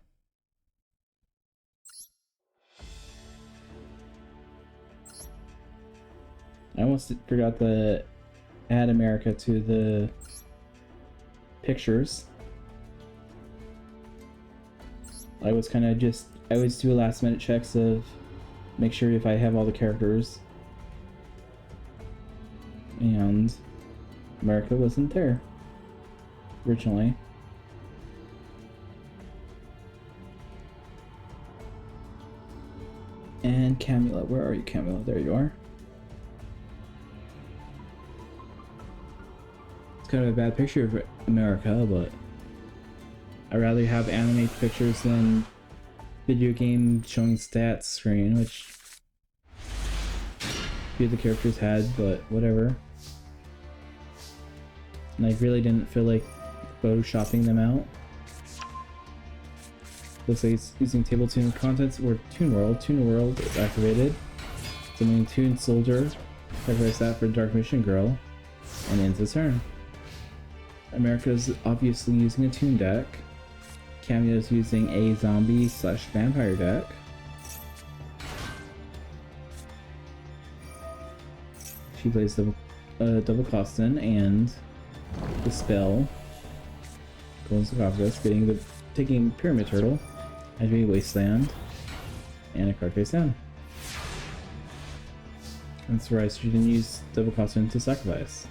I almost forgot to add America to the pictures. I was kind of I always do last minute checks of make sure if I have all the characters. And America wasn't there originally. And Camula, where are you, Camula? There you are. It's kind of a bad picture of America, but I'd rather have animated pictures than video game showing stats screen, which few of the characters had, but whatever. And I really didn't feel like photoshopping them out. Looks like it's using table tune contents or Toon World. Toon World is activated. Summoning Toon Soldier. Sacrifice that for Dark Mission Girl. And ends his turn. America's obviously using a Toon deck. Cameo's using a zombie/vampire deck. She plays double Costin and the spell. Golden Sarcophagus, taking Pyramid Turtle, Edgeway Wasteland, and a card face down. That's right, so she didn't use double Costin to sacrifice.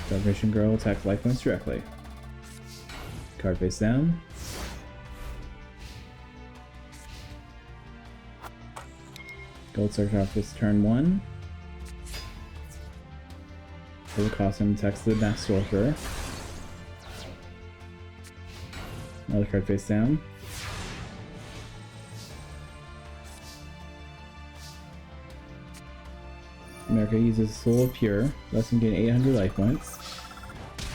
Dark Mission Girl attack life points directly. Card face down. Gold Sarcophagus turn 1. Double Costin attacks the Mass Sorcerer. Another card face down. America uses Soul of Pure, lets him gain 800 life points.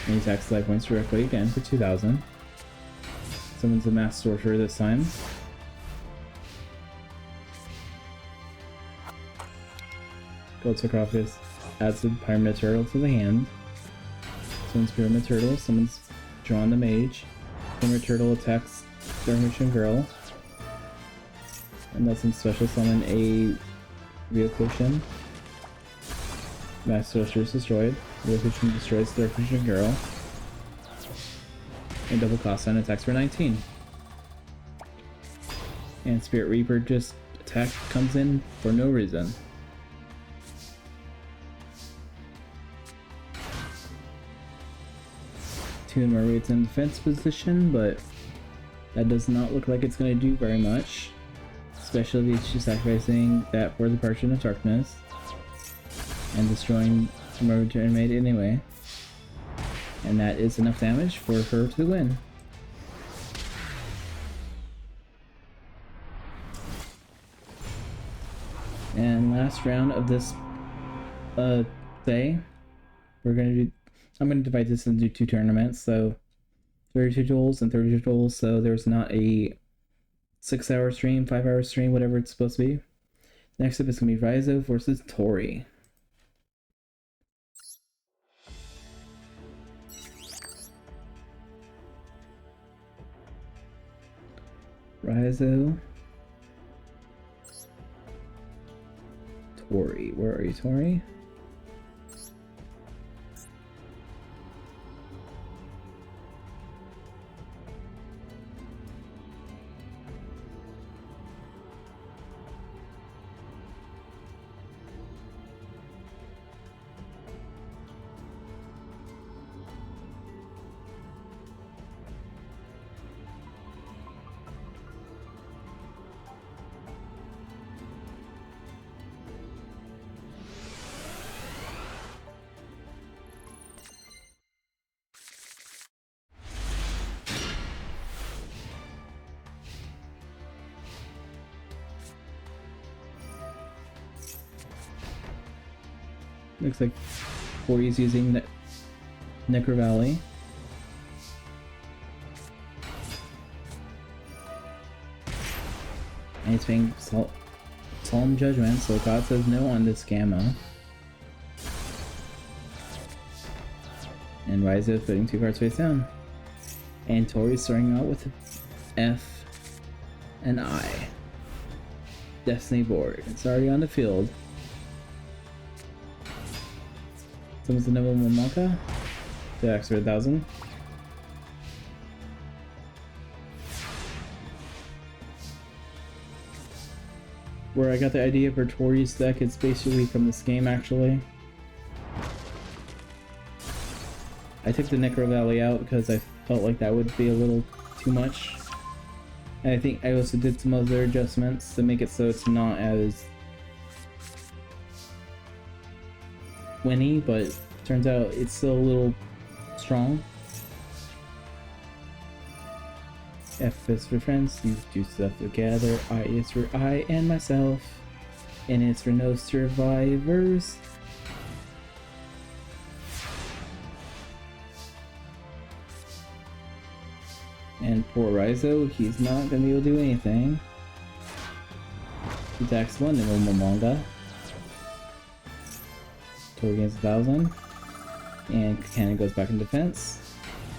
And he attacks life points directly again for 2,000. Summons a Mass Sorcerer this time. Gold Sarcophagus adds the Pyramid Turtle to the hand. Summons Pyramid Turtle, summons Drawn the Mage. Pyramid Turtle attacks Dermichan Girl. And lets him special summon a Ryokushin. Mass Sorcerer is destroyed. Ryokushin destroys the Dermichan Girl. And double cost sign attacks for 19. And Spirit Reaper just comes in for no reason. Two Mermaids in defense position, but that does not look like it's going to do very much. Especially if it's just sacrificing that for the Parchment of Darkness. And destroying Mermaid anyway. And that is enough damage for her to win. And last round of this day, I'm gonna divide this into 2 tournaments, so 32 duels and 32 duels, so there's not a 6-hour stream, 5-hour stream, whatever it's supposed to be. Next up is gonna be Raizo versus Tori. Raizo. Tori. Where are you, Tori? Looks like Tori's using Necro Valley. And he's paying Solemn Judgment, so God says no on this Gamma. And Raizo is putting 2 cards face down. And Tori's starting out with F and I. Destiny board. It's already on the field. Summons the Neville Momonka to X for 1,000. Where I got the idea for Tori's deck, it's basically from this game actually. I took the Necro Valley out because I felt like that would be a little too much. And I think I also did some other adjustments to make it so it's not as winny, but turns out it's still a little strong. F is for friends, these do stuff together. I is for I and myself. And it's for no survivors. And poor Raizo, he's not gonna be able to do anything. He attacks one Momonga. Tori gains 1,000. And Cannon goes back in defense.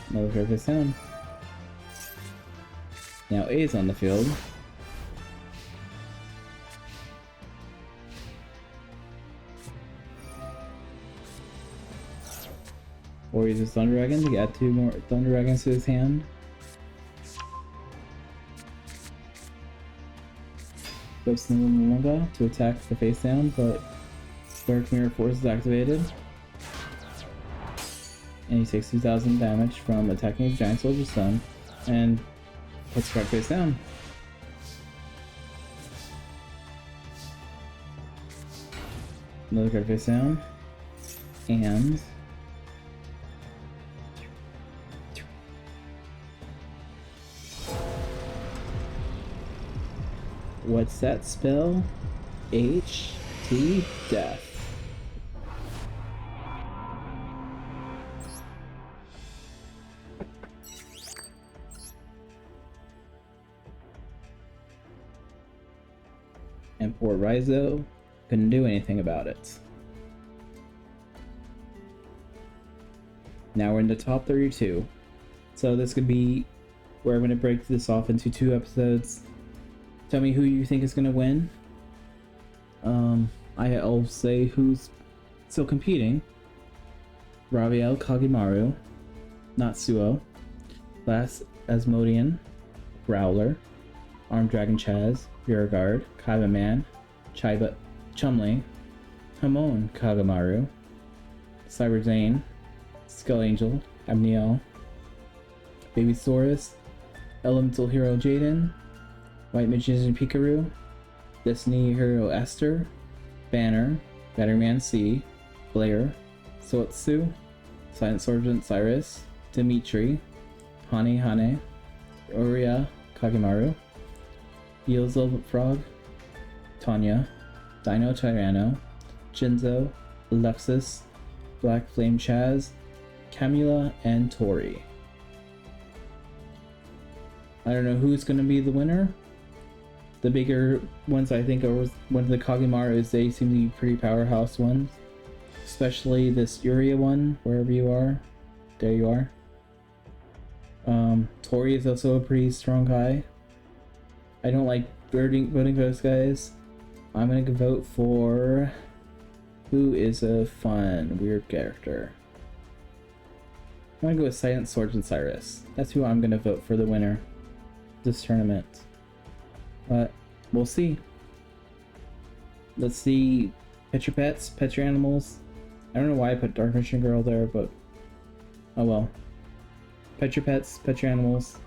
Another card face down. Now A is on the field. Or uses Thunder Dragon to add 2 more Thunder Dragons to his hand. Goes to Momonga to attack the face down, but Dark Mirror Force is activated. And he takes 2,000 damage from attacking a Giant Soldier Stone and puts card face down. Another card face down. And what's that spell? HT Death. and poor Rizo couldn't do anything about it. Now we're in the top 32. So this could be where I'm going to break this off into 2 episodes. Tell me who you think is going to win. I'll say who's still competing. Raviel Kagemaru, Natsuo, Last Asmodean, Growler, Armed Dragon Chaz, Beauregard, Kaiba Man, Chumley, Hamon Kagemaru, Cyber Zane, Skull Angel, Amniel, Baby Saurus, Elemental Hero Jaden, White Magician Pikaru, Destiny Hero Esther, Banner, Batterman C, Blair, Soetsu, Silent Sergeant Cyrus, Dimitri, Hane, Oria Kagemaru, Beelzebub Frog, Tanya, Dino Tyranno, Jinzo, Alexis, Black Flame Chaz, Camila, and Tori. I don't know who's going to be the winner. The bigger ones I think are one of the Kagemarus. They seem to be pretty powerhouse ones. Especially this Uria one, wherever you are. There you are. Tori is also a pretty strong guy. I don't like voting for those guys. I'm gonna vote for who is a fun, weird character. I'm gonna go with Silent Sergeant Cyrus. That's who I'm gonna vote for the winner of this tournament. But we'll see. Let's see. Pet your pets, pet your animals. I don't know why I put Dark Mission Girl there, but oh well. Pet your pets, pet your animals.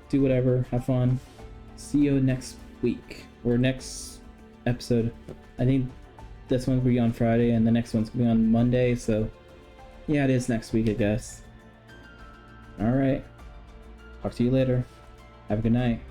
Do whatever, have fun. See you next week, or next episode. I think this one's gonna be on Friday, and the next one's gonna be on Monday, so yeah, it is next week, I guess. Alright. Talk to you later. Have a good night.